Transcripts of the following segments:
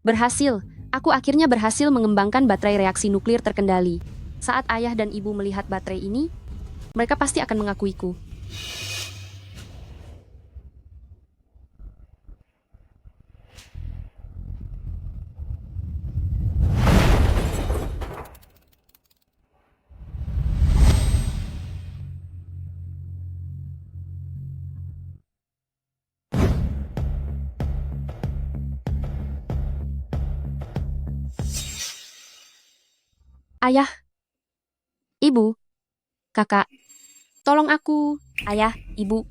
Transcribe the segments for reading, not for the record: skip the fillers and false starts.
Berhasil. Aku akhirnya berhasil mengembangkan baterai reaksi nuklir terkendali. Saat ayah dan ibu melihat baterai ini, mereka pasti akan mengakuiku. Ayah, ibu, kakak, tolong aku. Ayah, ibu.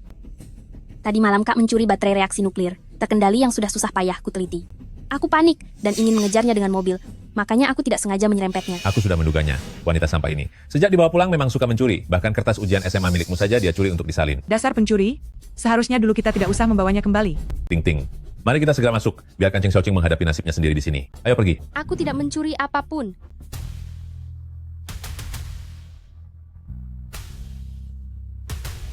Tadi malam Kak mencuri baterai reaksi nuklir, terkendali yang sudah susah payah kuteliti. Aku panik dan ingin mengejarnya dengan mobil, makanya aku tidak sengaja menyerempetnya. Aku sudah menduganya, wanita sampah ini. Sejak dibawa pulang memang suka mencuri, bahkan kertas ujian SMA milikmu saja dia curi untuk disalin. Dasar pencuri, seharusnya dulu kita tidak usah membawanya kembali. Ting Ting. Mari kita segera masuk, biarkan Cheng Xiaoqing menghadapi nasibnya sendiri di sini. Ayo pergi. Aku tidak mencuri apapun.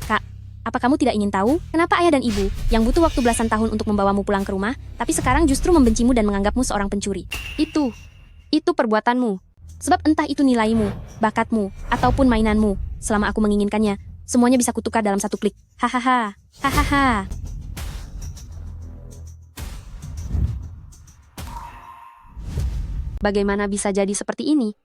Kak, apa kamu tidak ingin tahu kenapa ayah dan ibu yang butuh waktu belasan tahun untuk membawamu pulang ke rumah, tapi sekarang justru membencimu dan menganggapmu seorang pencuri? Itu perbuatanmu. Sebab entah itu nilaimu, bakatmu, ataupun mainanmu, selama aku menginginkannya, semuanya bisa kutukar dalam satu klik. Hahaha, hahaha. Bagaimana bisa jadi seperti ini?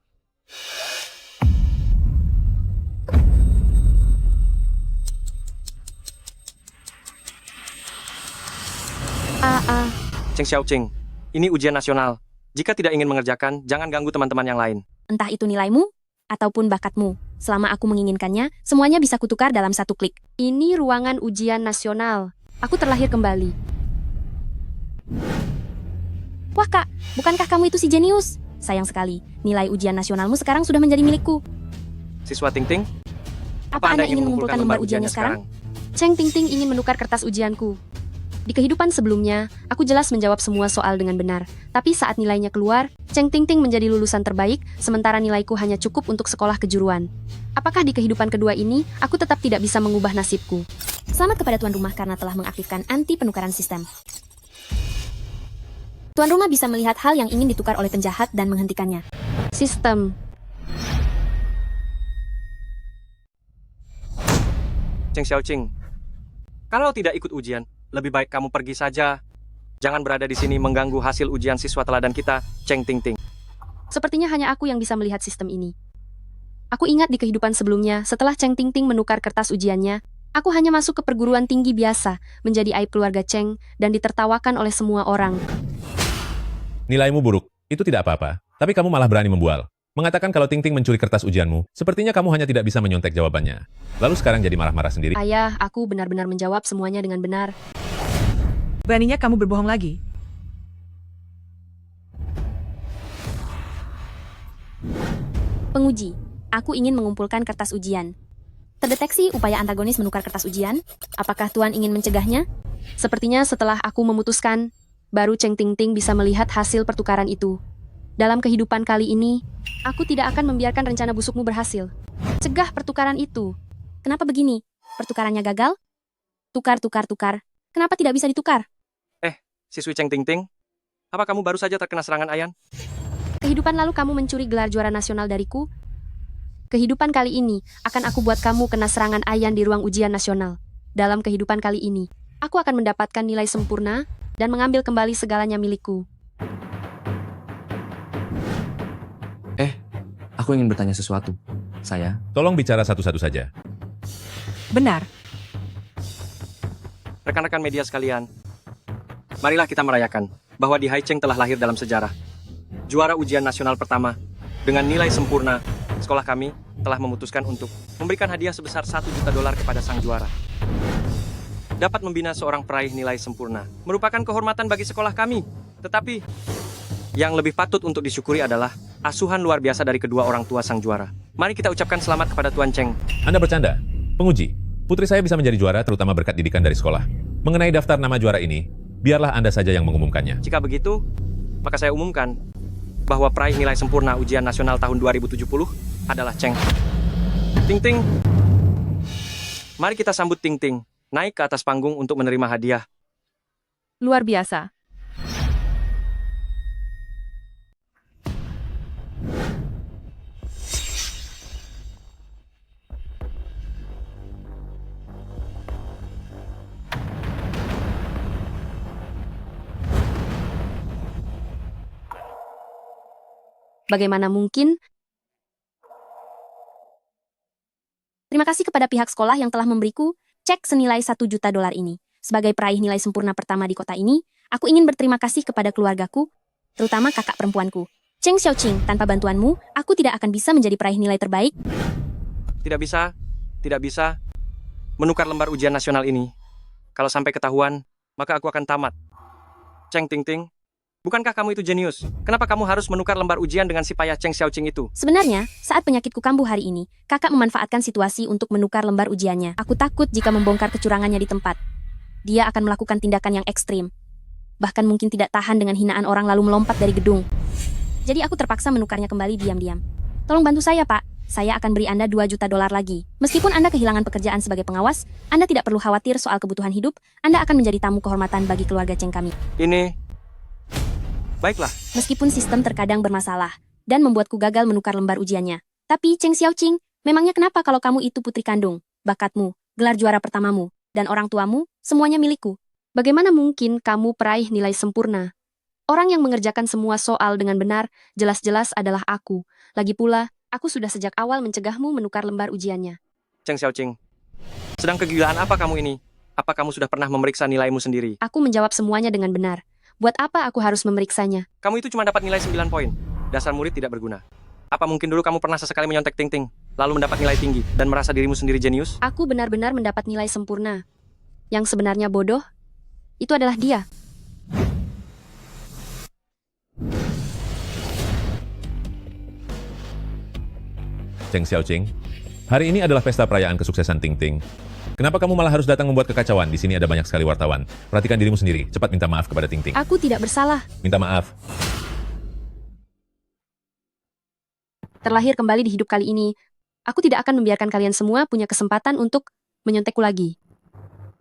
Cheng Xiaoqing, ini ujian nasional. Jika tidak ingin mengerjakan, jangan ganggu teman-teman yang lain. Entah itu nilaimu, ataupun bakatmu. Selama aku menginginkannya, semuanya bisa kutukar dalam satu klik. Ini ruangan ujian nasional. Aku terlahir kembali. Wah kak, bukankah kamu itu si jenius? Sayang sekali, nilai ujian nasionalmu sekarang sudah menjadi milikku. Siswa Ting Ting, Apa Anda ingin mengumpulkan lembar ujiannya sekarang? Cheng Ting Ting ingin menukar kertas ujianku. Di kehidupan sebelumnya, aku jelas menjawab semua soal dengan benar. Tapi saat nilainya keluar, Cheng Ting Ting menjadi lulusan terbaik, sementara nilaiku hanya cukup untuk sekolah kejuruan. Apakah di kehidupan kedua ini, aku tetap tidak bisa mengubah nasibku? Selamat kepada tuan rumah karena telah mengaktifkan anti penukaran sistem. Tuan rumah bisa melihat hal yang ingin ditukar oleh penjahat dan menghentikannya. Sistem. Cheng Xiaoqing, kalau tidak ikut ujian, lebih baik kamu pergi saja. Jangan berada di sini mengganggu hasil ujian siswa teladan kita, Cheng Ting Ting. Sepertinya hanya aku yang bisa melihat sistem ini. Aku ingat di kehidupan sebelumnya, setelah Cheng Ting Ting menukar kertas ujiannya, aku hanya masuk ke perguruan tinggi biasa, menjadi aib keluarga Cheng, dan ditertawakan oleh semua orang. Nilaimu buruk, itu tidak apa-apa. Tapi kamu malah berani membual. Mengatakan kalau Ting Ting mencuri kertas ujianmu, sepertinya kamu hanya tidak bisa menyontek jawabannya. Lalu sekarang jadi marah-marah sendiri. Ayah, aku benar-benar menjawab semuanya dengan benar. Beraninya kamu berbohong lagi. Penguji, aku ingin mengumpulkan kertas ujian. Terdeteksi upaya antagonis menukar kertas ujian? Apakah Tuan ingin mencegahnya? Sepertinya setelah aku memutuskan, baru Cheng Ting Ting bisa melihat hasil pertukaran itu. Dalam kehidupan kali ini, aku tidak akan membiarkan rencana busukmu berhasil. Cegah pertukaran itu. Kenapa begini? Pertukarannya gagal? Tukar. Kenapa tidak bisa ditukar? Siswi Cheng Ting Ting, apa kamu baru saja terkena serangan Ayan? Kehidupan lalu kamu mencuri gelar juara nasional dariku? Kehidupan kali ini akan aku buat kamu kena serangan Ayan di ruang ujian nasional. Dalam kehidupan kali ini, aku akan mendapatkan nilai sempurna dan mengambil kembali segalanya milikku. Aku ingin bertanya sesuatu. Saya, Tolong bicara satu-satu saja. Benar, Rekan-rekan media sekalian, marilah kita merayakan bahwa Di Hai Cheng telah lahir dalam sejarah. Juara ujian nasional pertama, dengan nilai sempurna, sekolah kami telah memutuskan untuk memberikan hadiah sebesar $1 juta kepada sang juara. Dapat membina seorang peraih nilai sempurna merupakan kehormatan bagi sekolah kami. Tetapi, yang lebih patut untuk disyukuri adalah asuhan luar biasa dari kedua orang tua sang juara. Mari kita ucapkan selamat kepada Tuan Cheng. Anda bercanda? Penguji, putri saya bisa menjadi juara terutama berkat didikan dari sekolah. Mengenai daftar nama juara ini, biarlah Anda saja yang mengumumkannya. Jika begitu, maka saya umumkan bahwa peraih nilai sempurna ujian nasional tahun 2070 adalah Cheng. Ting Ting, mari kita sambut Ting Ting naik ke atas panggung untuk menerima hadiah. luar biasa. Bagaimana mungkin? Terima kasih kepada pihak sekolah yang telah memberiku cek senilai 1 juta dolar ini. Sebagai peraih nilai sempurna pertama di kota ini, aku ingin berterima kasih kepada keluargaku, terutama kakak perempuanku. Cheng Xiaoqing, tanpa bantuanmu, aku tidak akan bisa menjadi peraih nilai terbaik. Tidak bisa menukar lembar ujian nasional ini. Kalau sampai ketahuan, maka aku akan tamat. Cheng Tingting, bukankah kamu itu jenius? Kenapa kamu harus menukar lembar ujian dengan si payah Cheng Xiaoqing itu? Sebenarnya, saat penyakitku kambuh hari ini, kakak memanfaatkan situasi untuk menukar lembar ujiannya. Aku takut jika membongkar kecurangannya di tempat. Dia akan melakukan tindakan yang ekstrim. Bahkan mungkin tidak tahan dengan hinaan orang lalu melompat dari gedung. Jadi aku terpaksa menukarnya kembali diam-diam. Tolong bantu saya, Pak. Saya akan beri Anda 2 juta dolar lagi. Meskipun Anda kehilangan pekerjaan sebagai pengawas, Anda tidak perlu khawatir soal kebutuhan hidup. Anda akan menjadi tamu kehormatan bagi keluarga Cheng kami. Ini... Baiklah, Meskipun sistem terkadang bermasalah dan membuatku gagal menukar lembar ujiannya. Tapi Cheng Xiaoqing, memangnya kenapa kalau kamu itu putri kandung, bakatmu, gelar juara pertamamu, dan orang tuamu, semuanya milikku? Bagaimana mungkin kamu peraih nilai sempurna? Orang yang mengerjakan semua soal dengan benar, jelas-jelas adalah aku. Lagi pula, aku sudah sejak awal mencegahmu menukar lembar ujiannya. Cheng Xiaoqing. Sedang kegilaan apa kamu ini? Apa kamu sudah pernah memeriksa nilaimu sendiri? Aku menjawab semuanya dengan benar. Buat apa aku harus memeriksanya? Kamu itu cuma dapat nilai 9 poin. Dasar murid tidak berguna. Apa mungkin dulu kamu pernah sesekali menyontek Tingting, lalu mendapat nilai tinggi, dan merasa dirimu sendiri jenius? Aku benar-benar mendapat nilai sempurna. Yang sebenarnya bodoh, itu adalah dia. Cheng Xiaoqing, hari ini adalah pesta perayaan kesuksesan Tingting. Kenapa kamu malah harus datang membuat kekacauan? Di sini ada banyak sekali wartawan. Perhatikan dirimu sendiri. Cepat minta maaf kepada Tingting. Aku tidak bersalah. Minta maaf. Terlahir kembali di hidup kali ini, aku tidak akan membiarkan kalian semua punya kesempatan untuk menyontekku lagi.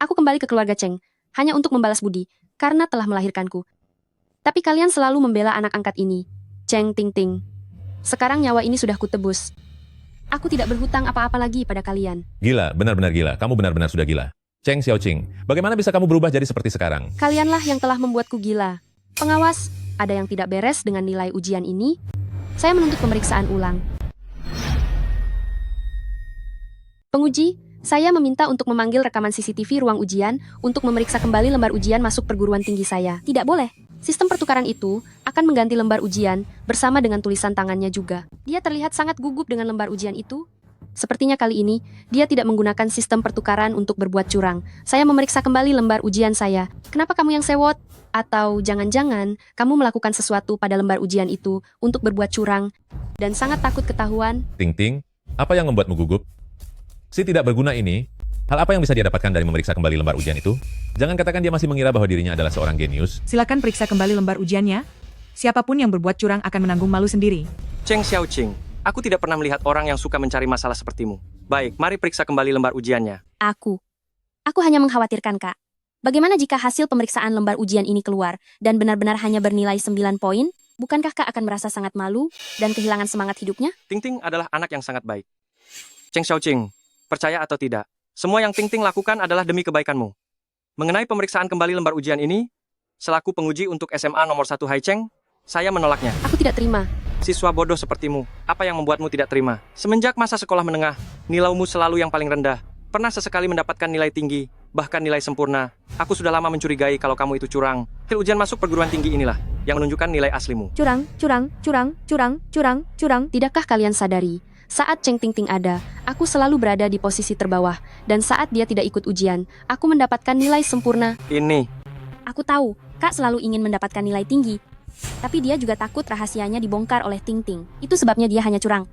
Aku kembali ke keluarga Cheng, hanya untuk membalas budi, karena telah melahirkanku. Tapi kalian selalu membela anak angkat ini, Cheng Tingting. Sekarang nyawa ini sudah kutebus. Aku tidak berhutang apa-apa lagi pada kalian. Gila, benar-benar gila. Kamu benar-benar sudah gila. Cheng Xiaoqing, bagaimana bisa kamu berubah jadi seperti sekarang? Kalianlah yang telah membuatku gila. Pengawas, ada yang tidak beres dengan nilai ujian ini? Saya menuntut pemeriksaan ulang. Penguji, saya meminta untuk memanggil rekaman CCTV ruang ujian untuk memeriksa kembali lembar ujian masuk perguruan tinggi saya. Tidak boleh. Sistem pertukaran itu akan mengganti lembar ujian bersama dengan tulisan tangannya juga. Dia terlihat sangat gugup dengan lembar ujian itu. Sepertinya kali ini, dia tidak menggunakan sistem pertukaran untuk berbuat curang. Saya memeriksa kembali lembar ujian saya. Kenapa kamu yang sewot? Atau jangan-jangan kamu melakukan sesuatu pada lembar ujian itu untuk berbuat curang dan sangat takut ketahuan? Tingting, apa yang membuatmu gugup? Si tidak berguna ini, hal apa yang bisa dia dapatkan dari memeriksa kembali lembar ujian itu? Jangan katakan dia masih mengira bahwa dirinya adalah seorang genius. Silakan periksa kembali lembar ujiannya. Siapapun yang berbuat curang akan menanggung malu sendiri. Cheng Xiaoqing, aku tidak pernah melihat orang yang suka mencari masalah sepertimu. Baik, mari periksa kembali lembar ujiannya. Aku hanya mengkhawatirkan, Kak. Bagaimana jika hasil pemeriksaan lembar ujian ini keluar dan benar-benar hanya bernilai 9 poin? Bukankah Kak akan merasa sangat malu dan kehilangan semangat hidupnya? Tingting adalah anak yang sangat baik. Cheng Xiaoqing, percaya atau tidak, semua yang Tingting lakukan adalah demi kebaikanmu. Mengenai pemeriksaan kembali lembar ujian ini, selaku penguji untuk SMA nomor 1 Haicheng, saya menolaknya. Aku tidak terima. Siswa bodoh sepertimu, apa yang membuatmu tidak terima? Semenjak masa sekolah menengah, nilaimu selalu yang paling rendah. Pernah sesekali mendapatkan nilai tinggi, bahkan nilai sempurna. Aku sudah lama mencurigai kalau kamu itu curang. Hasil ujian masuk perguruan tinggi inilah yang menunjukkan nilai aslimu. Curang. Tidakkah kalian sadari? Saat Cheng Tingting ada, aku selalu berada di posisi terbawah. Dan saat dia tidak ikut ujian, aku mendapatkan nilai sempurna. Ini, Aku tahu, Kak selalu ingin mendapatkan nilai tinggi. Tapi dia juga takut rahasianya dibongkar oleh Tingting. Itu sebabnya dia hanya curang.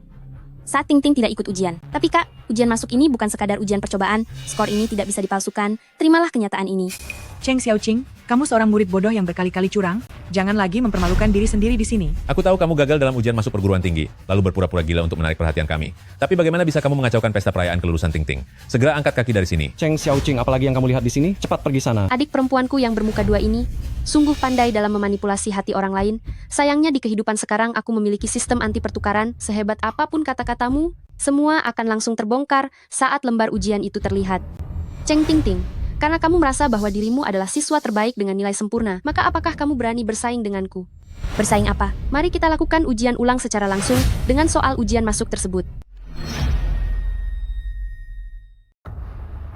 Saat Tingting tidak ikut ujian. Tapi Kak, ujian masuk ini bukan sekadar ujian percobaan. Skor ini tidak bisa dipalsukan. Terimalah kenyataan ini. Cheng Xiaoqing, kamu seorang murid bodoh yang berkali-kali curang. Jangan lagi mempermalukan diri sendiri di sini. Aku tahu kamu gagal dalam ujian masuk perguruan tinggi, lalu berpura-pura gila untuk menarik perhatian kami. Tapi bagaimana bisa kamu mengacaukan pesta perayaan kelulusan Tingting? Segera angkat kaki dari sini. Cheng Xiaoqing, apalagi yang kamu lihat di sini? Cepat pergi sana. Adik perempuanku yang bermuka dua ini sungguh pandai dalam memanipulasi hati orang lain. Sayangnya di kehidupan sekarang aku memiliki sistem anti pertukaran. Sehebat apapun kata-katamu, semua akan langsung terbongkar saat lembar ujian itu terlihat. Cheng Tingting, Karena kamu merasa bahwa dirimu adalah siswa terbaik dengan nilai sempurna, maka apakah kamu berani bersaing denganku? Bersaing apa? Mari kita lakukan ujian ulang secara langsung dengan soal ujian masuk tersebut.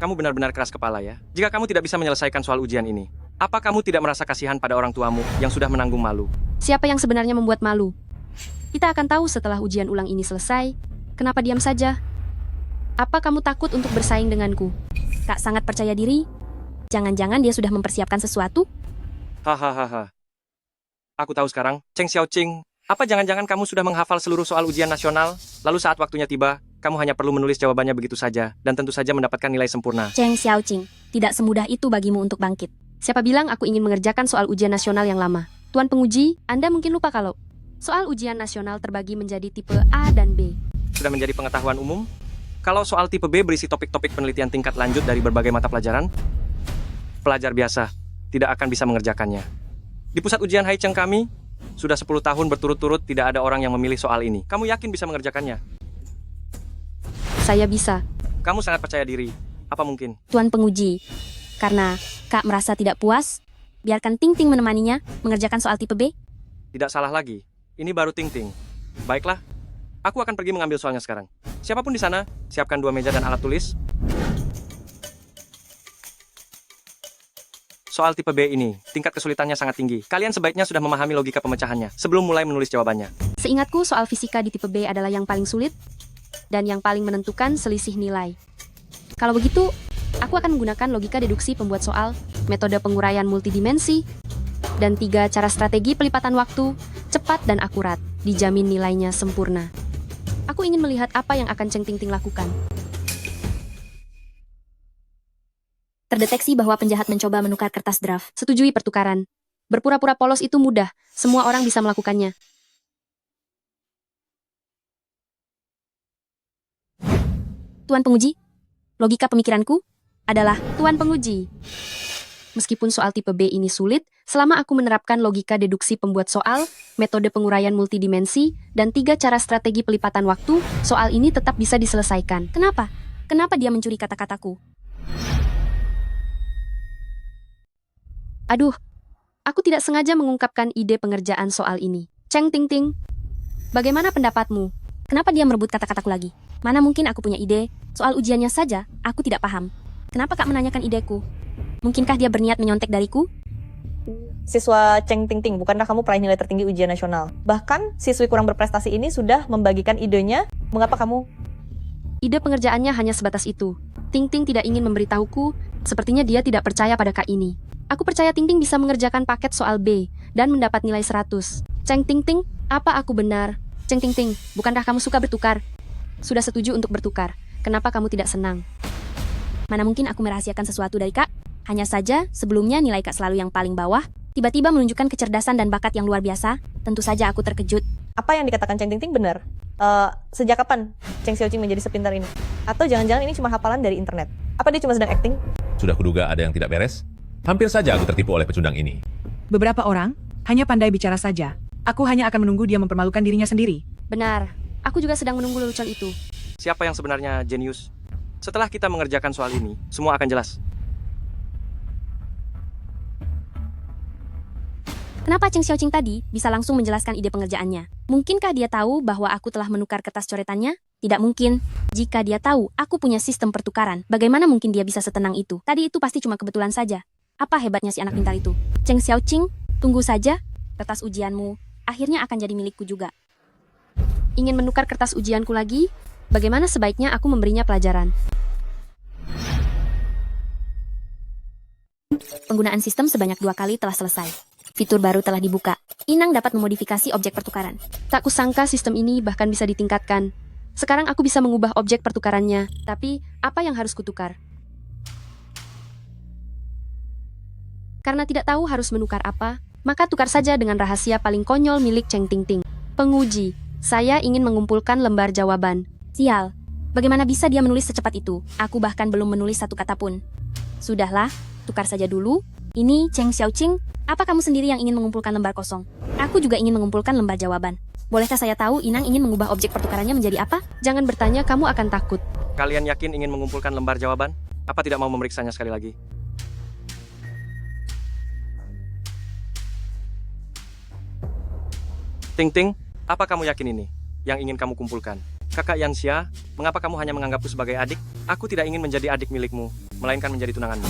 Kamu benar-benar keras kepala ya. Jika kamu tidak bisa menyelesaikan soal ujian ini, apa kamu tidak merasa kasihan pada orang tuamu yang sudah menanggung malu? Siapa yang sebenarnya membuat malu? Kita akan tahu setelah ujian ulang ini selesai. Kenapa diam saja? Apa kamu takut untuk bersaing denganku? Kak sangat percaya diri? Jangan-jangan dia sudah mempersiapkan sesuatu? Hahaha. Aku tahu sekarang, Cheng Xiaoqing. Apa jangan-jangan kamu sudah menghafal seluruh soal ujian nasional? Lalu saat waktunya tiba, kamu hanya perlu menulis jawabannya begitu saja, dan tentu saja mendapatkan nilai sempurna. Cheng Xiaoqing, tidak semudah itu bagimu untuk bangkit. Siapa bilang aku ingin mengerjakan soal ujian nasional yang lama? Tuan penguji, Anda mungkin lupa kalau soal ujian nasional terbagi menjadi tipe A dan B. Sudah menjadi pengetahuan umum? Kalau soal tipe B berisi topik-topik penelitian tingkat lanjut dari berbagai mata pelajaran, pelajar biasa tidak akan bisa mengerjakannya. Di pusat ujian Haicheng kami, sudah 10 tahun berturut-turut tidak ada orang yang memilih soal ini. Kamu yakin bisa mengerjakannya? Saya bisa, Kamu sangat percaya diri. Apa mungkin? Tuan penguji. Karena Kak merasa tidak puas, biarkan Ting Ting menemaninya mengerjakan soal tipe B. Tidak salah lagi. Ini baru Ting Ting. Baiklah, aku akan pergi mengambil soalnya sekarang. Siapapun di sana, siapkan 2 meja dan alat tulis. Soal tipe B ini, tingkat kesulitannya sangat tinggi. Kalian sebaiknya sudah memahami logika pemecahannya sebelum mulai menulis jawabannya. Seingatku soal fisika di tipe B adalah yang paling sulit dan yang paling menentukan selisih nilai. Kalau begitu, aku akan menggunakan logika deduksi pembuat soal, metode penguraian multidimensi, dan 3 cara strategi pelipatan waktu, cepat dan akurat, dijamin nilainya sempurna. Aku ingin melihat apa yang akan Cheng Ting Ting lakukan. Terdeteksi bahwa penjahat mencoba menukar kertas draft. Setujui pertukaran. Berpura-pura polos itu mudah, semua orang bisa melakukannya. Tuan penguji, logika pemikiranku adalah Tuan penguji. Meskipun soal tipe B ini sulit, selama aku menerapkan logika deduksi pembuat soal, metode penguraian multidimensi, dan 3 cara strategi pelipatan waktu, soal ini tetap bisa diselesaikan. Kenapa? Kenapa dia mencuri kata-kataku? Aduh, aku tidak sengaja mengungkapkan ide pengerjaan soal ini. Cheng Ting Ting, bagaimana pendapatmu? Kenapa dia merebut kata-kataku lagi? Mana mungkin aku punya ide, soal ujiannya saja, aku tidak paham. Kenapa Kak menanyakan ideku? Mungkinkah dia berniat menyontek dariku? Siswa Cheng Ting Ting, bukankah kamu peraih nilai tertinggi ujian nasional? Bahkan, siswi kurang berprestasi ini sudah membagikan idenya. Mengapa kamu? Ide pengerjaannya hanya sebatas itu. Ting Ting tidak ingin memberitahuku, sepertinya dia tidak percaya pada Kak ini. Aku percaya Ting Ting bisa mengerjakan paket soal B, dan mendapat nilai 100. Cheng Ting Ting, apa aku benar? Cheng Ting Ting, bukankah kamu suka bertukar? Sudah setuju untuk bertukar. Kenapa kamu tidak senang? Mana mungkin aku merahasiakan sesuatu dari Kak? Hanya saja, sebelumnya nilai Kak selalu yang paling bawah, tiba-tiba menunjukkan kecerdasan dan bakat yang luar biasa. Tentu saja aku terkejut. Apa yang dikatakan Cheng Ting Ting benar? Sejak kapan Cheng Xiaoqing menjadi sepintar ini? Atau jangan-jangan ini cuma hafalan dari internet? Apa dia cuma sedang acting? Sudah kuduga ada yang tidak beres? Hampir saja aku tertipu oleh pecundang ini. Beberapa orang hanya pandai bicara saja. Aku hanya akan menunggu dia mempermalukan dirinya sendiri. Benar, aku juga sedang menunggu lelucon itu. Siapa yang sebenarnya jenius? Setelah kita mengerjakan soal ini, semua akan jelas. Kenapa Cheng Xiaoqing tadi bisa langsung menjelaskan ide pengerjaannya? Mungkinkah dia tahu bahwa aku telah menukar kertas coretannya? Tidak mungkin. Jika dia tahu aku punya sistem pertukaran, bagaimana mungkin dia bisa setenang itu? Tadi itu pasti cuma kebetulan saja. Apa hebatnya si anak pintar itu? Cheng Xiaoqing, tunggu saja. Kertas ujianmu akhirnya akan jadi milikku juga. Ingin menukar kertas ujianku lagi? Bagaimana sebaiknya aku memberinya pelajaran? Penggunaan sistem sebanyak 2 kali telah selesai. Fitur baru telah dibuka. Inang dapat memodifikasi objek pertukaran. Tak kusangka sistem ini bahkan bisa ditingkatkan. Sekarang aku bisa mengubah objek pertukarannya. Tapi, apa yang harus kutukar? Karena tidak tahu harus menukar apa, maka tukar saja dengan rahasia paling konyol milik Cheng Ting Ting. Penguji, saya ingin mengumpulkan lembar jawaban. Sial, bagaimana bisa dia menulis secepat itu? Aku bahkan belum menulis 1 kata pun. Sudahlah, tukar saja dulu. Ini Cheng Xiaoqing, apa kamu sendiri yang ingin mengumpulkan lembar kosong? Aku juga ingin mengumpulkan lembar jawaban. Bolehkah saya tahu Inang ingin mengubah objek pertukarannya menjadi apa? Jangan bertanya, kamu akan takut. Kalian yakin ingin mengumpulkan lembar jawaban? Apa tidak mau memeriksanya sekali lagi? Ting Ting, apa kamu yakin ini yang ingin kamu kumpulkan? Kakak Yanxia, mengapa kamu hanya menganggapku sebagai adik? Aku tidak ingin menjadi adik milikmu, melainkan menjadi tunanganmu.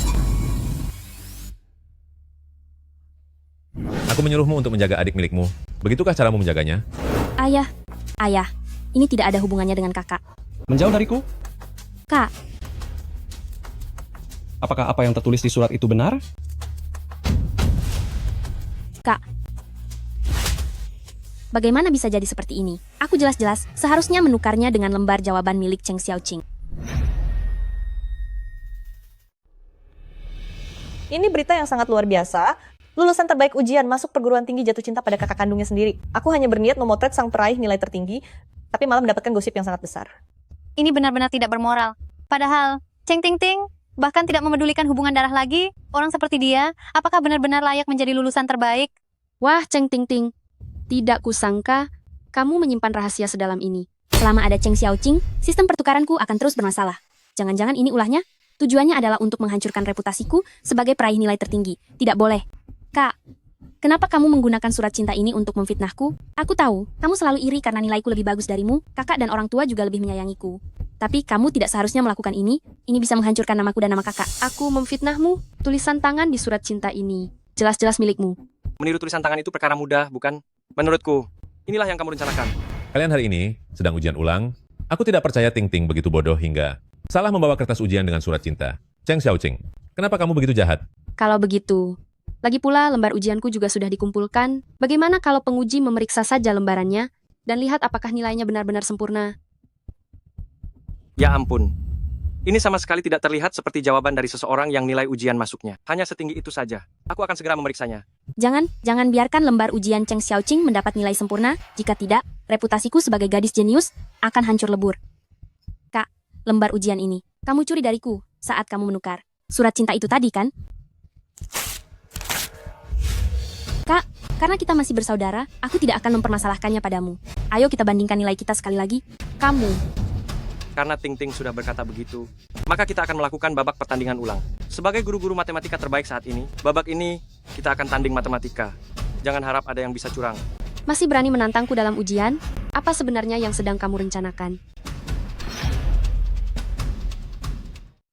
Aku menyuruhmu untuk menjaga adik milikmu. Begitukah caramu menjaganya? Ayah, ini tidak ada hubungannya dengan kakak. Menjauh dariku? Kak, Apakah apa yang tertulis di surat itu benar? Kak. Bagaimana bisa jadi seperti ini? Aku jelas-jelas seharusnya menukarnya dengan lembar jawaban milik Cheng Xiaoqing. Ini berita yang sangat luar biasa. Lulusan terbaik ujian masuk perguruan tinggi jatuh cinta pada kakak kandungnya sendiri. Aku hanya berniat memotret sang peraih nilai tertinggi, tapi malah mendapatkan gosip yang sangat besar. Ini benar-benar tidak bermoral. Padahal, Cheng Ting Ting bahkan tidak memedulikan hubungan darah lagi. Orang seperti dia, apakah benar-benar layak menjadi lulusan terbaik? Wah, Cheng Ting Ting. Tidak kusangka kamu menyimpan rahasia sedalam ini. Selama ada Cheng Xiaoqing, sistem pertukaranku akan terus bermasalah. Jangan-jangan ini ulahnya? Tujuannya adalah untuk menghancurkan reputasiku sebagai peraih nilai tertinggi. Tidak boleh. Kak, kenapa kamu menggunakan surat cinta ini untuk memfitnahku? Aku tahu, kamu selalu iri karena nilaiku lebih bagus darimu. Kakak dan orang tua juga lebih menyayangiku. Tapi kamu tidak seharusnya melakukan ini. Ini bisa menghancurkan namaku dan nama kakak. Aku memfitnahmu. Tulisan tangan di surat cinta ini jelas-jelas milikmu. Meniru tulisan tangan itu perkara mudah, bukan? Menurutku, inilah yang kamu rencanakan. Kalian hari ini sedang ujian ulang. Aku tidak percaya Ting Ting begitu bodoh hingga salah membawa kertas ujian dengan surat cinta. Cheng Xiaoqing, kenapa kamu begitu jahat? Kalau begitu, lagi pula lembar ujianku juga sudah dikumpulkan. Bagaimana kalau penguji memeriksa saja lembarannya dan lihat apakah nilainya benar-benar sempurna? Ya ampun. Ini sama sekali tidak terlihat seperti jawaban dari seseorang yang nilai ujian masuknya. Hanya setinggi itu saja. Aku akan segera memeriksanya. Jangan biarkan lembar ujian Cheng Xiaoqing mendapat nilai sempurna. Jika tidak, reputasiku sebagai gadis jenius akan hancur lebur. Kak, lembar ujian ini, kamu curi dariku saat kamu menukar surat cinta itu tadi, kan? Kak, karena kita masih bersaudara, aku tidak akan mempermasalahkannya padamu. Ayo kita bandingkan nilai kita sekali lagi. Kamu. Karena Ting Ting sudah berkata begitu, maka kita akan melakukan babak pertandingan ulang. Sebagai guru-guru matematika terbaik saat ini, babak ini kita akan tanding matematika. Jangan harap ada yang bisa curang. Masih berani menantangku dalam ujian? Apa sebenarnya yang sedang kamu rencanakan?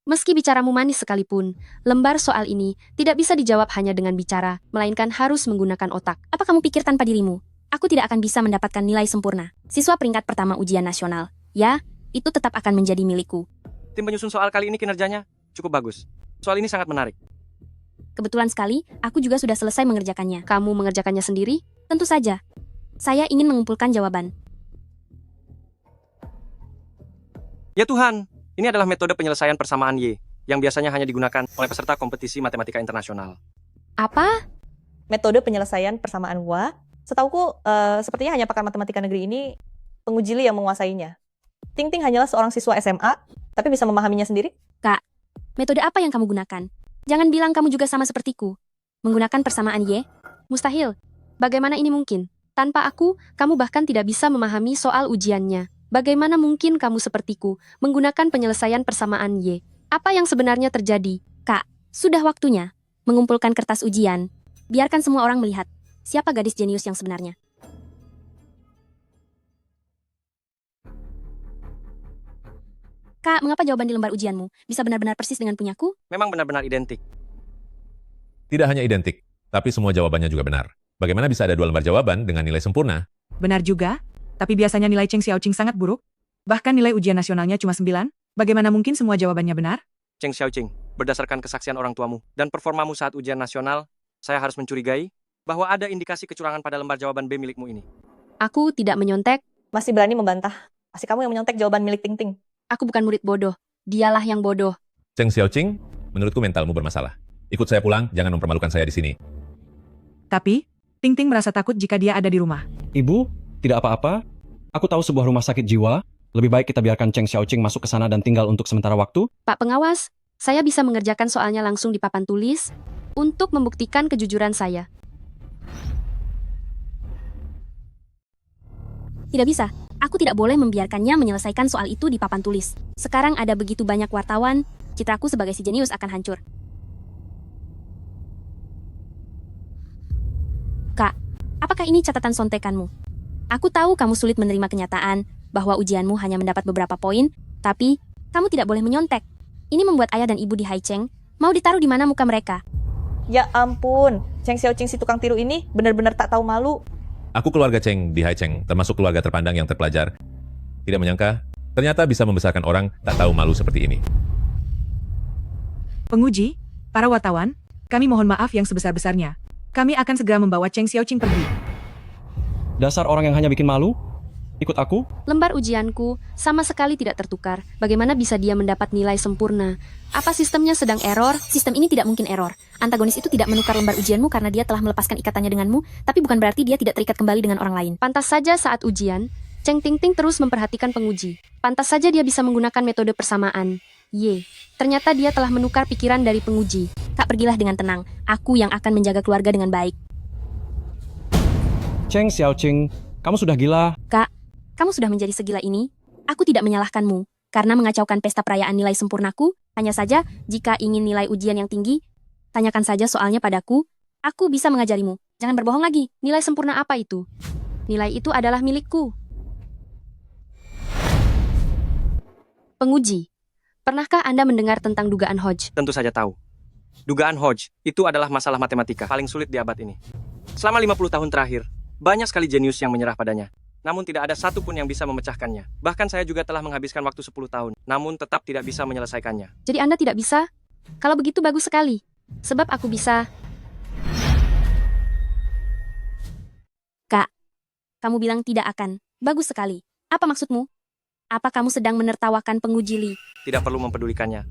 Meski bicaramu manis sekalipun, lembar soal ini tidak bisa dijawab hanya dengan bicara, melainkan harus menggunakan otak. Apa kamu pikir tanpa dirimu? Aku tidak akan bisa mendapatkan nilai sempurna. Siswa peringkat pertama ujian nasional. Ya, itu tetap akan menjadi milikku. Tim penyusun soal kali ini kinerjanya cukup bagus. Soal ini sangat menarik. Kebetulan sekali, aku juga sudah selesai mengerjakannya. Kamu mengerjakannya sendiri? Tentu saja. Saya ingin mengumpulkan jawaban. Ya Tuhan, ini adalah metode penyelesaian persamaan Y, yang biasanya hanya digunakan oleh peserta kompetisi matematika internasional. Apa? Metode penyelesaian persamaan Wa, setauku sepertinya hanya pakar matematika negeri ini penguji Li yang menguasainya. Ting Ting hanyalah seorang siswa SMA, tapi bisa memahaminya sendiri. Kak, metode apa yang kamu gunakan? Jangan bilang kamu juga sama sepertiku. Menggunakan persamaan Y? Mustahil. Bagaimana ini mungkin? Tanpa aku, kamu bahkan tidak bisa memahami soal ujiannya. Bagaimana mungkin kamu sepertiku, menggunakan penyelesaian persamaan Y? Apa yang sebenarnya terjadi? Kak, sudah waktunya mengumpulkan kertas ujian. Biarkan semua orang melihat siapa gadis jenius yang sebenarnya. Kak, mengapa jawaban di lembar ujianmu bisa benar-benar persis dengan punyaku? Memang benar-benar identik. Tidak hanya identik, tapi semua jawabannya juga benar. Bagaimana bisa ada dua lembar jawaban dengan nilai sempurna? Benar juga, tapi biasanya nilai Cheng Xiaoqing sangat buruk. Bahkan nilai ujian nasionalnya cuma 9. Bagaimana mungkin semua jawabannya benar? Cheng Xiaoqing, berdasarkan kesaksian orang tuamu dan performamu saat ujian nasional, saya harus mencurigai bahwa ada indikasi kecurangan pada lembar jawaban B milikmu ini. Aku tidak menyontek. Masih berani membantah. Pasti kamu yang menyontek jawaban milik Ting Ting. Aku bukan murid bodoh. Dialah yang bodoh. Cheng Xiaoqing, menurutku mentalmu bermasalah. Ikut saya pulang, jangan mempermalukan saya di sini. Tapi, Ting Ting merasa takut jika dia ada di rumah. Ibu, tidak apa-apa. Aku tahu sebuah rumah sakit jiwa. Lebih baik kita biarkan Cheng Xiaoqing masuk ke sana dan tinggal untuk sementara waktu. Pak pengawas, saya bisa mengerjakan soalnya langsung di papan tulis untuk membuktikan kejujuran saya. Tidak bisa. Aku tidak boleh membiarkannya menyelesaikan soal itu di papan tulis. Sekarang ada begitu banyak wartawan, citraku sebagai si jenius akan hancur. Kak, apakah ini catatan sontekanmu? Aku tahu kamu sulit menerima kenyataan bahwa ujianmu hanya mendapat beberapa poin, tapi kamu tidak boleh menyontek. Ini membuat ayah dan ibu di Haicheng mau ditaruh di mana muka mereka. Ya ampun, Cheng Xiaoqing si tukang tiru ini benar-benar tak tahu malu. Aku keluarga Cheng di Haicheng, termasuk keluarga terpandang yang terpelajar. Tidak menyangka, ternyata bisa membesarkan orang tak tahu malu seperti ini. Penguji, para wartawan, kami mohon maaf yang sebesar-besarnya. Kami akan segera membawa Cheng Xiaoqing pergi. Dasar orang yang hanya bikin malu? Ikut aku? Lembar ujianku sama sekali tidak tertukar. Bagaimana bisa dia mendapat nilai sempurna? Apa sistemnya sedang error? Sistem ini tidak mungkin error. Antagonis itu tidak menukar lembar ujianmu karena dia telah melepaskan ikatannya denganmu, tapi bukan berarti dia tidak terikat kembali dengan orang lain. Pantas saja saat ujian, Cheng Tingting terus memperhatikan penguji. Pantas saja dia bisa menggunakan metode persamaan. Ternyata dia telah menukar pikiran dari penguji. Kak, pergilah dengan tenang. Aku yang akan menjaga keluarga dengan baik. Cheng Xiaoqing, kamu sudah gila. Kak, kamu sudah menjadi segila ini? Aku tidak menyalahkanmu karena mengacaukan pesta perayaan nilai sempurnaku. Hanya saja, jika ingin nilai ujian yang tinggi, tanyakan saja soalnya padaku. Aku bisa mengajarimu. Jangan berbohong lagi. Nilai sempurna apa itu? Nilai itu adalah milikku. Penguji, pernahkah Anda mendengar tentang dugaan Hodge? Tentu saja tahu. Dugaan Hodge itu adalah masalah matematika paling sulit di abad ini. Selama 50 tahun terakhir, banyak sekali jenius yang menyerah padanya. Namun tidak ada satupun yang bisa memecahkannya. Bahkan saya juga telah menghabiskan waktu 10 tahun, namun tetap tidak bisa menyelesaikannya. Jadi Anda tidak bisa? Kalau begitu bagus sekali. Sebab aku bisa. Kak, kamu bilang tidak akan. Bagus sekali. Apa maksudmu? Apa kamu sedang menertawakan penguji Li? Tidak perlu mempedulikannya.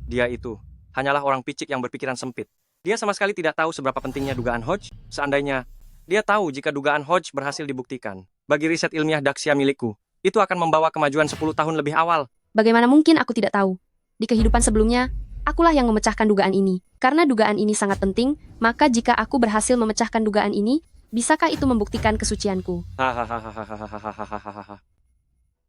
Dia itu hanyalah orang picik yang berpikiran sempit. Dia sama sekali tidak tahu seberapa pentingnya dugaan Hodge. Seandainya dia tahu jika dugaan Hodge berhasil dibuktikan, bagi riset ilmiah Daxia milikku, itu akan membawa kemajuan 10 tahun lebih awal. Bagaimana mungkin aku tidak tahu? Di kehidupan sebelumnya, akulah yang memecahkan dugaan ini. Karena dugaan ini sangat penting, maka jika aku berhasil memecahkan dugaan ini, bisakah itu membuktikan kesucianku? Hahaha.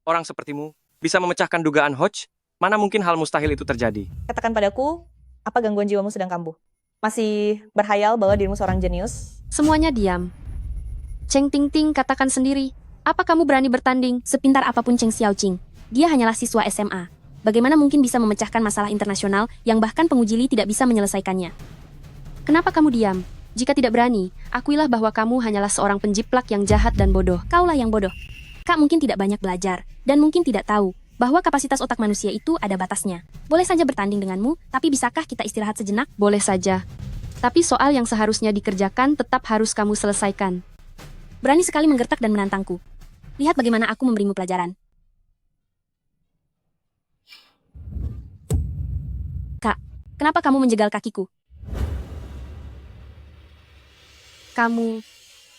Orang sepertimu bisa memecahkan dugaan Hodge? Mana mungkin hal mustahil itu terjadi? Katakan padaku, apa gangguan jiwamu sedang kambuh? Masih berhayal bahwa dirimu seorang jenius? Semuanya diam. Cheng Tingting, katakan sendiri. Apa kamu berani bertanding? Sepintar apapun Cheng Xiaoqing, dia hanyalah siswa SMA. Bagaimana mungkin bisa memecahkan masalah internasional yang bahkan penguji Li tidak bisa menyelesaikannya? Kenapa kamu diam? Jika tidak berani, akuilah bahwa kamu hanyalah seorang penjiplak yang jahat dan bodoh. Kaulah yang bodoh. Kak mungkin tidak banyak belajar, dan mungkin tidak tahu bahwa kapasitas otak manusia itu ada batasnya. Boleh saja bertanding denganmu, tapi bisakah kita istirahat sejenak? Boleh saja. Tapi soal yang seharusnya dikerjakan tetap harus kamu selesaikan. Berani sekali menggertak dan menantangku. Lihat bagaimana aku memberimu pelajaran. Kak, kenapa kamu menjegal kakiku? Kamu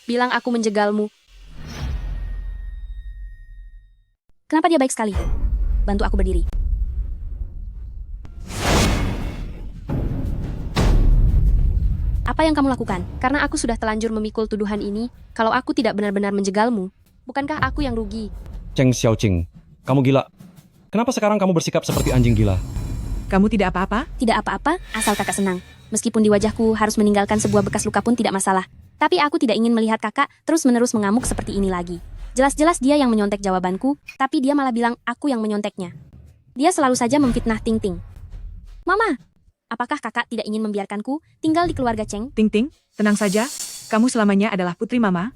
bilang aku menjegalmu. Kenapa dia baik sekali? Bantu aku berdiri. Apa yang kamu lakukan? Karena aku sudah telanjur memikul tuduhan ini, kalau aku tidak benar-benar menjegalmu, bukankah aku yang rugi? Cheng Xiaoqing, kamu gila. Kenapa sekarang kamu bersikap seperti anjing gila? Kamu tidak apa-apa? Tidak apa-apa, asal kakak senang. Meskipun di wajahku harus meninggalkan sebuah bekas luka pun tidak masalah. Tapi aku tidak ingin melihat kakak terus-menerus mengamuk seperti ini lagi. Jelas-jelas dia yang menyontek jawabanku, tapi dia malah bilang aku yang menyonteknya. Dia selalu saja memfitnah Tingting. Mama, apakah kakak tidak ingin membiarkanku tinggal di keluarga Cheng? Tingting, tenang saja. Kamu selamanya adalah putri mama.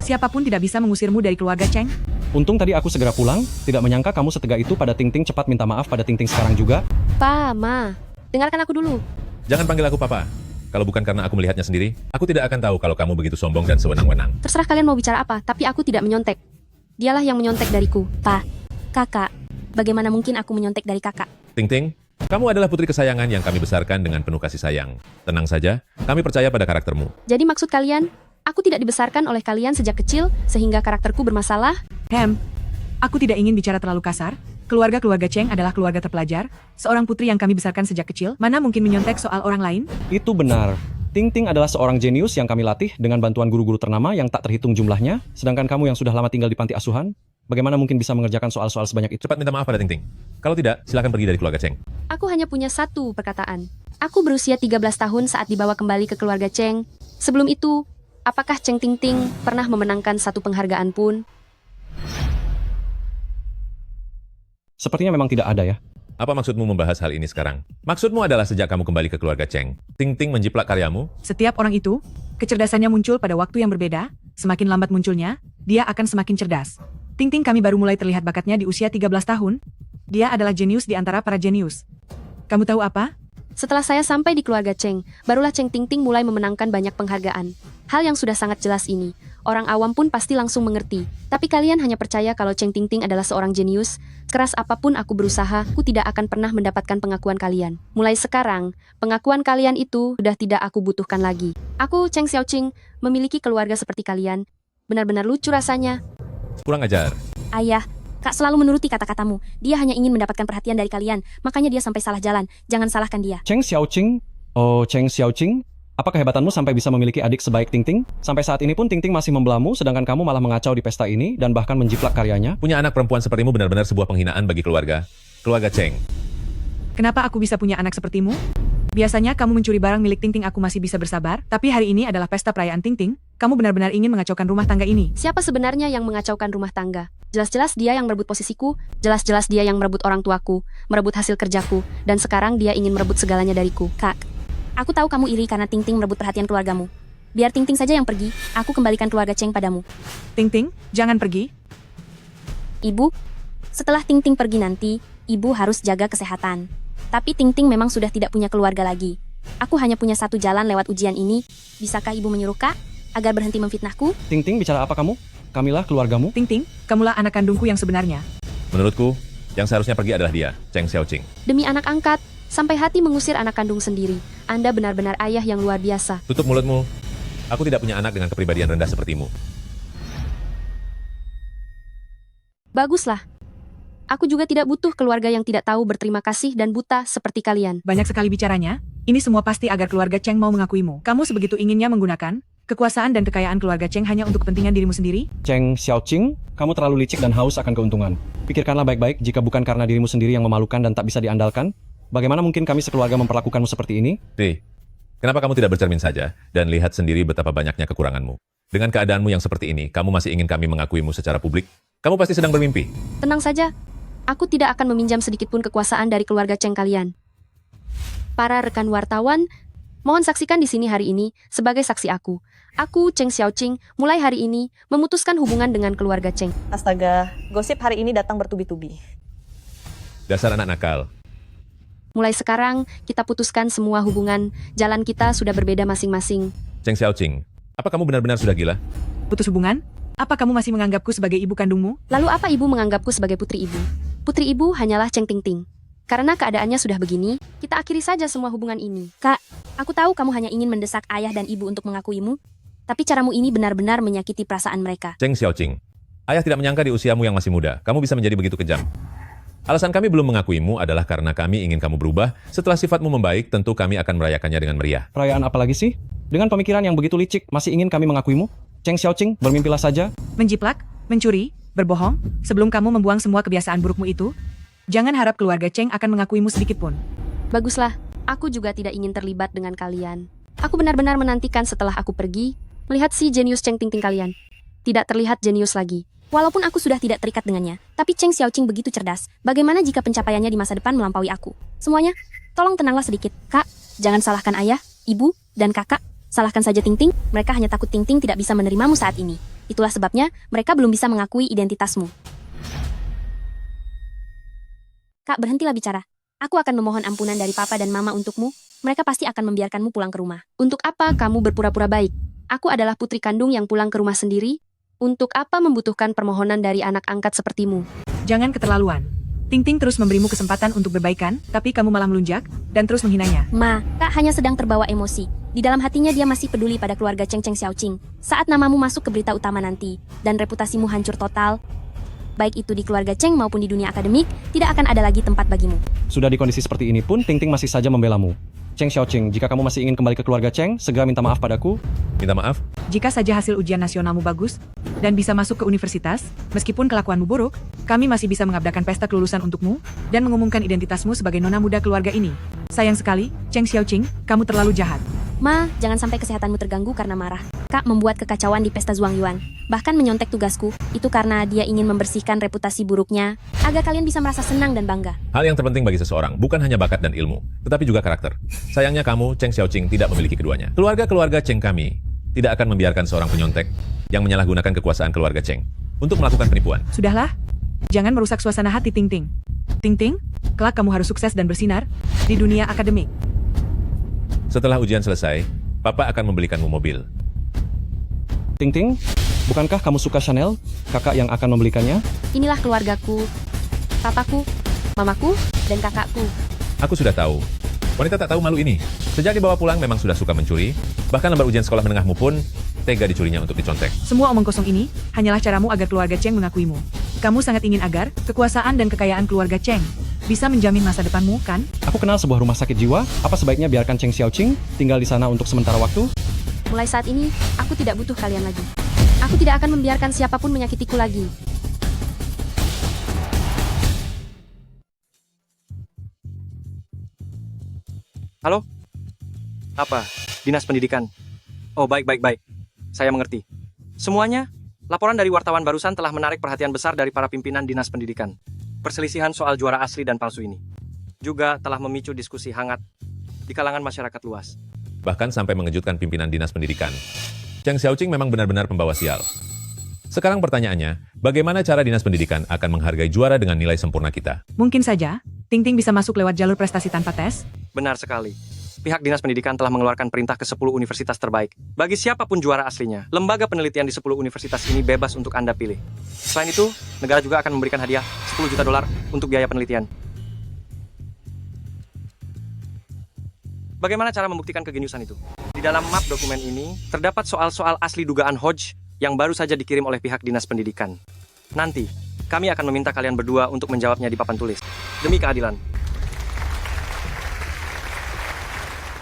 Siapapun tidak bisa mengusirmu dari keluarga Cheng. Untung tadi aku segera pulang, tidak menyangka kamu setegak itu pada Tingting. Cepat minta maaf pada Tingting sekarang juga. Pa, Ma, dengarkan aku dulu. Jangan panggil aku papa. Kalau bukan karena aku melihatnya sendiri, aku tidak akan tahu kalau kamu begitu sombong dan sewenang-wenang. Terserah kalian mau bicara apa, tapi aku tidak menyontek. Dialah yang menyontek dariku. Pa, kakak, bagaimana mungkin aku menyontek dari kakak? Tingting, kamu adalah putri kesayangan yang kami besarkan dengan penuh kasih sayang. Tenang saja, kami percaya pada karaktermu. Jadi maksud kalian, aku tidak dibesarkan oleh kalian sejak kecil, sehingga karakterku bermasalah? Aku tidak ingin bicara terlalu kasar. Keluarga-keluarga Cheng adalah keluarga terpelajar. Seorang putri yang kami besarkan sejak kecil, mana mungkin menyontek soal orang lain? Itu benar. Tingting adalah seorang jenius yang kami latih dengan bantuan guru-guru ternama yang tak terhitung jumlahnya. Sedangkan kamu yang sudah lama tinggal di panti asuhan, bagaimana mungkin bisa mengerjakan soal-soal sebanyak itu? Cepat minta maaf pada Tingting. Kalau tidak, silakan pergi dari keluarga Cheng. Aku hanya punya satu perkataan. Aku berusia 13 tahun saat dibawa kembali ke keluarga Cheng. Sebelum itu, Apakah Cheng Tingting pernah memenangkan satu penghargaan pun? Sepertinya memang tidak ada ya. Apa maksudmu membahas hal ini sekarang? Maksudmu adalah sejak kamu kembali ke keluarga Cheng, Tingting menjiplak karyamu? Setiap orang itu, kecerdasannya muncul pada waktu yang berbeda, semakin lambat munculnya, dia akan semakin cerdas. Tingting kami baru mulai terlihat bakatnya di usia 13 tahun. Dia adalah jenius di antara para jenius. Kamu tahu apa? Setelah saya sampai di keluarga Cheng, barulah Cheng Tingting mulai memenangkan banyak penghargaan. Hal yang sudah sangat jelas ini. Orang awam pun pasti langsung mengerti. Tapi kalian hanya percaya kalau Cheng Tingting adalah seorang jenius. Keras apapun aku berusaha, aku tidak akan pernah mendapatkan pengakuan kalian. Mulai sekarang, pengakuan kalian itu sudah tidak aku butuhkan lagi. Aku, Cheng Xiaoqing, memiliki keluarga seperti kalian. Benar-benar lucu rasanya. Kurang ajar. Ayah, Kak selalu menuruti kata-katamu. Dia hanya ingin mendapatkan perhatian dari kalian. Makanya dia sampai salah jalan. Jangan salahkan dia. Cheng Xiaoqing? Oh, Cheng Xiaoqing? Apa kehebatanmu sampai bisa memiliki adik sebaik Tingting? Sampai saat ini pun Tingting masih membelamu, sedangkan kamu malah mengacau di pesta ini dan bahkan menjiplak karyanya. Punya anak perempuan sepertimu benar-benar sebuah penghinaan bagi keluarga Cheng. Kenapa aku bisa punya anak sepertimu? Biasanya kamu mencuri barang milik Tingting aku masih bisa bersabar, tapi hari ini adalah pesta perayaan Tingting. Kamu benar-benar ingin mengacaukan rumah tangga ini. Siapa sebenarnya yang mengacaukan rumah tangga? Jelas-jelas dia yang merebut posisiku, jelas-jelas dia yang merebut orang tuaku, merebut hasil kerjaku, dan sekarang dia ingin merebut segalanya dariku. Kak, aku tahu kamu iri karena Tingting merebut perhatian keluargamu. Biar Tingting saja yang pergi, aku kembalikan keluarga Cheng padamu. Tingting, jangan pergi. Ibu, setelah Tingting pergi nanti, ibu harus jaga kesehatan. Tapi Tingting memang sudah tidak punya keluarga lagi. Aku hanya punya satu jalan lewat ujian ini. Bisakah ibu menyuruh Kak agar berhenti memfitnahku? Tingting, bicara apa kamu? Kamilah, keluargamu? Tingting, kamulah anak kandungku yang sebenarnya. Menurutku, yang seharusnya pergi adalah dia, Cheng Xiaoqing. Demi anak angkat, sampai hati mengusir anak kandung sendiri. Anda benar-benar ayah yang luar biasa. Tutup mulutmu. Aku tidak punya anak dengan kepribadian rendah sepertimu. Baguslah. Aku juga tidak butuh keluarga yang tidak tahu berterima kasih dan buta seperti kalian. Banyak sekali bicaranya. Ini semua pasti agar keluarga Cheng mau mengakuimu. Kamu sebegitu inginnya menggunakan kekuasaan dan kekayaan keluarga Cheng hanya untuk kepentingan dirimu sendiri? Cheng Xiaoqing, kamu terlalu licik dan haus akan keuntungan. Pikirkanlah baik-baik, jika bukan karena dirimu sendiri yang memalukan dan tak bisa diandalkan, bagaimana mungkin kami sekeluarga memperlakukanmu seperti ini? Ri, kenapa kamu tidak bercermin saja dan lihat sendiri betapa banyaknya kekuranganmu? Dengan keadaanmu yang seperti ini, kamu masih ingin kami mengakuimu secara publik? Kamu pasti sedang bermimpi. Tenang saja. Aku tidak akan meminjam sedikit pun kekuasaan dari keluarga Cheng kalian. Para rekan wartawan, mohon saksikan di sini hari ini sebagai saksi aku. Aku, Cheng Xiaoqing, mulai hari ini memutuskan hubungan dengan keluarga Cheng. Astaga, gosip hari ini datang bertubi-tubi. Dasar anak nakal. Mulai sekarang, kita putuskan semua hubungan. Jalan kita sudah berbeda masing-masing. Cheng Xiaoqing, apa kamu benar-benar sudah gila? Putus hubungan? Apa kamu masih menganggapku sebagai ibu kandungmu? Lalu apa ibu menganggapku sebagai putri ibu? Putri ibu hanyalah Cheng Tingting. Karena keadaannya sudah begini, kita akhiri saja semua hubungan ini. Kak, aku tahu kamu hanya ingin mendesak ayah dan ibu untuk mengakuimu, tapi caramu ini benar-benar menyakiti perasaan mereka. Cheng Xiaoqing, ayah tidak menyangka di usiamu yang masih muda, kamu bisa menjadi begitu kejam. Alasan kami belum mengakuimu adalah karena kami ingin kamu berubah. Setelah sifatmu membaik, tentu kami akan merayakannya dengan meriah. Perayaan apa lagi sih? Dengan pemikiran yang begitu licik, masih ingin kami mengakuimu? Cheng Xiaoqing, bermimpilah saja. Menjiplak, mencuri, berbohong, sebelum kamu membuang semua kebiasaan burukmu itu, jangan harap keluarga Cheng akan mengakuimu sedikit pun. Baguslah, aku juga tidak ingin terlibat dengan kalian. Aku benar-benar menantikan setelah aku pergi, melihat si jenius Cheng Tingting kalian. Tidak terlihat jenius lagi. Walaupun aku sudah tidak terikat dengannya, tapi Cheng Xiaoqing begitu cerdas. Bagaimana jika pencapaiannya di masa depan melampaui aku? Semuanya, tolong tenanglah sedikit. Kak, jangan salahkan ayah, ibu, dan kakak. Salahkan saja Tingting, mereka hanya takut Tingting tidak bisa menerimamu saat ini. Itulah sebabnya mereka belum bisa mengakui identitasmu. Kak, berhentilah bicara. Aku akan memohon ampunan dari papa dan mama untukmu. Mereka pasti akan membiarkanmu pulang ke rumah. Untuk apa kamu berpura-pura baik? Aku adalah putri kandung yang pulang ke rumah sendiri. Untuk apa membutuhkan permohonan dari anak angkat sepertimu? Jangan keterlaluan. Tingting terus memberimu kesempatan untuk berbaikan, tapi kamu malah melunjak dan terus menghinanya. Ma, Kak hanya sedang terbawa emosi. Di dalam hatinya dia masih peduli pada keluarga Cheng Xiaoqing. Saat namamu masuk ke berita utama nanti, dan reputasimu hancur total, baik itu di keluarga Cheng maupun di dunia akademik, tidak akan ada lagi tempat bagimu. Sudah di kondisi seperti ini pun, Tingting masih saja membelamu. Cheng Xiaoqing, jika kamu masih ingin kembali ke keluarga Cheng, segera minta maaf padaku. Minta maaf? Jika saja hasil ujian nasionalmu bagus, dan bisa masuk ke universitas, meskipun kelakuanmu buruk, kami masih bisa mengadakan pesta kelulusan untukmu, dan mengumumkan identitasmu sebagai nona muda keluarga ini. Sayang sekali, Cheng Xiaoqing, kamu terlalu jahat. Ma, jangan sampai kesehatanmu terganggu karena marah. Kak membuat kekacauan di pesta Zhuangyuan. Bahkan menyontek tugasku, itu karena dia ingin membersihkan reputasi buruknya, agar kalian bisa merasa senang dan bangga. Hal yang terpenting bagi seseorang bukan hanya bakat dan ilmu, tetapi juga karakter. Sayangnya kamu, Cheng Xiaoqing, tidak memiliki keduanya. Keluarga-keluarga Cheng kami tidak akan membiarkan seorang penyontek yang menyalahgunakan kekuasaan keluarga Cheng untuk melakukan penipuan. Sudahlah, jangan merusak suasana hati Ting Ting. Ting Ting, kelak kamu harus sukses dan bersinar di dunia akademik. Setelah ujian selesai, Papa akan membelikanmu mobil. Ting Ting, bukankah kamu suka Chanel? Kakak yang akan membelikannya? Inilah keluargaku, papaku, mamaku, dan kakakku. Aku sudah tahu. Wanita tak tahu malu ini. Sejak dibawa pulang memang sudah suka mencuri. Bahkan lembar ujian sekolah menengahmu pun tega dicurinya untuk dicontek. Semua omong kosong ini hanyalah caramu agar keluarga Cheng mengakuimu. Kamu sangat ingin agar kekuasaan dan kekayaan keluarga Cheng bisa menjamin masa depanmu, kan? Aku kenal sebuah rumah sakit jiwa. Apa sebaiknya biarkan Cheng Xiaoqing tinggal di sana untuk sementara waktu? Mulai saat ini, aku tidak butuh kalian lagi. Aku tidak akan membiarkan siapapun menyakitiku lagi. Halo? Apa? Dinas Pendidikan. Oh, baik. Saya mengerti. Semuanya, laporan dari wartawan barusan telah menarik perhatian besar dari para pimpinan Dinas Pendidikan. Perselisihan soal juara asli dan palsu ini juga telah memicu diskusi hangat di kalangan masyarakat luas. Bahkan sampai mengejutkan pimpinan Dinas Pendidikan. Cheng Xiaoqing memang benar-benar pembawa sial. Sekarang pertanyaannya, bagaimana cara Dinas Pendidikan akan menghargai juara dengan nilai sempurna kita? Mungkin saja, Ting Ting bisa masuk lewat jalur prestasi tanpa tes. Benar sekali. Pihak Dinas Pendidikan telah mengeluarkan perintah ke 10 universitas terbaik. Bagi siapapun juara aslinya, lembaga penelitian di 10 universitas ini bebas untuk Anda pilih. Selain itu, negara juga akan memberikan hadiah $10 juta untuk biaya penelitian. Bagaimana cara membuktikan kegeniusan itu? Di dalam map dokumen ini, terdapat soal-soal asli dugaan Hodge yang baru saja dikirim oleh pihak Dinas Pendidikan. Nanti, kami akan meminta kalian berdua untuk menjawabnya di papan tulis. Demi keadilan.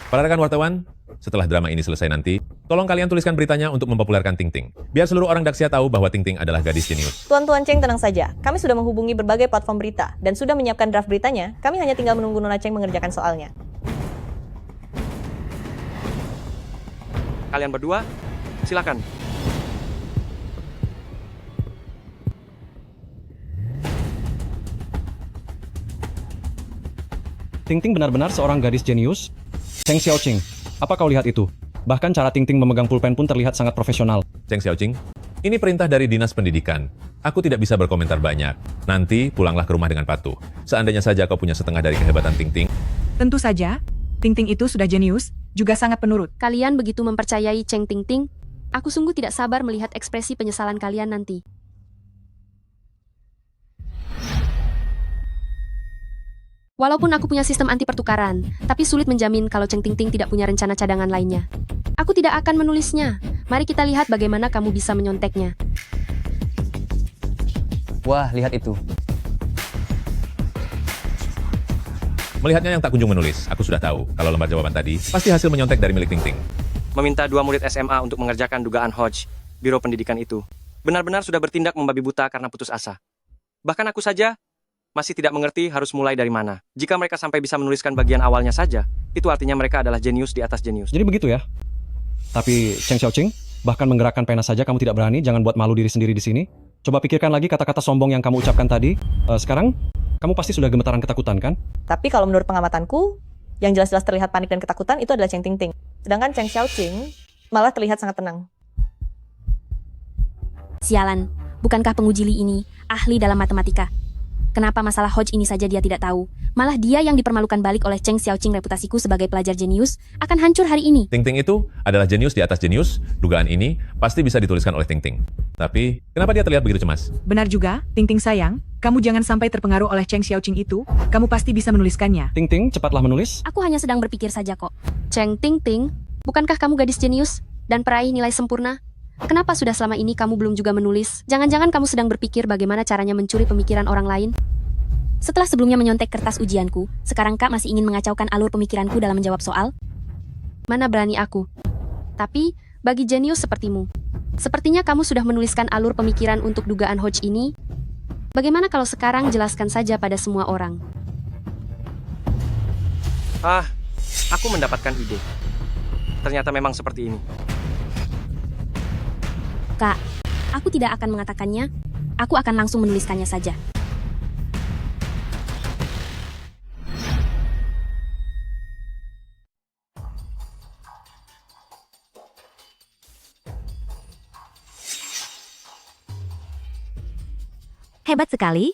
Para rekan wartawan, setelah drama ini selesai nanti, tolong kalian tuliskan beritanya untuk mempopulerkan Ting Ting. Biar seluruh orang Daxia tahu bahwa Ting Ting adalah gadis jenius. Tuan-tuan Cheng tenang saja, kami sudah menghubungi berbagai platform berita dan sudah menyiapkan draft beritanya, kami hanya tinggal menunggu Nona Cheng mengerjakan soalnya. Kalian berdua, silakan. Ting Ting benar-benar seorang gadis jenius. Cheng Xiaoqing, apa kau lihat itu? Bahkan cara Ting Ting memegang pulpen pun terlihat sangat profesional. Cheng Xiaoqing, ini perintah dari Dinas Pendidikan. Aku tidak bisa berkomentar banyak. Nanti pulanglah ke rumah dengan patuh. Seandainya saja kau punya setengah dari kehebatan Ting Ting. Tentu saja, Ting Ting itu sudah jenius, juga sangat penurut. Kalian begitu mempercayai Cheng Ting Ting, aku sungguh tidak sabar melihat ekspresi penyesalan kalian nanti. Walaupun aku punya sistem anti pertukaran, tapi sulit menjamin kalau Cheng Ting Ting tidak punya rencana cadangan lainnya. Aku tidak akan menulisnya. Mari kita lihat bagaimana kamu bisa menyonteknya. Wah, lihat itu. Melihatnya yang tak kunjung menulis, aku sudah tahu kalau lembar jawaban tadi pasti hasil menyontek dari milik Ting Ting. Meminta 2 murid SMA untuk mengerjakan dugaan Hodge, Biro Pendidikan itu. Benar-benar sudah bertindak membabi buta karena putus asa. Bahkan aku saja masih tidak mengerti harus mulai dari mana. Jika mereka sampai bisa menuliskan bagian awalnya saja, itu artinya mereka adalah jenius di atas jenius. Jadi begitu ya? Tapi Cheng Xiaoqing, bahkan menggerakkan pena saja kamu tidak berani, jangan buat malu diri sendiri di sini. Coba pikirkan lagi kata-kata sombong yang kamu ucapkan tadi. Sekarang, kamu pasti sudah gemetaran ketakutan kan? Tapi kalau menurut pengamatanku, yang jelas-jelas terlihat panik dan ketakutan itu adalah Cheng Ting Ting. Sedangkan Cheng Xiaoqing malah terlihat sangat tenang. Sialan, bukankah penguji Li ini ahli dalam matematika? Kenapa masalah Hodge ini saja dia tidak tahu? Malah dia yang dipermalukan balik oleh Cheng Xiaoqing. Reputasiku sebagai pelajar jenius akan hancur hari ini. Ting Ting itu adalah jenius di atas jenius. Dugaan ini pasti bisa dituliskan oleh Ting Ting. Tapi, kenapa dia terlihat begitu cemas? Benar juga, Ting Ting sayang, kamu jangan sampai terpengaruh oleh Cheng Xiaoqing itu, kamu pasti bisa menuliskannya. Ting Ting, cepatlah menulis. Aku hanya sedang berpikir saja kok. Cheng Ting Ting, bukankah kamu gadis jenius dan peraih nilai sempurna? Kenapa sudah selama ini kamu belum juga menulis? Jangan-jangan kamu sedang berpikir bagaimana caranya mencuri pemikiran orang lain? Setelah sebelumnya menyontek kertas ujianku, sekarang Kak masih ingin mengacaukan alur pemikiranku dalam menjawab soal? Mana berani aku? Tapi, bagi jenius sepertimu, sepertinya kamu sudah menuliskan alur pemikiran untuk dugaan Hodge ini. Bagaimana kalau sekarang jelaskan saja pada semua orang? Aku mendapatkan ide. ternyata memang seperti ini. Kak, aku tidak akan mengatakannya. Aku akan langsung menuliskannya saja. Hebat sekali.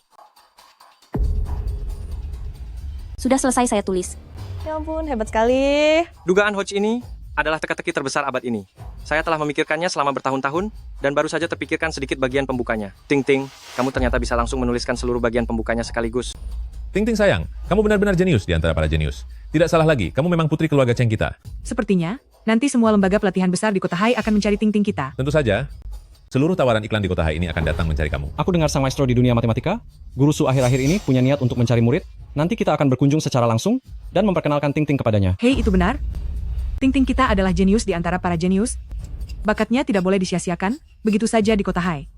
Sudah selesai saya tulis. Ya ampun, hebat sekali. Dugaan Hodge ini adalah teka-teki terbesar abad ini. Saya telah memikirkannya selama bertahun-tahun, dan baru saja terpikirkan sedikit bagian pembukanya. Ting Ting, kamu ternyata bisa langsung menuliskan seluruh bagian pembukanya sekaligus. Ting Ting sayang, kamu benar-benar jenius di antara para jenius. Tidak salah lagi, kamu memang putri keluarga Cheng kita. Sepertinya, nanti semua lembaga pelatihan besar di kota Hai akan mencari Ting-Ting kita. Tentu saja, seluruh tawaran iklan di kota Hai ini akan datang mencari kamu. Aku dengar sang maestro di dunia matematika, Guru Su akhir-akhir ini punya niat untuk mencari murid. Nanti kita akan berkunjung secara langsung dan memperkenalkan Ting-Ting kepadanya. Hei, itu benar. Ting-Ting kita adalah jenius di antara para jenius. Bakatnya tidak boleh disia-siakan, begitu saja di kota Hai.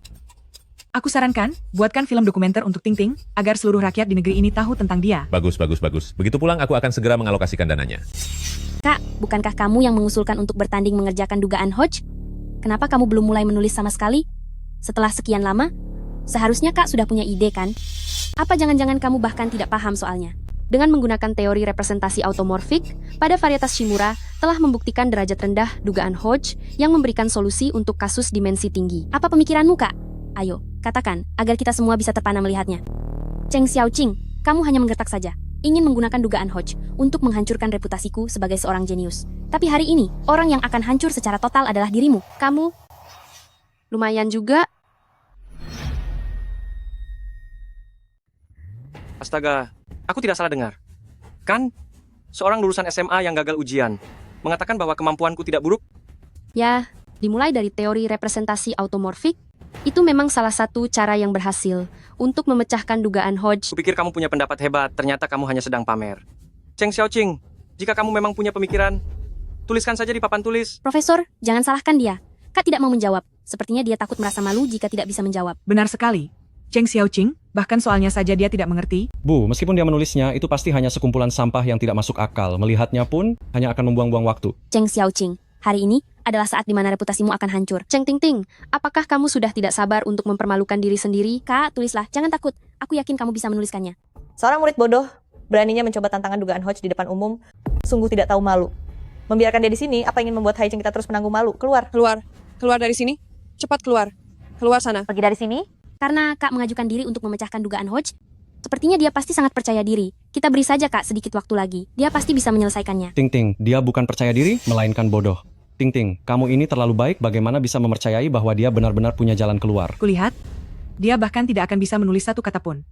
Aku sarankan, buatkan film dokumenter untuk Ting-Ting, agar seluruh rakyat di negeri ini tahu tentang dia. Bagus, bagus, bagus. Begitu pulang aku akan segera mengalokasikan dananya. Kak, bukankah kamu yang mengusulkan untuk bertanding mengerjakan dugaan Hodge? Kenapa kamu belum mulai menulis sama sekali? Setelah sekian lama, seharusnya Kak sudah punya ide kan? Apa jangan-jangan kamu bahkan tidak paham soalnya? Dengan menggunakan teori representasi automorfik, pada varietas Shimura telah membuktikan derajat rendah dugaan Hodge yang memberikan solusi untuk kasus dimensi tinggi. Apa pemikiranmu, Kak? Ayo, katakan, agar kita semua bisa terpana melihatnya. Cheng Xiaoqing, kamu hanya menggertak saja. Ingin menggunakan dugaan Hodge untuk menghancurkan reputasiku sebagai seorang jenius. Tapi hari ini, orang yang akan hancur secara total adalah dirimu. Kamu lumayan juga. Astaga, aku tidak salah dengar. Kan? Seorang lulusan SMA yang gagal ujian mengatakan bahwa kemampuanku tidak buruk. Ya, dimulai dari teori representasi automorfik, itu memang salah satu cara yang berhasil untuk memecahkan dugaan Hodge. Kupikir kamu punya pendapat hebat, ternyata kamu hanya sedang pamer. Cheng Xiaoqing, jika kamu memang punya pemikiran, tuliskan saja di papan tulis. Profesor, jangan salahkan dia. Kak tidak mau menjawab. Sepertinya dia takut merasa malu jika tidak bisa menjawab. Benar sekali. Cheng Xiaoqing, bahkan soalnya saja dia tidak mengerti. Bu, meskipun dia menulisnya, itu pasti hanya sekumpulan sampah yang tidak masuk akal. Melihatnya pun hanya akan membuang-buang waktu. Cheng Xiaoqing, hari ini adalah saat di mana reputasimu akan hancur. Cheng Ting-Ting, apakah kamu sudah tidak sabar untuk mempermalukan diri sendiri? Kak, tulislah, jangan takut. Aku yakin kamu bisa menuliskannya. Seorang murid bodoh beraninya mencoba tantangan dugaan Hodge di depan umum, sungguh tidak tahu malu. Membiarkan dia di sini, apa ingin membuat Hai Cheng kita terus menanggung malu? Keluar. Keluar dari sini. Cepat keluar. Keluar sana. Pergi dari sini. Karena Kak mengajukan diri untuk memecahkan dugaan Hodge, sepertinya dia pasti sangat percaya diri. Kita beri saja Kak sedikit waktu lagi. Dia pasti bisa menyelesaikannya. Ting-Ting, dia bukan percaya diri, melainkan bodoh. Ting-Ting, kamu ini terlalu baik, bagaimana bisa mempercayai bahwa dia benar-benar punya jalan keluar? Kulihat, dia bahkan tidak akan bisa menulis satu kata pun.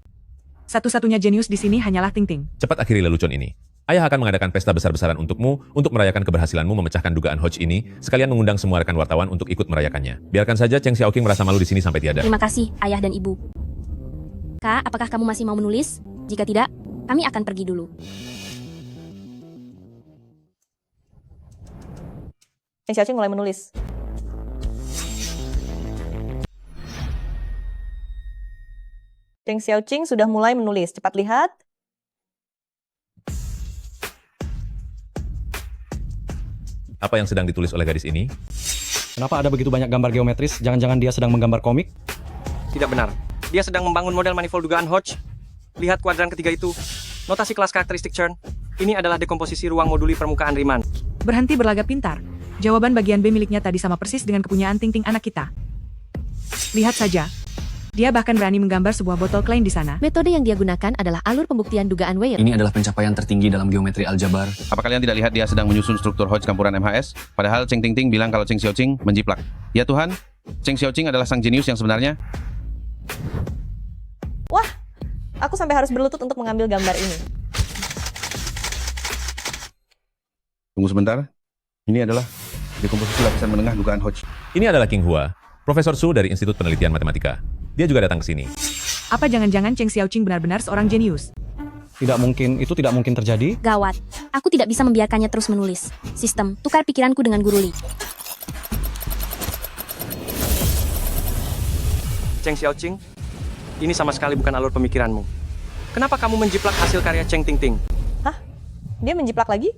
Satu-satunya jenius di sini hanyalah Ting-Ting. Cepat akhiri lelucon ini. Ayah akan mengadakan pesta besar-besaran untukmu untuk merayakan keberhasilanmu memecahkan dugaan Hodge ini, sekalian mengundang semua rekan wartawan untuk ikut merayakannya. Biarkan saja Cheng Xiaoqing merasa malu di sini sampai tiada. Terima kasih, Ayah dan Ibu. Kak, apakah kamu masih mau menulis? Jika tidak, kami akan pergi dulu. Cheng Xiaoqing mulai menulis. Cheng Xiaoqing sudah mulai menulis. Cepat lihat. Apa yang sedang ditulis oleh gadis ini? Kenapa ada begitu banyak gambar geometris? Jangan-jangan dia sedang menggambar komik? Tidak benar. Dia sedang membangun model manifold dugaan Hodge. Lihat kuadran ketiga itu. Notasi kelas karakteristik Chern. Ini adalah dekomposisi ruang moduli permukaan Riemann. Berhenti berlagak pintar. Jawaban bagian B miliknya tadi sama persis dengan kepunyaan Ting-Ting anak kita. Lihat saja. Dia bahkan berani menggambar sebuah botol Klein di sana. Metode yang dia gunakan adalah alur pembuktian dugaan Weyl. Ini adalah pencapaian tertinggi dalam geometri aljabar. Apa kalian tidak lihat dia sedang menyusun struktur Hodge campuran MHS? Padahal Cheng Ting-Ting bilang kalau Cheng Xiaoqing menjiplak. Ya Tuhan, Cheng Xiaoqing adalah sang jenius yang sebenarnya. Wah, aku sampai harus berlutut untuk mengambil gambar ini. Tunggu sebentar. Ini adalah dekomposisi lapisan menengah dugaan Hodge. Ini adalah King Hua, Profesor Su dari Institut Penelitian Matematika. Dia juga datang ke sini. Apa jangan-jangan Cheng Xiaoqing benar-benar seorang jenius? Tidak mungkin, itu tidak mungkin terjadi. Gawat, aku tidak bisa membiarkannya terus menulis. Sistem, tukar pikiranku dengan Guru Li. Cheng Xiaoqing, ini sama sekali bukan alur pemikiranmu. Kenapa kamu menjiplak hasil karya Cheng Ting-Ting? Hah? Dia menjiplak lagi?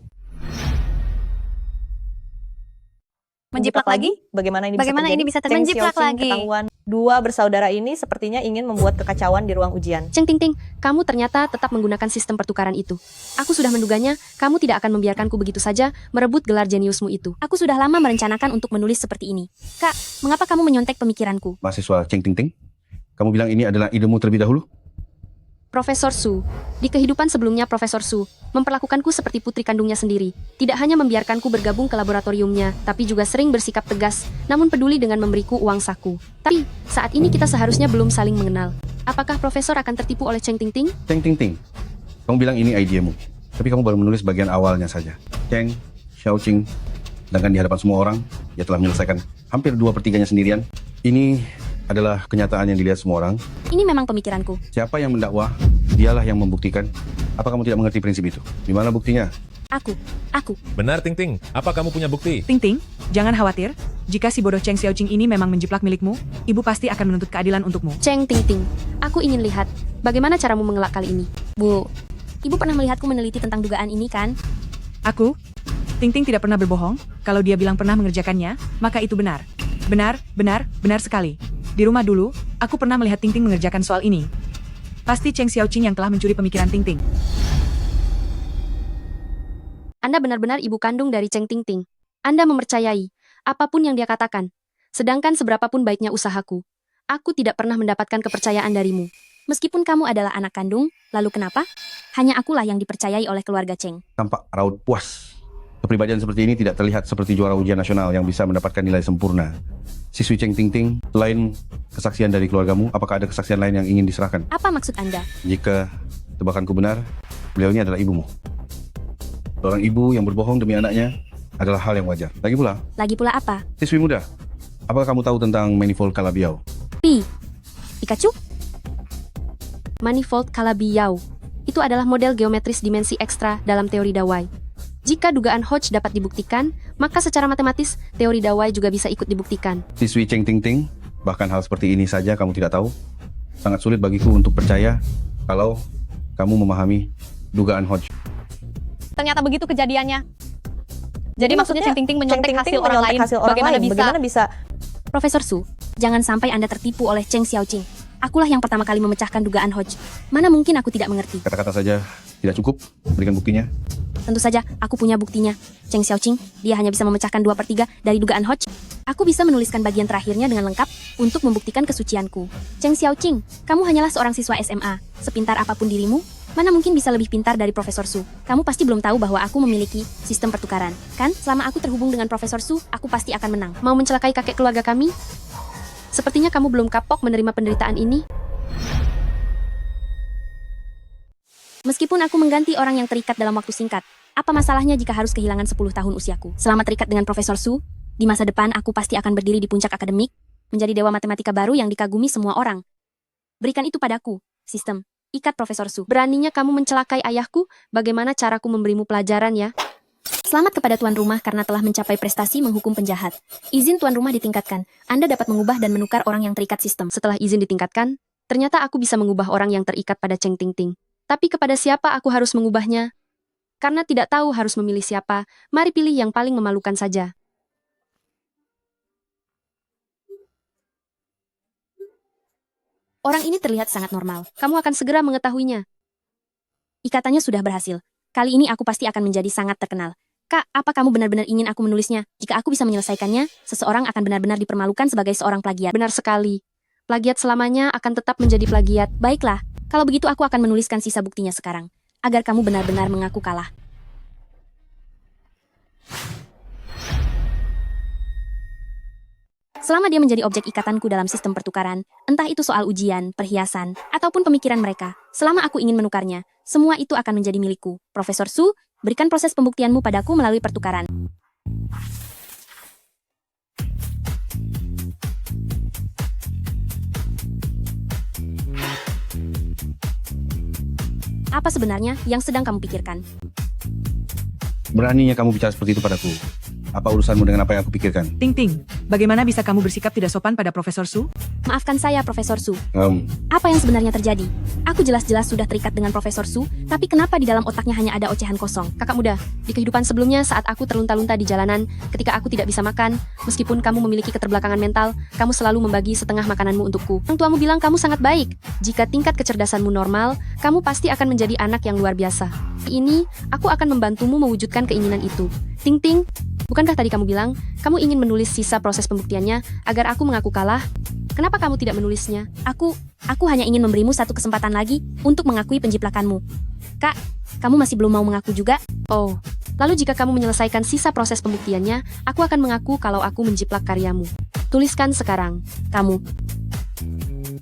Menjiplak lagi? Bagaimana ini Bagaimana bisa terjadi? ini bisa Cheng menjiplak Xiaoqing lagi? ketahuan. Dua bersaudara ini sepertinya ingin membuat kekacauan di ruang ujian. Cheng Ting Ting, kamu ternyata tetap menggunakan sistem pertukaran itu. Aku sudah menduganya, kamu tidak akan membiarkanku begitu saja merebut gelar jeniusmu itu. Aku sudah lama merencanakan untuk menulis seperti ini. Kak, mengapa kamu menyontek pemikiranku? Mahasiswa Cheng Ting Ting, kamu bilang ini adalah idemu terlebih dahulu? Profesor Su, di kehidupan sebelumnya Profesor Su memperlakukanku seperti putri kandungnya sendiri. Tidak hanya membiarkanku bergabung ke laboratoriumnya, tapi juga sering bersikap tegas, namun peduli dengan memberiku uang saku. Tapi, saat ini kita seharusnya belum saling mengenal. Apakah Profesor akan tertipu oleh Cheng Ting Ting? Cheng Ting Ting, kamu bilang ini idemu, tapi kamu baru menulis bagian awalnya saja. Cheng Xiaoqing, sedangkan di hadapan semua orang, dia telah menyelesaikan hampir 2/3-nya sendirian. Ini adalah kenyataan yang dilihat semua orang. Ini memang pemikiranku. Siapa yang mendakwah, dialah yang membuktikan. Apa kamu tidak mengerti prinsip itu? Di mana buktinya? Aku. Benar, Ting Ting. Apa kamu punya bukti? Ting Ting, jangan khawatir. Jika si bodoh Cheng Xiaoqing ini memang menjiplak milikmu, ibu pasti akan menuntut keadilan untukmu. Cheng Ting Ting, aku ingin lihat bagaimana caramu mengelak kali ini. Bu, ibu pernah melihatku meneliti tentang dugaan ini kan? Aku, Ting Ting tidak pernah berbohong. Kalau dia bilang pernah mengerjakannya, maka itu benar. Benar sekali. Di rumah dulu, aku pernah melihat Ting Ting mengerjakan soal ini. Pasti Cheng Xiaoqing yang telah mencuri pemikiran Ting Ting. Anda benar-benar ibu kandung dari Cheng Ting Ting. Anda mempercayai apapun yang dia katakan. Sedangkan seberapapun baiknya usahaku, aku tidak pernah mendapatkan kepercayaan darimu. Meskipun kamu adalah anak kandung, lalu kenapa? Hanya akulah yang dipercayai oleh keluarga Cheng. Tampak raut puas. Kepribadian seperti ini tidak terlihat seperti juara ujian nasional yang bisa mendapatkan nilai sempurna. Siswi Cheng Ting Ting, selain kesaksian dari keluargamu, apakah ada kesaksian lain yang ingin diserahkan? Apa maksud Anda? Jika tebakanku benar, beliau ini adalah ibumu. Seorang ibu yang berbohong demi anaknya adalah hal yang wajar. Lagi pula apa? siswi muda, apakah kamu tahu tentang manifold Calabi-Yau? Pikachu? Manifold Calabi-Yau. Itu adalah model geometris dimensi ekstra dalam teori Dawai. Jika dugaan Hodge dapat dibuktikan, maka secara matematis, teori Dawai juga bisa ikut dibuktikan. Siswi Cheng Ting Ting, bahkan hal seperti ini saja kamu tidak tahu? Sangat sulit bagiku untuk percaya kalau kamu memahami dugaan Hodge. Ternyata begitu kejadiannya. Jadi maksudnya Cheng Ting Ting menyontek hasil orang lain. Bagaimana bisa? Profesor Su, jangan sampai Anda tertipu oleh Cheng Xiaoqing. Akulah yang pertama kali memecahkan dugaan Hodge. Mana mungkin aku tidak mengerti. Kata-kata saja tidak cukup, berikan buktinya. Tentu saja, aku punya buktinya. Cheng Xiaoqing, dia hanya bisa memecahkan 2/3 dari dugaan Hodge. Aku bisa menuliskan bagian terakhirnya dengan lengkap untuk membuktikan kesucianku. Cheng Xiaoqing, kamu hanyalah seorang siswa SMA. Sepintar apapun dirimu, mana mungkin bisa lebih pintar dari Profesor Su. Kamu pasti belum tahu bahwa aku memiliki sistem pertukaran. Kan, selama aku terhubung dengan Profesor Su, aku pasti akan menang. Mau mencelakai kakek keluarga kami? Sepertinya kamu belum kapok menerima penderitaan ini. Meskipun aku mengganti orang yang terikat dalam waktu singkat, apa masalahnya jika harus kehilangan 10 tahun usiaku? Selama terikat dengan Profesor Su, di masa depan aku pasti akan berdiri di puncak akademik, menjadi dewa matematika baru yang dikagumi semua orang. Berikan itu padaku, sistem. Ikat Profesor Su. Beraninya kamu mencelakai ayahku, bagaimana caraku memberimu pelajaran ya? Selamat kepada tuan rumah karena telah mencapai prestasi menghukum penjahat. Izin tuan rumah ditingkatkan. Anda dapat mengubah dan menukar orang yang terikat sistem. Setelah izin ditingkatkan, ternyata aku bisa mengubah orang yang terikat pada Cheng Ting Ting. Tapi kepada siapa aku harus mengubahnya? Karena tidak tahu harus memilih siapa, mari pilih yang paling memalukan saja. Orang ini terlihat sangat normal. Kamu akan segera mengetahuinya. Ikatannya sudah berhasil. Kali ini aku pasti akan menjadi sangat terkenal. Kak, apa kamu benar-benar ingin aku menulisnya? Jika aku bisa menyelesaikannya, seseorang akan benar-benar dipermalukan sebagai seorang plagiat. Benar sekali. Plagiat selamanya akan tetap menjadi plagiat. Baiklah, kalau begitu aku akan menuliskan sisa buktinya sekarang, agar kamu benar-benar mengaku kalah. Selama dia menjadi objek ikatanku dalam sistem pertukaran, entah itu soal ujian, perhiasan, ataupun pemikiran mereka, selama aku ingin menukarnya, semua itu akan menjadi milikku. Profesor Su, berikan proses pembuktianmu padaku melalui pertukaran. Apa sebenarnya yang sedang kamu pikirkan? Beraninya kamu bicara seperti itu padaku. Apa urusanmu dengan apa yang aku pikirkan? Ting Ting, bagaimana bisa kamu bersikap tidak sopan pada Profesor Su? Maafkan saya, Profesor Su. Em, Apa yang sebenarnya terjadi? Aku jelas-jelas sudah terikat dengan Profesor Su, tapi kenapa di dalam otaknya hanya ada ocehan kosong? Kakak muda, di kehidupan sebelumnya saat aku terlunta-lunta di jalanan, ketika aku tidak bisa makan, meskipun kamu memiliki keterbelakangan mental, kamu selalu membagi setengah makananmu untukku. Orang tuamu bilang kamu sangat baik. Jika tingkat kecerdasanmu normal, kamu pasti akan menjadi anak yang luar biasa. Ini, aku akan membantumu mewujudkan keinginan itu. Ting Ting, bukankah tadi kamu bilang, kamu ingin menulis sisa proses pembuktiannya agar aku mengaku kalah? Kenapa kamu tidak menulisnya? Aku hanya ingin memberimu satu kesempatan lagi untuk mengakui penjiplakanmu. Kak, kamu masih belum mau mengaku juga? Oh, lalu jika kamu menyelesaikan sisa proses pembuktiannya, aku akan mengaku kalau aku menjiplak karyamu. Tuliskan sekarang, kamu.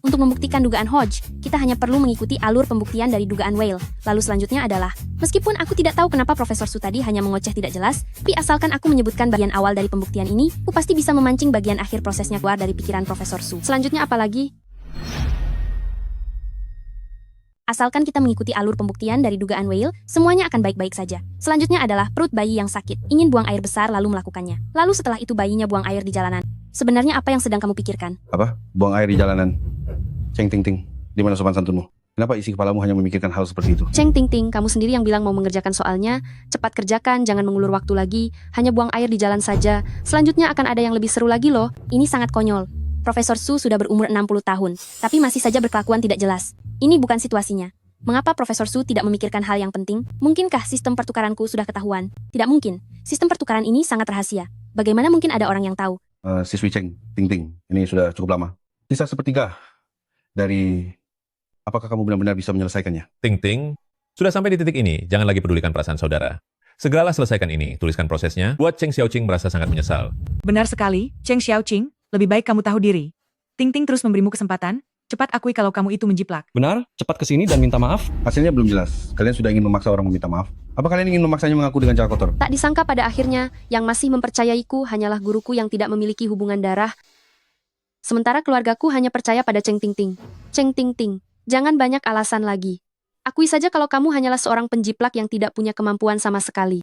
Untuk membuktikan dugaan Hodge, kita hanya perlu mengikuti alur pembuktian dari dugaan Whale. Lalu selanjutnya adalah, meskipun aku tidak tahu kenapa Profesor Su tadi hanya mengoceh tidak jelas, tapi asalkan aku menyebutkan bagian awal dari pembuktian ini, aku pasti bisa memancing bagian akhir prosesnya keluar dari pikiran Profesor Su. Selanjutnya apa lagi? Asalkan kita mengikuti alur pembuktian dari dugaan Whale, semuanya akan baik-baik saja. Selanjutnya adalah perut bayi yang sakit, ingin buang air besar lalu melakukannya. Lalu setelah itu bayinya buang air di jalanan. Sebenarnya apa yang sedang kamu pikirkan? Apa? Buang air di jalanan. Ceng Ting Ting, di mana sopan santunmu? Kenapa isi kepalamu hanya memikirkan hal seperti itu? Ceng Ting Ting, kamu sendiri yang bilang mau mengerjakan soalnya. Cepat kerjakan, jangan mengulur waktu lagi. Hanya buang air di jalan saja. Selanjutnya akan ada yang lebih seru lagi loh. Ini sangat konyol. Profesor Su sudah berumur 60 tahun, tapi masih saja berkelakuan tidak jelas. Ini bukan situasinya. Mengapa Profesor Su tidak memikirkan hal yang penting? Mungkinkah sistem pertukaranku sudah ketahuan? Tidak mungkin. Sistem pertukaran ini sangat rahasia. Bagaimana mungkin ada orang yang tahu? Siswi Ceng Ting Ting, ini sudah cukup lama. Sisa sepertiga dari... Apakah kamu benar-benar bisa menyelesaikannya? Ting Ting, sudah sampai di titik ini, jangan lagi pedulikan perasaan saudara. Segeralah selesaikan ini, tuliskan prosesnya, buat Cheng Xiaoqing merasa sangat menyesal. Benar sekali, Cheng Xiaoqing, lebih baik kamu tahu diri. Ting Ting terus memberimu kesempatan, cepat akui kalau kamu itu menjiplak. Benar, cepat ke sini dan minta maaf. Hasilnya belum jelas. Kalian sudah ingin memaksa orang meminta maaf? Apa kalian ingin memaksanya mengaku dengan cara kotor? Tak disangka pada akhirnya, yang masih mempercayaiku hanyalah guruku yang tidak memiliki hubungan darah. Sementara keluargaku hanya percaya pada Cheng Ting Ting. Cheng Ting Ting, jangan banyak alasan lagi. Akui saja kalau kamu hanyalah seorang penjiplak yang tidak punya kemampuan sama sekali.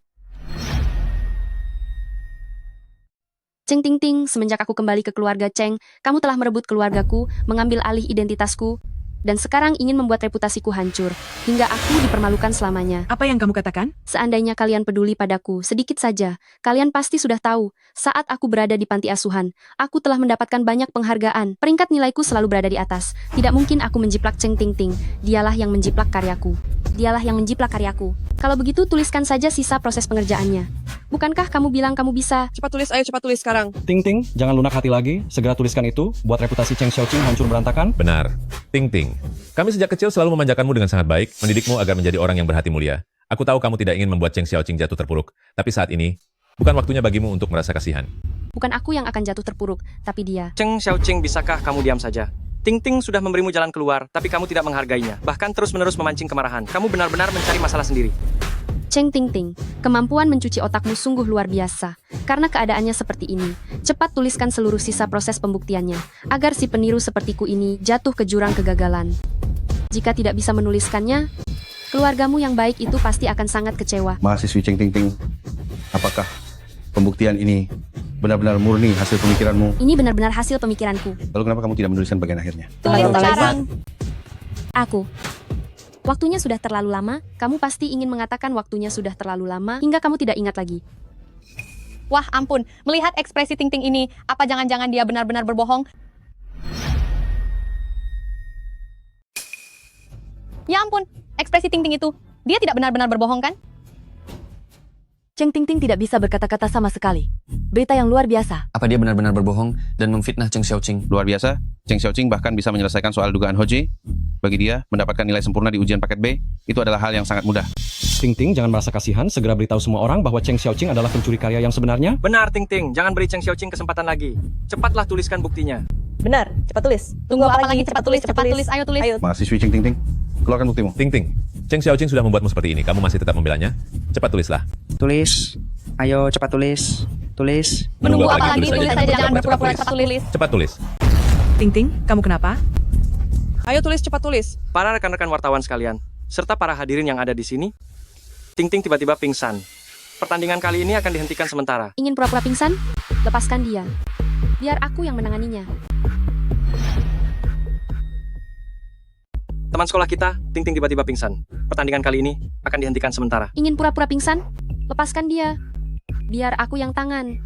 Cheng Ting Ting, semenjak aku kembali ke keluarga Cheng, kamu telah merebut keluargaku, mengambil alih identitasku, dan sekarang ingin membuat reputasiku hancur, hingga aku dipermalukan selamanya. Apa yang kamu katakan? Seandainya kalian peduli padaku, sedikit saja, kalian pasti sudah tahu, saat aku berada di panti asuhan, aku telah mendapatkan banyak penghargaan. Peringkat nilaiku selalu berada di atas. Tidak mungkin aku menjiplak Cheng Ting Ting. Dialah yang menjiplak karyaku. Dialah yang menjiplak karyaku. Kalau begitu, tuliskan saja sisa proses pengerjaannya. Bukankah kamu bilang kamu bisa? Cepat tulis, ayo cepat tulis sekarang. Ting Ting, jangan lunak hati lagi. Segera tuliskan itu, buat reputasi Cheng Xiaoqing hancur berantakan. Benar. Ting Ting, kami sejak kecil selalu memanjakanmu dengan sangat baik, mendidikmu agar menjadi orang yang berhati mulia. Aku tahu kamu tidak ingin membuat Cheng Xiaoqing jatuh terpuruk, tapi saat ini, bukan waktunya bagimu untuk merasa kasihan. Bukan aku yang akan jatuh terpuruk, tapi dia. Cheng Xiaoqing, bisakah kamu diam saja? Ting Ting sudah memberimu jalan keluar, tapi kamu tidak menghargainya. Bahkan terus-menerus memancing kemarahan. Kamu benar-benar mencari masalah sendiri. Cheng Ting Ting, kemampuan mencuci otakmu sungguh luar biasa. Karena keadaannya seperti ini, cepat tuliskan seluruh sisa proses pembuktiannya, agar si peniru sepertiku ini jatuh ke jurang kegagalan. Jika tidak bisa menuliskannya, keluargamu yang baik itu pasti akan sangat kecewa. Mahasiswi Cheng Ting Ting, apakah pembuktian ini benar-benar murni hasil pemikiranmu? Ini benar-benar hasil pemikiranku. Lalu kenapa kamu tidak menuliskan bagian akhirnya? Tulis sekarang. Aku. Waktunya sudah terlalu lama, kamu pasti ingin mengatakan waktunya sudah terlalu lama, hingga kamu tidak ingat lagi. Wah ampun, melihat ekspresi Ting Ting ini, apa jangan-jangan dia benar-benar berbohong? Ya ampun, ekspresi Ting Ting itu, dia tidak benar-benar berbohong kan? Cheng Ting Ting tidak bisa berkata-kata sama sekali. Berita yang luar biasa. Apa dia benar-benar berbohong dan memfitnah Cheng Xiaoqing? Luar biasa, Cheng Xiaoqing bahkan bisa menyelesaikan soal dugaan Hoji. Bagi dia, mendapatkan nilai sempurna di ujian paket B, itu adalah hal yang sangat mudah. Ting Ting, jangan merasa kasihan, segera beritahu semua orang bahwa Cheng Xiaoqing adalah pencuri karya yang sebenarnya. Benar, Ting Ting. Jangan beri Cheng Xiaoqing kesempatan lagi. Cepatlah tuliskan buktinya. Benar, cepat tulis. Tunggu apa lagi? Cepat tulis, ayo tulis. Mahasiswi Cheng Ting Ting, keluarkan buktimu. Ting Ting, Cheng Xiaoqing sudah membuatmu seperti ini, kamu masih tetap membelanya? Cepat tulislah. Tulis. Ayo cepat tulis. Tulis. Menunggu apa lagi? Tulis saja, jangan berpura-pura, cepat tulis. Cepat tulis. Ting Ting, kamu kenapa? Ayo tulis, cepat tulis. Para rekan-rekan wartawan sekalian, serta para hadirin yang ada di sini, Ting Ting tiba-tiba pingsan. Pertandingan kali ini akan dihentikan sementara. Ingin pura-pura pingsan? Lepaskan dia. Biar aku yang menanganinya. Teman sekolah kita, Ting Ting tiba-tiba pingsan. Pertandingan kali ini akan dihentikan sementara. Ingin pura-pura pingsan? Lepaskan dia. Biar aku yang tangan.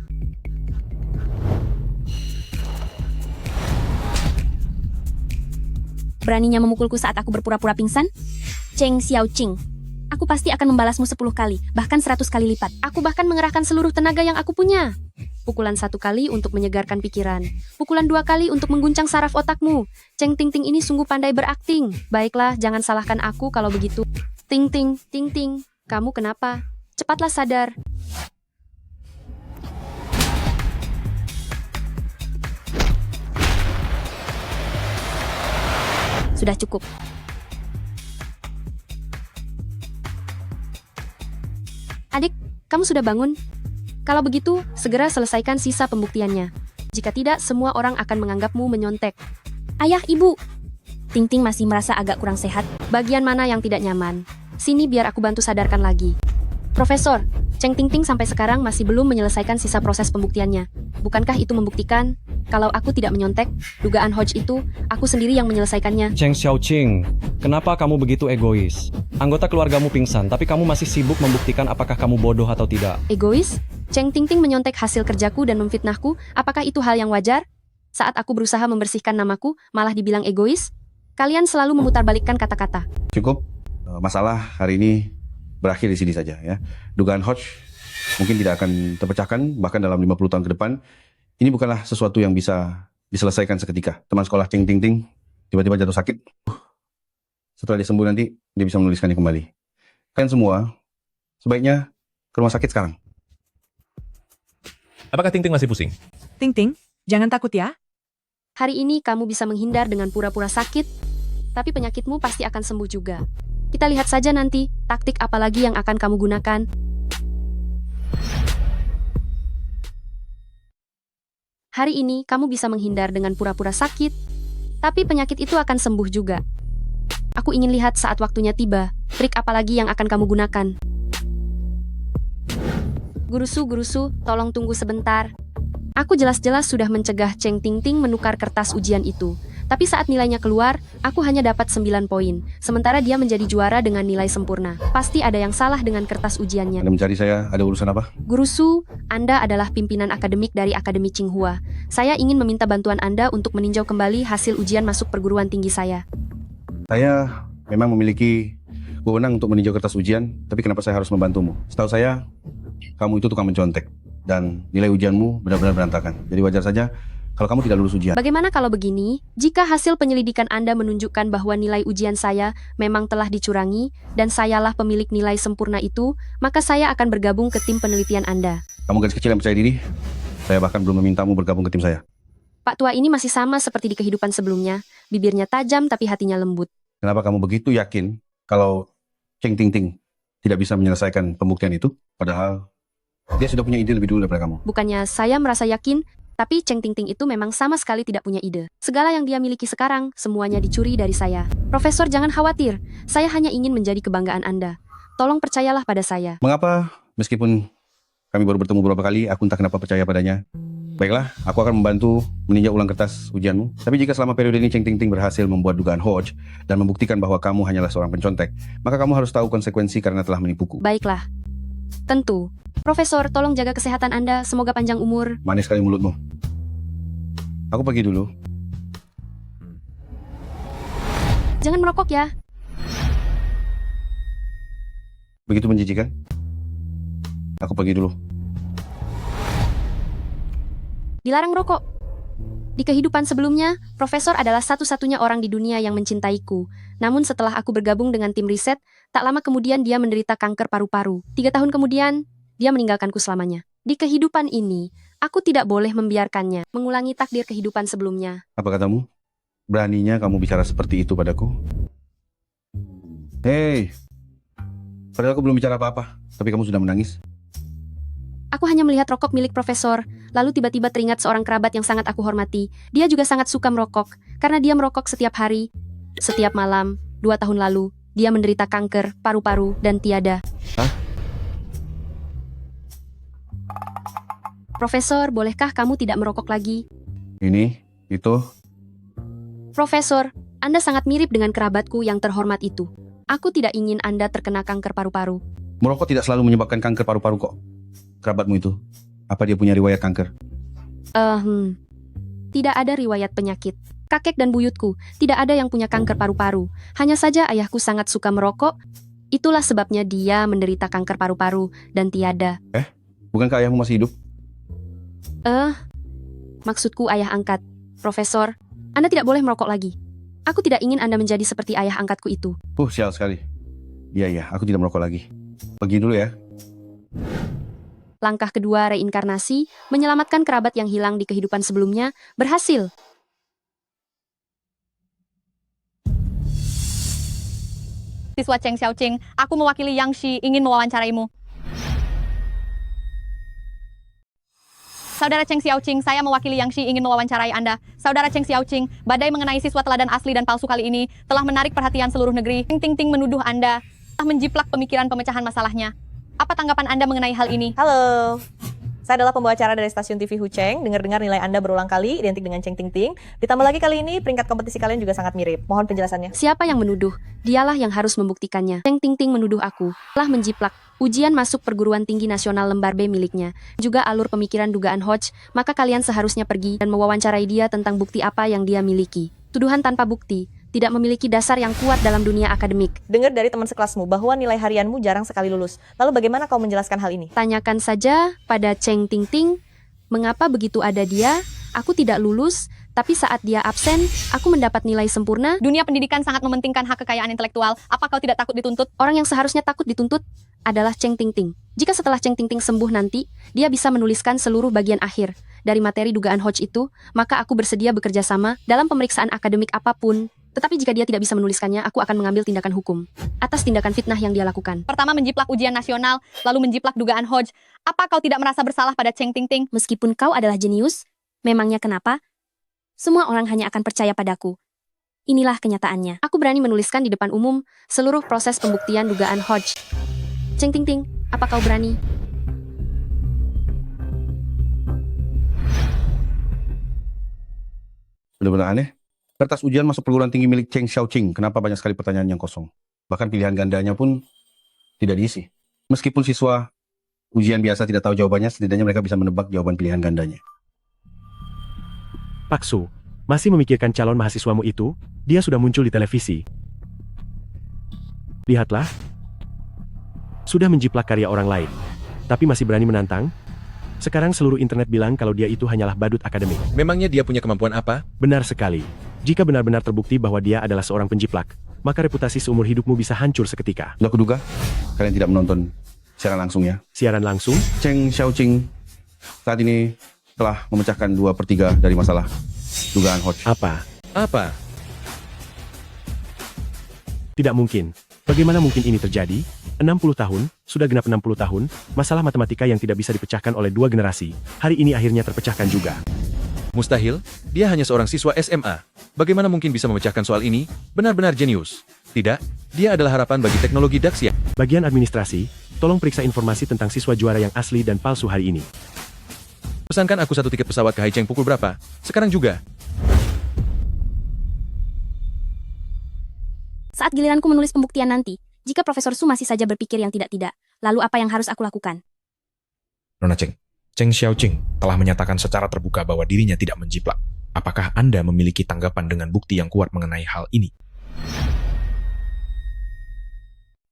Beraninya memukulku saat aku berpura-pura pingsan? Cheng Xiaoqing. Aku pasti akan membalasmu 10 kali, bahkan 100 kali lipat. Aku bahkan mengerahkan seluruh tenaga yang aku punya. Pukulan 1 kali untuk menyegarkan pikiran. Pukulan 2 kali untuk mengguncang saraf otakmu. Cheng Ting Ting ini sungguh pandai berakting. Baiklah, jangan salahkan aku kalau begitu. Ting Ting, Ting Ting, kamu kenapa? Cepatlah sadar. Sudah cukup. Adik, kamu sudah bangun? Kalau begitu, segera selesaikan sisa pembuktiannya. Jika tidak, semua orang akan menganggapmu menyontek. Ayah, ibu. Ting Ting masih merasa agak kurang sehat. Bagian mana yang tidak nyaman? Sini biar aku bantu sadarkan lagi. Profesor, Cheng Ting Ting sampai sekarang masih belum menyelesaikan sisa proses pembuktiannya. Bukankah itu membuktikan kalau aku tidak menyontek, dugaan Hodge itu, aku sendiri yang menyelesaikannya? Cheng Xiaoqing, kenapa kamu begitu egois? Anggota keluargamu pingsan, tapi kamu masih sibuk membuktikan apakah kamu bodoh atau tidak. Egois? Cheng Ting Ting menyontek hasil kerjaku dan memfitnahku, apakah itu hal yang wajar? Saat aku berusaha membersihkan namaku, malah dibilang egois? Kalian selalu memutarbalikkan kata-kata. Cukup. Masalah hari ini berakhir di sini saja ya. Dugaan Hodge mungkin tidak akan terpecahkan bahkan dalam 50 tahun ke depan. Ini bukanlah sesuatu yang bisa diselesaikan seketika. Teman sekolah Cheng Ting Ting tiba-tiba jatuh sakit. Setelah dia sembuh nanti dia bisa menuliskannya kembali. Kalian semua sebaiknya ke rumah sakit sekarang. Apakah Ting Ting masih pusing? Ting Ting, jangan takut ya. Hari ini kamu bisa menghindar dengan pura-pura sakit, tapi penyakitmu pasti akan sembuh juga. Kita lihat saja nanti, taktik apa lagi yang akan kamu gunakan. Hari ini kamu bisa menghindar dengan pura-pura sakit, tapi penyakit itu akan sembuh juga. Aku ingin lihat saat waktunya tiba, trik apa lagi yang akan kamu gunakan. Gurusu, tolong tunggu sebentar. Aku jelas-jelas sudah mencegah Cheng Ting Ting menukar kertas ujian itu. Tapi saat nilainya keluar, aku hanya dapat 9 poin. Sementara dia menjadi juara dengan nilai sempurna. Pasti ada yang salah dengan kertas ujiannya. Anda mencari saya, ada urusan apa? Guru Su, Anda adalah pimpinan akademik dari Akademi Tsinghua. Saya ingin meminta bantuan Anda untuk meninjau kembali hasil ujian masuk perguruan tinggi saya. Saya memang memiliki wewenang untuk meninjau kertas ujian, tapi kenapa saya harus membantumu? Setahu saya, kamu itu tukang mencontek. Dan nilai ujianmu benar-benar berantakan. Jadi wajar saja kalau kamu tidak lulus ujian. Bagaimana kalau begini? Jika hasil penyelidikan Anda menunjukkan bahwa nilai ujian saya memang telah dicurangi, dan sayalah pemilik nilai sempurna itu, maka saya akan bergabung ke tim penelitian Anda. Kamu gadis kecil yang percaya diri? Saya bahkan belum memintamu bergabung ke tim saya. Pak tua ini masih sama seperti di kehidupan sebelumnya. Bibirnya tajam tapi hatinya lembut. Kenapa kamu begitu yakin kalau Cheng Ting Ting tidak bisa menyelesaikan pembuktian itu? Padahal dia sudah punya ide lebih dulu daripada kamu. Bukannya saya merasa yakin, tapi Cheng Ting Ting itu memang sama sekali tidak punya ide. Segala yang dia miliki sekarang, semuanya dicuri dari saya. Profesor, jangan khawatir. Saya hanya ingin menjadi kebanggaan Anda. Tolong percayalah pada saya. Mengapa? Meskipun kami baru bertemu beberapa kali, aku entah kenapa percaya padanya. Baiklah, aku akan membantu meninjau ulang kertas ujianmu. Tapi jika selama periode ini Cheng Ting Ting berhasil membuat dugaan Hodge dan membuktikan bahwa kamu hanyalah seorang pencontek, maka kamu harus tahu konsekuensi karena telah menipuku. Baiklah. Tentu. Profesor, tolong jaga kesehatan Anda. Semoga panjang umur. Manis sekali mulutmu. Aku pergi dulu. Jangan merokok ya. Begitu menjijikan? Aku pergi dulu. Dilarang rokok. Di kehidupan sebelumnya, Profesor adalah satu-satunya orang di dunia yang mencintaiku. Namun setelah aku bergabung dengan tim riset, tak lama kemudian dia menderita kanker paru-paru. 3 tahun kemudian, dia meninggalkanku selamanya. Di kehidupan ini, aku tidak boleh membiarkannya mengulangi takdir kehidupan sebelumnya. Apa katamu? Beraninya kamu bicara seperti itu padaku? Hei, padahal aku belum bicara apa-apa, tapi kamu sudah menangis. Aku hanya melihat rokok milik Profesor, lalu tiba-tiba teringat seorang kerabat yang sangat aku hormati. Dia juga sangat suka merokok, karena dia merokok setiap hari, setiap malam. 2 tahun lalu, dia menderita kanker paru-paru dan tiada. Hah? Profesor, bolehkah kamu tidak merokok lagi? Ini, itu, Profesor, Anda sangat mirip dengan kerabatku yang terhormat itu. Aku tidak ingin Anda terkena kanker paru-paru. merokok tidak selalu menyebabkan kanker paru-paru kok. Kerabatmu itu, apa dia punya riwayat kanker? Tidak ada riwayat penyakit. Kakek dan buyutku, tidak ada yang punya kanker paru-paru. Hanya saja ayahku sangat suka merokok. Itulah sebabnya dia menderita kanker paru-paru dan tiada. Bukankah ayahmu masih hidup? Maksudku ayah angkat. Profesor, Anda tidak boleh merokok lagi. Aku tidak ingin Anda menjadi seperti ayah angkatku itu. Sial sekali. Iya, aku tidak merokok lagi. Pergi dulu ya. Langkah kedua reinkarnasi, menyelamatkan kerabat yang hilang di kehidupan sebelumnya, berhasil. Siswa Cheng Xiaoqing, aku mewakili Yang Shi ingin mewawancaraimu. Saudara Cheng Xiaoqing, saya mewakili Yang Shi ingin mewawancarai Anda. Saudara Cheng Xiaoqing, badai mengenai siswa teladan asli dan palsu kali ini telah menarik perhatian seluruh negeri. Ting Ting menuduh Anda telah menjiplak pemikiran pemecahan masalahnya. Apa tanggapan Anda mengenai hal ini? Halo, saya adalah pembawa acara dari stasiun TV Hucheng. Dengar-dengar nilai Anda berulang kali identik dengan Cheng Ting Ting. Ditambah lagi kali ini peringkat kompetisi kalian juga sangat mirip. Mohon penjelasannya. Siapa yang menuduh? Dialah yang harus membuktikannya. Cheng Ting Ting menuduh aku telah menjiplak ujian masuk perguruan tinggi nasional lembar B miliknya. Juga alur pemikiran dugaan Hodge, maka kalian seharusnya pergi dan mewawancarai dia tentang bukti apa yang dia miliki. Tuduhan tanpa bukti tidak memiliki dasar yang kuat dalam dunia akademik. Dengar dari teman sekelasmu bahwa nilai harianmu jarang sekali lulus. Lalu bagaimana kau menjelaskan hal ini? Tanyakan saja pada Cheng Ting Ting, mengapa begitu ada dia, aku tidak lulus, tapi saat dia absen, aku mendapat nilai sempurna. Dunia pendidikan sangat mementingkan hak kekayaan intelektual. Apa kau tidak takut dituntut? Orang yang seharusnya takut dituntut adalah Cheng Ting Ting. Jika setelah Cheng Ting Ting sembuh nanti, dia bisa menuliskan seluruh bagian akhir dari materi dugaan Hodge itu, maka aku bersedia bekerja sama dalam pemeriksaan akademik apapun. Tetapi jika dia tidak bisa menuliskannya, aku akan mengambil tindakan hukum atas tindakan fitnah yang dia lakukan. Pertama menjiplak ujian nasional, lalu menjiplak dugaan Hodge. Apa kau tidak merasa bersalah pada Cheng Ting Ting? Meskipun kau adalah jenius, memangnya kenapa? Semua orang hanya akan percaya padaku. Inilah kenyataannya. Aku berani menuliskan di depan umum seluruh proses pembuktian dugaan Hodge. Cheng Ting Ting, apa kau berani? Benar-benar aneh. Kertas ujian masuk perguruan tinggi milik Cheng Xiaoqing. Kenapa banyak sekali pertanyaan yang kosong? Bahkan pilihan gandanya pun tidak diisi. Meskipun siswa ujian biasa tidak tahu jawabannya, setidaknya mereka bisa menebak jawaban pilihan gandanya. Pak Su, masih memikirkan calon mahasiswamu itu? Dia sudah muncul di televisi. Lihatlah. Sudah menjiplak karya orang lain. Tapi masih berani menantang? Sekarang seluruh internet bilang kalau dia itu hanyalah badut akademik. Memangnya dia punya kemampuan apa? Benar sekali. Jika benar-benar terbukti bahwa dia adalah seorang penjiplak, maka reputasi seumur hidupmu bisa hancur seketika. Sudah kuduga, kalian tidak menonton siaran langsung ya? Siaran langsung? Cheng Xiaoqing saat ini telah memecahkan 2/3 dari masalah dugaan Hodge. Apa? Tidak mungkin. Bagaimana mungkin ini terjadi? 60 tahun, sudah genap 60 tahun, masalah matematika yang tidak bisa dipecahkan oleh 2 generasi, hari ini akhirnya terpecahkan juga. Mustahil, dia hanya seorang siswa SMA. Bagaimana mungkin bisa memecahkan soal ini? Benar-benar jenius. Tidak, dia adalah harapan bagi teknologi Daxia. Bagian administrasi, tolong periksa informasi tentang siswa juara yang asli dan palsu hari ini. Pesankan aku 1 tiket pesawat ke Haicheng pukul berapa? Sekarang juga. Saat giliranku menulis pembuktian nanti, jika Profesor Su masih saja berpikir yang tidak-tidak, lalu apa yang harus aku lakukan? Nona Cheng, Cheng Xiaoqing telah menyatakan secara terbuka bahwa dirinya tidak menjiplak. Apakah Anda memiliki tanggapan dengan bukti yang kuat mengenai hal ini?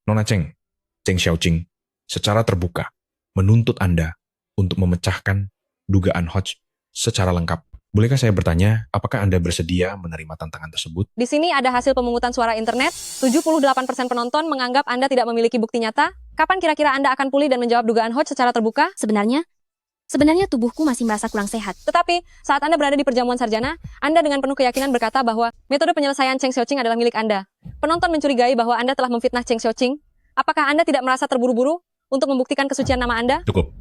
Nona Cheng, Cheng Xiaoqing secara terbuka menuntut Anda untuk memecahkan dugaan Hodge secara lengkap. Bolehkah saya bertanya, apakah Anda bersedia menerima tantangan tersebut? Di sini ada hasil pemungutan suara internet. 78% penonton menganggap Anda tidak memiliki bukti nyata. Kapan kira-kira Anda akan pulih dan menjawab dugaan Hodge secara terbuka? Sebenarnya tubuhku masih merasa kurang sehat. Tetapi, saat Anda berada di perjamuan sarjana, Anda dengan penuh keyakinan berkata bahwa metode penyelesaian Cheng Xiaoqing adalah milik Anda. Penonton mencurigai bahwa Anda telah memfitnah Cheng Xiaoqing. Apakah Anda tidak merasa terburu-buru untuk membuktikan kesucian nama Anda? Cukup.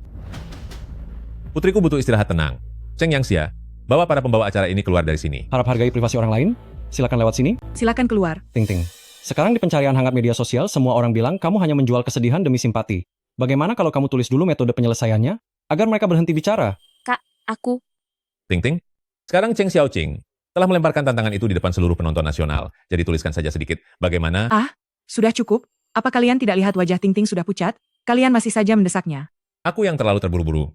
Putriku butuh istirahat tenang. Cheng Yangxia, bawa para pembawa acara ini keluar dari sini. Harap hargai privasi orang lain. Silakan lewat sini. Silakan keluar. Ting Ting. Sekarang di pencarian hangat media sosial, semua orang bilang kamu hanya menjual kesedihan demi simpati. Bagaimana kalau kamu tulis dulu metode penyelesaiannya? Agar mereka berhenti bicara. Aku, Ting Ting, sekarang Cheng Xiaoqing telah melemparkan tantangan itu di depan seluruh penonton nasional. Jadi tuliskan saja sedikit bagaimana... Sudah cukup? Apa kalian tidak lihat wajah Ting Ting sudah pucat? Kalian masih saja mendesaknya. Aku yang terlalu terburu-buru.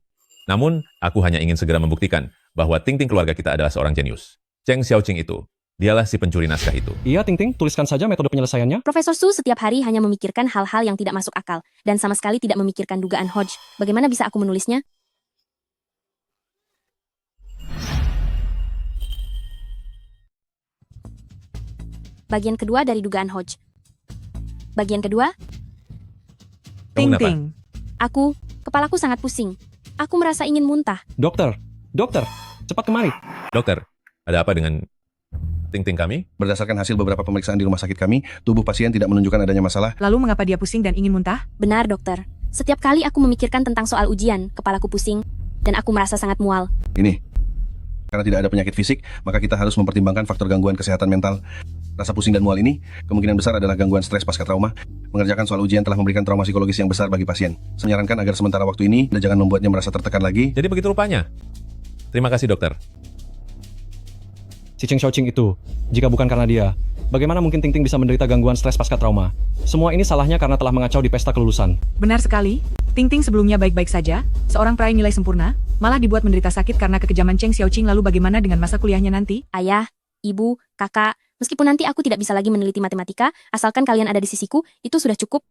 Namun, aku hanya ingin segera membuktikan bahwa Ting Ting keluarga kita adalah seorang jenius. Cheng Xiaoqing itu, dialah si pencuri naskah itu. Iya, Ting Ting, tuliskan saja metode penyelesaiannya. Profesor Su setiap hari hanya memikirkan hal-hal yang tidak masuk akal, dan sama sekali tidak memikirkan dugaan Hodge. Bagaimana bisa aku menulisnya? Bagian kedua dari dugaan Hodge. Bagian kedua, Ting kenapa? Ting. kepalaku sangat pusing. Aku merasa ingin muntah. Dokter, cepat kemari. Dokter, ada apa dengan Ting Ting kami? Berdasarkan hasil beberapa pemeriksaan di rumah sakit kami, tubuh pasien tidak menunjukkan adanya masalah. Lalu mengapa dia pusing dan ingin muntah? Benar, dokter. Setiap kali aku memikirkan tentang soal ujian, kepalaku pusing, dan aku merasa sangat mual. Ini, karena tidak ada penyakit fisik, maka kita harus mempertimbangkan faktor gangguan kesehatan mental. Rasa pusing dan mual ini kemungkinan besar adalah gangguan stres pasca trauma. Mengerjakan soal ujian telah memberikan trauma psikologis yang besar bagi pasien. Saya menyarankan agar sementara waktu ini Anda jangan membuatnya merasa tertekan lagi. Jadi begitu rupanya. Terima kasih, dokter. Si Cheng Xiaoqing itu, jika bukan karena dia, bagaimana mungkin Ting Ting bisa menderita gangguan stres pasca trauma? Semua ini salahnya karena telah mengacau di pesta kelulusan. Benar sekali. Ting Ting sebelumnya baik-baik saja, seorang peraih nilai sempurna, malah dibuat menderita sakit karena kekejaman Cheng Xiaoqing. Lalu bagaimana dengan masa kuliahnya nanti? Ayah, ibu, kakak, meskipun nanti aku tidak bisa lagi meneliti matematika, asalkan kalian ada di sisiku, itu sudah cukup.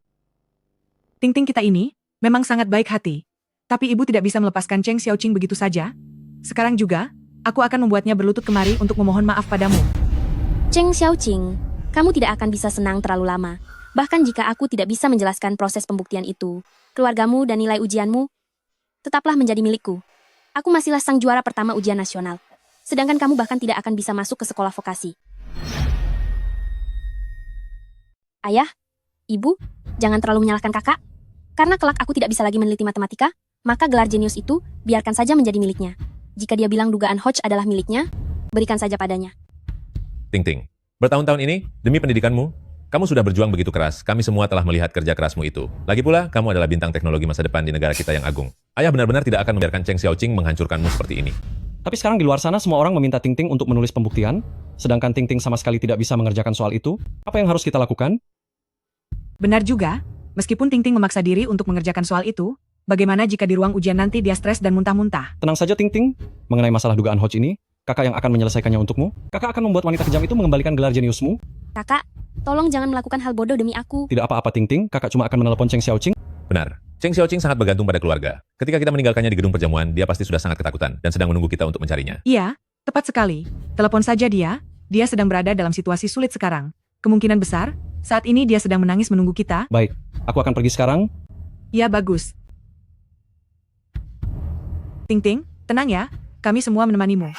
Ting Ting kita ini memang sangat baik hati. Tapi ibu tidak bisa melepaskan Cheng Xiaoqing begitu saja. Sekarang juga, aku akan membuatnya berlutut kemari untuk memohon maaf padamu. Cheng Xiaoqing, kamu tidak akan bisa senang terlalu lama. Bahkan jika aku tidak bisa menjelaskan proses pembuktian itu, keluargamu dan nilai ujianmu tetaplah menjadi milikku. Aku masihlah sang juara pertama ujian nasional. Sedangkan kamu bahkan tidak akan bisa masuk ke sekolah vokasi. Ayah, ibu, jangan terlalu menyalahkan kakak. Karena kelak aku tidak bisa lagi meneliti matematika, maka gelar jenius itu biarkan saja menjadi miliknya. Jika dia bilang dugaan Hodge adalah miliknya, berikan saja padanya. Ting Ting, bertahun-tahun ini, demi pendidikanmu, kamu sudah berjuang begitu keras. Kami semua telah melihat kerja kerasmu itu. Lagi pula, kamu adalah bintang teknologi masa depan di negara kita yang agung. Ayah benar-benar tidak akan membiarkan Cheng Xiaoqing menghancurkanmu seperti ini. Tapi sekarang di luar sana semua orang meminta Ting Ting untuk menulis pembuktian, sedangkan Ting Ting sama sekali tidak bisa mengerjakan soal itu. Apa yang harus kita lakukan? Benar juga, meskipun Ting Ting memaksa diri untuk mengerjakan soal itu, bagaimana jika di ruang ujian nanti dia stres dan muntah-muntah? Tenang saja Ting Ting, mengenai masalah dugaan Hodge ini, kakak yang akan menyelesaikannya untukmu. Kakak akan membuat wanita kejam itu mengembalikan gelar jeniusmu. Kakak, tolong jangan melakukan hal bodoh demi aku. Tidak apa-apa Ting Ting, kakak cuma akan menelepon Cheng Xiaoqing. Benar, Cheng Xiaoqing sangat bergantung pada keluarga. Ketika kita meninggalkannya di gedung perjamuan, dia pasti sudah sangat ketakutan dan sedang menunggu kita untuk mencarinya. Iya, tepat sekali. Telepon saja dia sedang berada dalam situasi sulit sekarang. Kemungkinan besar, saat ini dia sedang menangis menunggu kita. Baik, aku akan pergi sekarang. Ya bagus. Ting Ting, tenang ya, kami semua menemanimu.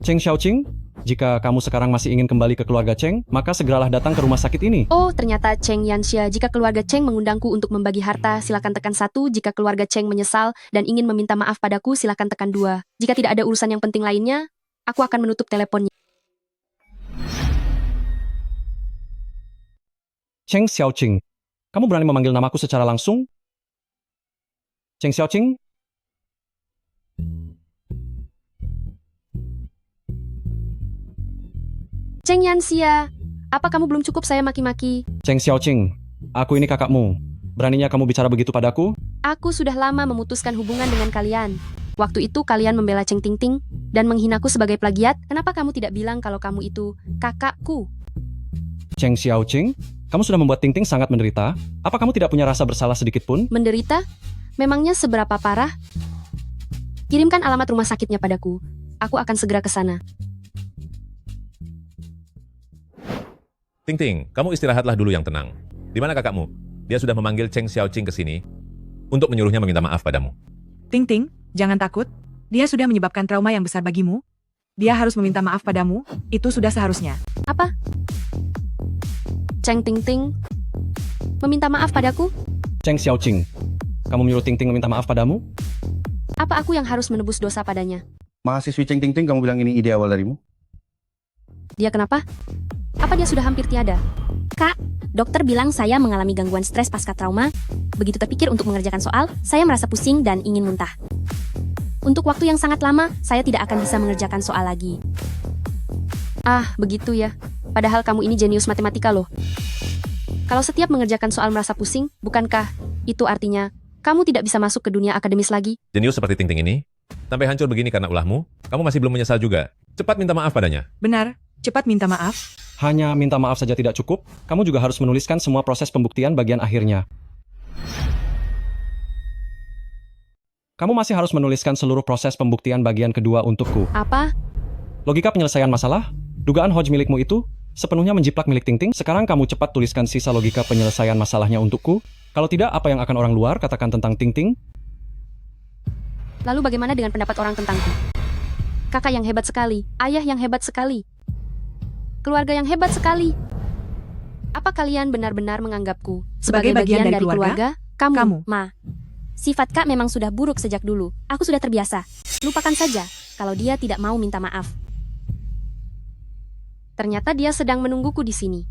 Cheng Xiaoqing, jika kamu sekarang masih ingin kembali ke keluarga Cheng, maka segeralah datang ke rumah sakit ini. Oh, ternyata Cheng Yanxia. Jika keluarga Cheng mengundangku untuk membagi harta, silakan tekan 1. Jika keluarga Cheng menyesal dan ingin meminta maaf padaku, silakan tekan 2. Jika tidak ada urusan yang penting lainnya, aku akan menutup teleponnya. Cheng Xiaoqing, kamu berani memanggil namaku secara langsung? Cheng Xiaoqing? Cheng Yanxia, apa kamu belum cukup saya maki-maki? Cheng Xiaoqing, aku ini kakakmu. Beraninya kamu bicara begitu padaku? Aku sudah lama memutuskan hubungan dengan kalian. Waktu itu kalian membela Cheng Ting Ting dan menghinaku sebagai plagiat. Kenapa kamu tidak bilang kalau kamu itu kakakku? Cheng Xiaoqing, kamu sudah membuat Ting Ting sangat menderita. Apa kamu tidak punya rasa bersalah sedikit pun? Menderita? Memangnya seberapa parah? Kirimkan alamat rumah sakitnya padaku. Aku akan segera ke sana. Ting Ting, kamu istirahatlah dulu yang tenang. Di mana kakakmu? Dia sudah memanggil Cheng Xiaoqing ke sini untuk menyuruhnya meminta maaf padamu. Ting Ting, jangan takut. Dia sudah menyebabkan trauma yang besar bagimu. Dia harus meminta maaf padamu. Itu sudah seharusnya. Apa? Cheng Ting Ting meminta maaf padaku? Cheng Xiaoqing, kamu menyuruh Ting Ting meminta maaf padamu? Apa aku yang harus menebus dosa padanya? Mahasiswi Cheng Ting Ting, kamu bilang ini ide awal darimu? Dia kenapa? Apa dia sudah hampir tiada? Kak, Dokter bilang saya mengalami gangguan stres pasca trauma. Begitu terpikir untuk mengerjakan soal, saya merasa pusing dan ingin muntah. Untuk waktu yang sangat lama, saya tidak akan bisa mengerjakan soal lagi. Ah, begitu ya. Padahal kamu ini jenius matematika loh. Kalau setiap mengerjakan soal merasa pusing, bukankah itu artinya kamu tidak bisa masuk ke dunia akademis lagi? Jenius seperti Ting Ting ini, sampai hancur begini karena ulahmu, kamu masih belum menyesal juga. Cepat minta maaf padanya. Benar, cepat minta maaf. Hanya minta maaf saja tidak cukup, kamu juga harus menuliskan semua proses pembuktian bagian akhirnya. Kamu masih harus menuliskan seluruh proses pembuktian bagian kedua untukku. Apa? Logika penyelesaian masalah, dugaan Hodge milikmu itu sepenuhnya menjiplak milik Ting Ting. Sekarang kamu cepat tuliskan sisa logika penyelesaian masalahnya untukku. Kalau tidak, apa yang akan orang luar katakan tentang Ting Ting? Lalu bagaimana dengan pendapat orang tentangku? Kakak yang hebat sekali, ayah yang hebat sekali, keluarga yang hebat sekali. Apa kalian benar-benar menganggapku sebagai bagian dari keluarga? Kamu, Ma. Sifat Kak memang sudah buruk sejak dulu. Aku sudah terbiasa. Lupakan saja kalau dia tidak mau minta maaf. Ternyata dia sedang menungguku di sini.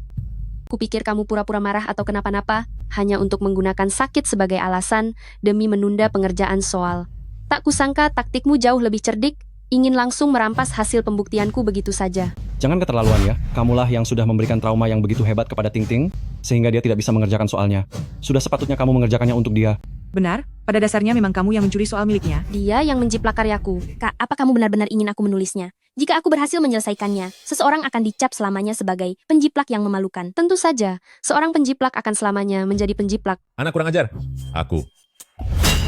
Kupikir kamu pura-pura marah atau kenapa-napa hanya untuk menggunakan sakit sebagai alasan demi menunda pengerjaan soal. Tak kusangka taktikmu jauh lebih cerdik, ingin langsung merampas hasil pembuktianku begitu saja. Jangan keterlaluan ya, kamulah yang sudah memberikan trauma yang begitu hebat kepada Ting Ting, sehingga dia tidak bisa mengerjakan soalnya. Sudah sepatutnya kamu mengerjakannya untuk dia. Benar, pada dasarnya memang kamu yang mencuri soal miliknya. Dia yang menjiplak karyaku. Kak, apa kamu benar-benar ingin aku menulisnya? Jika aku berhasil menyelesaikannya, seseorang akan dicap selamanya sebagai penjiplak yang memalukan. Tentu saja, seorang penjiplak akan selamanya menjadi penjiplak. Anak kurang ajar. Aku.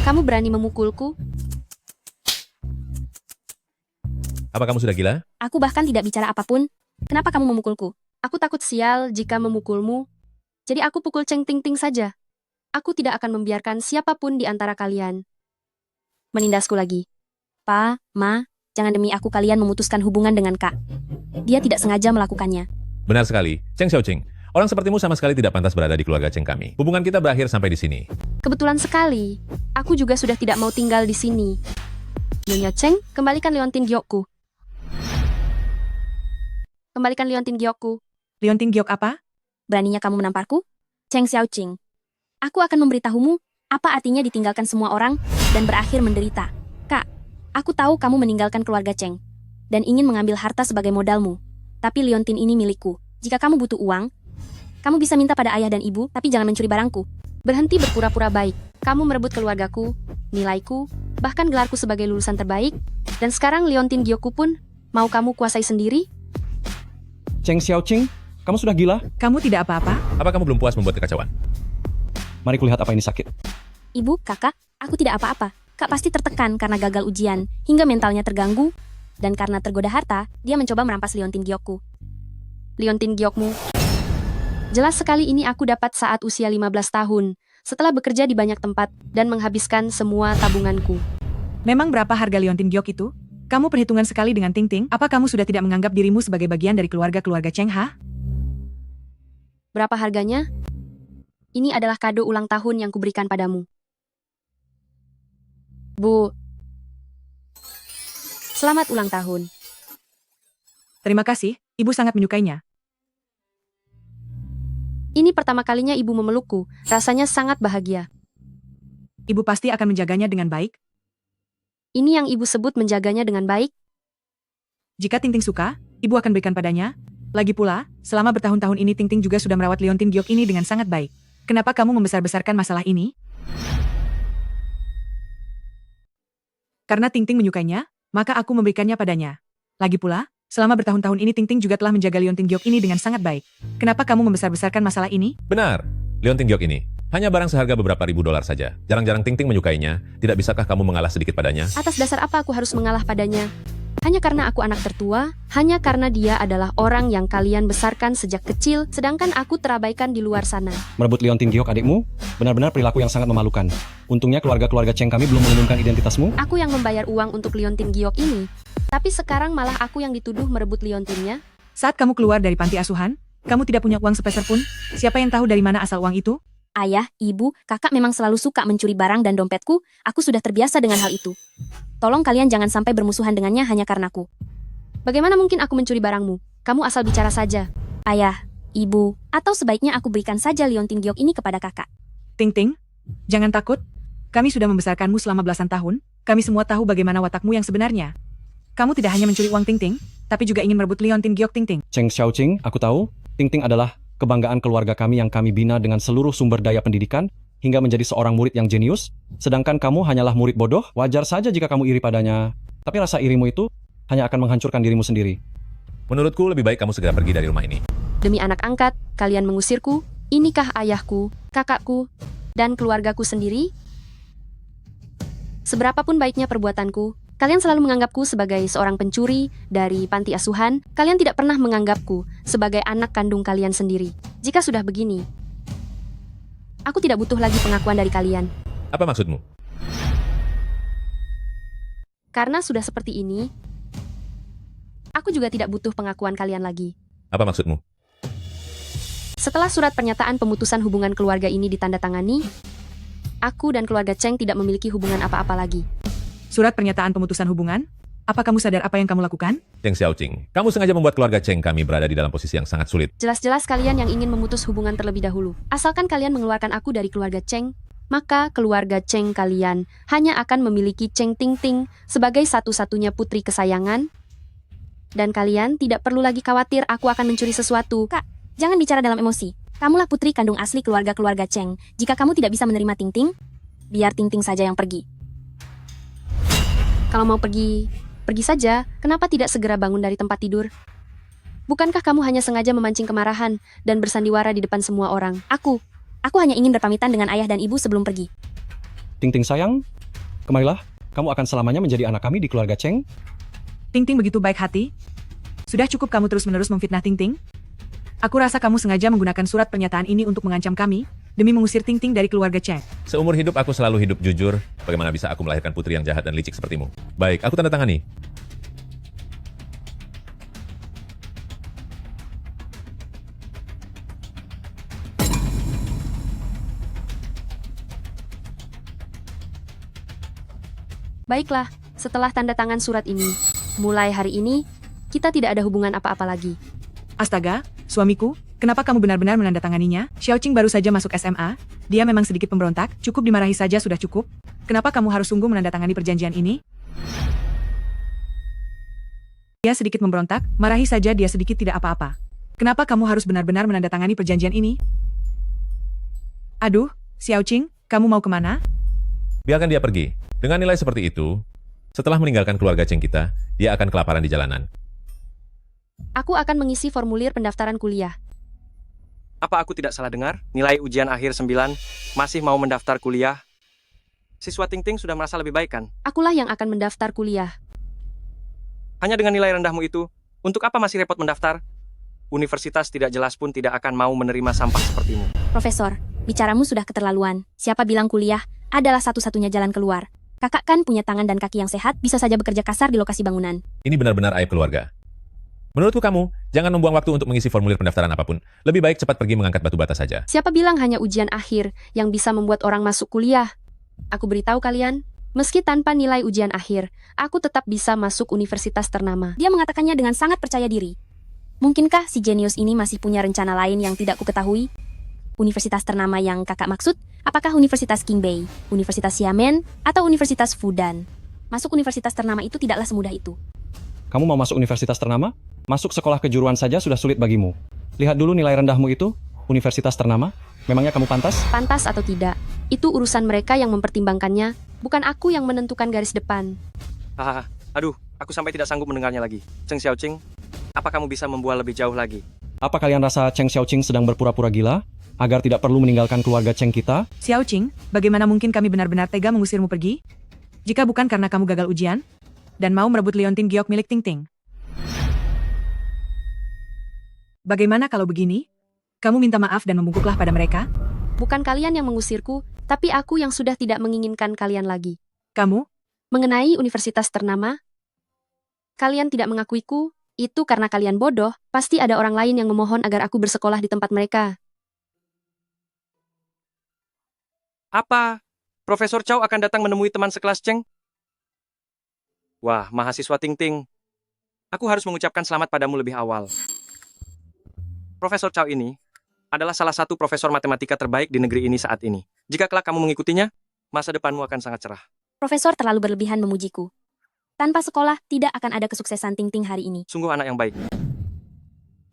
Kamu berani memukulku? Apa kamu sudah gila? Aku bahkan tidak bicara apapun. Kenapa kamu memukulku? Aku takut sial jika memukulmu. Jadi aku pukul Cheng Ting Ting saja. Aku tidak akan membiarkan siapapun di antara kalian menindasku lagi. Pa, Ma, jangan demi aku kalian memutuskan hubungan dengan Kak. Dia tidak sengaja melakukannya. Benar sekali. Cheng Xiaoqing, orang sepertimu sama sekali tidak pantas berada di keluarga Cheng kami. Hubungan kita berakhir sampai di sini. Kebetulan sekali. Aku juga sudah tidak mau tinggal di sini. Nyonya Cheng, kembalikan Leontin Gyokku. Kembalikan Leontin Gyokku. Leontin Gyok apa? Beraninya kamu menamparku? Cheng Xiaoqing. Aku akan memberitahumu apa artinya ditinggalkan semua orang dan berakhir menderita. Kak, aku tahu kamu meninggalkan keluarga Cheng dan ingin mengambil harta sebagai modalmu. Tapi Leontin ini milikku. Jika kamu butuh uang, kamu bisa minta pada ayah dan ibu, tapi jangan mencuri barangku. Berhenti berpura-pura baik. Kamu merebut keluargaku, nilaiku, bahkan gelarku sebagai lulusan terbaik. Dan sekarang Leontin Gyokku pun mau kamu kuasai sendiri? Cheng Xiaoqing, kamu sudah gila? Kamu tidak apa-apa? Apa kamu belum puas membuat kekacauan? Mari kulihat apa ini sakit. Ibu, kakak, aku tidak apa-apa. Kak pasti tertekan karena gagal ujian, hingga mentalnya terganggu. Dan karena tergoda harta, dia mencoba merampas Leontin Gyokku. Leontin Gyokmu. Jelas sekali ini aku dapat saat usia 15 tahun, setelah bekerja di banyak tempat dan menghabiskan semua tabunganku. Memang berapa harga Leontin Gyok itu? Kamu perhitungan sekali dengan Ting Ting. Apa kamu sudah tidak menganggap dirimu sebagai bagian dari keluarga Cheng, ha? Berapa harganya? Ini adalah kado ulang tahun yang kuberikan padamu. Bu. Selamat ulang tahun. Terima kasih, ibu sangat menyukainya. Ini pertama kalinya ibu memelukku, rasanya sangat bahagia. Ibu pasti akan menjaganya dengan baik. Ini yang ibu sebut menjaganya dengan baik? Jika Ting Ting suka, ibu akan berikan padanya. Lagi pula, selama bertahun-tahun ini Ting Ting juga sudah merawat Leontin Gyok ini dengan sangat baik. Kenapa kamu membesar-besarkan masalah ini? Karena Ting Ting menyukainya, maka aku memberikannya padanya. Lagi pula, selama bertahun-tahun ini Ting Ting juga telah menjaga Leontin Gyok ini dengan sangat baik. Kenapa kamu membesar-besarkan masalah ini? Benar, Leontin Gyok ini hanya barang seharga beberapa ribu dolar saja. Jarang-jarang Ting Ting menyukainya. Tidak bisakah kamu mengalah sedikit padanya? Atas dasar apa aku harus mengalah padanya? Hanya karena aku anak tertua? Hanya karena dia adalah orang yang kalian besarkan sejak kecil, sedangkan aku terabaikan di luar sana? Merebut Leontin Gyok adikmu? Benar-benar perilaku yang sangat memalukan. Untungnya keluarga-keluarga Cheng kami belum mengumumkan identitasmu. Aku yang membayar uang untuk Leontin Gyok ini. Tapi sekarang malah aku yang dituduh merebut Leontinnya? Saat kamu keluar dari panti asuhan, kamu tidak punya uang sepeser pun? Siapa yang tahu dari mana asal uang itu? Ayah, ibu, kakak memang selalu suka mencuri barang dan dompetku. Aku sudah terbiasa dengan hal itu. Tolong kalian jangan sampai bermusuhan dengannya hanya karenaku. Bagaimana mungkin aku mencuri barangmu? Kamu asal bicara saja. Ayah, Ibu, atau sebaiknya aku berikan saja liontin giok ini kepada kakak. Ting Ting, jangan takut. Kami sudah membesarkanmu selama belasan tahun. Kami semua tahu bagaimana watakmu yang sebenarnya. Kamu tidak hanya mencuri uang Ting Ting, tapi juga ingin merebut liontin giok Ting Ting. Cheng Xiaoqing, aku tahu, Ting Ting adalah kebanggaan keluarga kami yang kami bina dengan seluruh sumber daya pendidikan, hingga menjadi seorang murid yang jenius, sedangkan kamu hanyalah murid bodoh, wajar saja jika kamu iri padanya. Tapi rasa irimu itu hanya akan menghancurkan dirimu sendiri. Menurutku lebih baik kamu segera pergi dari rumah ini. Demi anak angkat, kalian mengusirku, inikah ayahku, kakakku, dan keluargaku sendiri? Seberapapun baiknya perbuatanku, kalian selalu menganggapku sebagai seorang pencuri dari panti asuhan, kalian tidak pernah menganggapku sebagai anak kandung kalian sendiri. Jika sudah begini, aku tidak butuh lagi pengakuan dari kalian. Apa maksudmu? Karena sudah seperti ini, aku juga tidak butuh pengakuan kalian lagi. Apa maksudmu? Setelah surat pernyataan pemutusan hubungan keluarga ini ditandatangani, aku dan keluarga Cheng tidak memiliki hubungan apa-apa lagi. Surat pernyataan pemutusan hubungan? Apa kamu sadar apa yang kamu lakukan? Cheng Xiaoqing, kamu sengaja membuat keluarga Cheng kami berada di dalam posisi yang sangat sulit. Jelas-jelas kalian yang ingin memutus hubungan terlebih dahulu. Asalkan kalian mengeluarkan aku dari keluarga Cheng, maka keluarga Cheng kalian hanya akan memiliki Cheng Ting Ting sebagai satu-satunya putri kesayangan. Dan kalian tidak perlu lagi khawatir aku akan mencuri sesuatu. Kak, jangan bicara dalam emosi. Kamulah putri kandung asli keluarga-keluarga Cheng. Jika kamu tidak bisa menerima Ting Ting, biar Ting Ting saja yang pergi. Kalau mau pergi, pergi saja. Kenapa tidak segera bangun dari tempat tidur? Bukankah kamu hanya sengaja memancing kemarahan dan bersandiwara di depan semua orang? Aku hanya ingin berpamitan dengan ayah dan ibu sebelum pergi. Ting Ting sayang, kemarilah. Kamu akan selamanya menjadi anak kami di keluarga Cheng. Ting Ting begitu baik hati. Sudah cukup kamu terus-menerus memfitnah Ting Ting? Aku rasa kamu sengaja menggunakan surat pernyataan ini untuk mengancam kami, demi mengusir Ting Ting dari keluarga Cheng. Seumur hidup aku selalu hidup jujur. Bagaimana bisa aku melahirkan putri yang jahat dan licik sepertimu? Baik, aku tanda tangani. Baiklah, setelah tanda tangan surat ini, mulai hari ini, kita tidak ada hubungan apa-apa lagi. Astaga, suamiku, kenapa kamu benar-benar menandatanganinya? Xiaoqing baru saja masuk SMA, dia memang sedikit pemberontak, cukup dimarahi saja sudah cukup. Kenapa kamu harus sungguh menandatangani perjanjian ini? Dia sedikit memberontak, marahi saja dia sedikit tidak apa-apa. Kenapa kamu harus benar-benar menandatangani perjanjian ini? Aduh, Xiaoqing, kamu mau kemana? Biarkan dia pergi. Dengan nilai seperti itu, setelah meninggalkan keluarga Cheng kita, dia akan kelaparan di jalanan. Aku akan mengisi formulir pendaftaran kuliah. Apa aku tidak salah dengar? Nilai ujian akhir 9, masih mau mendaftar kuliah? Siswa Ting Ting sudah merasa lebih baik kan? Akulah yang akan mendaftar kuliah. Hanya dengan nilai rendahmu itu, untuk apa masih repot mendaftar? Universitas tidak jelas pun tidak akan mau menerima sampah sepertimu. Profesor, bicaramu sudah keterlaluan. Siapa bilang kuliah adalah satu-satunya jalan keluar? Kakak kan punya tangan dan kaki yang sehat, bisa saja bekerja kasar di lokasi bangunan. Ini benar-benar aib keluarga. Menurutku kamu, jangan membuang waktu untuk mengisi formulir pendaftaran apapun. Lebih baik cepat pergi mengangkat batu bata saja. Siapa bilang hanya ujian akhir yang bisa membuat orang masuk kuliah? Aku beritahu kalian, meski tanpa nilai ujian akhir, aku tetap bisa masuk universitas ternama. Dia mengatakannya dengan sangat percaya diri. Mungkinkah si jenius ini masih punya rencana lain yang tidak kuketahui? Universitas ternama yang kakak maksud? Apakah Universitas Qingbei, Universitas Xiamen, atau Universitas Fudan? Masuk universitas ternama itu tidaklah semudah itu. Kamu mau masuk universitas ternama? Masuk sekolah kejuruan saja sudah sulit bagimu. Lihat dulu nilai rendahmu itu, universitas ternama. Memangnya kamu pantas? Pantas atau tidak, itu urusan mereka yang mempertimbangkannya, bukan aku yang menentukan garis depan. Hahaha, aduh, aku sampai tidak sanggup mendengarnya lagi. Cheng Xiaoqing, apa kamu bisa membual lebih jauh lagi? Apa kalian rasa Cheng Xiaoqing sedang berpura-pura gila? Agar tidak perlu meninggalkan keluarga Cheng kita? Xiaoqing, bagaimana mungkin kami benar-benar tega mengusirmu pergi? Jika bukan karena kamu gagal ujian, dan mau merebut liontin giok milik Ting Ting. Bagaimana kalau begini? Kamu minta maaf dan membungkuklah pada mereka? Bukan kalian yang mengusirku, tapi aku yang sudah tidak menginginkan kalian lagi. Kamu? Mengenai universitas ternama, kalian tidak mengakuiku, itu karena kalian bodoh, pasti ada orang lain yang memohon agar aku bersekolah di tempat mereka. Apa? Profesor Chow akan datang menemui teman sekelas Cheng? Wah, mahasiswa Ting Ting. Aku harus mengucapkan selamat padamu lebih awal. Profesor Chow ini adalah salah satu profesor matematika terbaik di negeri ini saat ini. Jika kelak kamu mengikutinya, masa depanmu akan sangat cerah. Profesor terlalu berlebihan memujiku. Tanpa sekolah, tidak akan ada kesuksesan Ting Ting hari ini. Sungguh anak yang baik.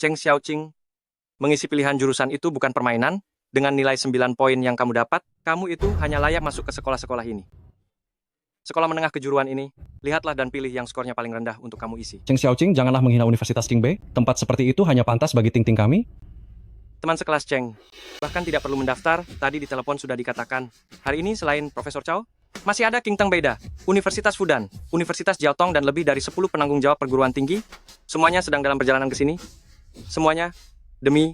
Cheng Xiaoqing, mengisi pilihan jurusan itu bukan permainan. Dengan nilai 9 poin yang kamu dapat, kamu itu hanya layak masuk ke sekolah-sekolah ini. Sekolah menengah kejuruan ini, lihatlah dan pilih yang skornya paling rendah untuk kamu isi. Cheng Xiaoqing, janganlah menghina Universitas Qingbei. Tempat seperti itu hanya pantas bagi Ting Ting kami. Teman sekelas Cheng, bahkan tidak perlu mendaftar, tadi di telepon sudah dikatakan. Hari ini selain Profesor Chow, masih ada King Teng Beida, Universitas Fudan, Universitas Jiaotong dan lebih dari 10 penanggung jawab perguruan tinggi. Semuanya sedang dalam perjalanan ke sini. Semuanya demi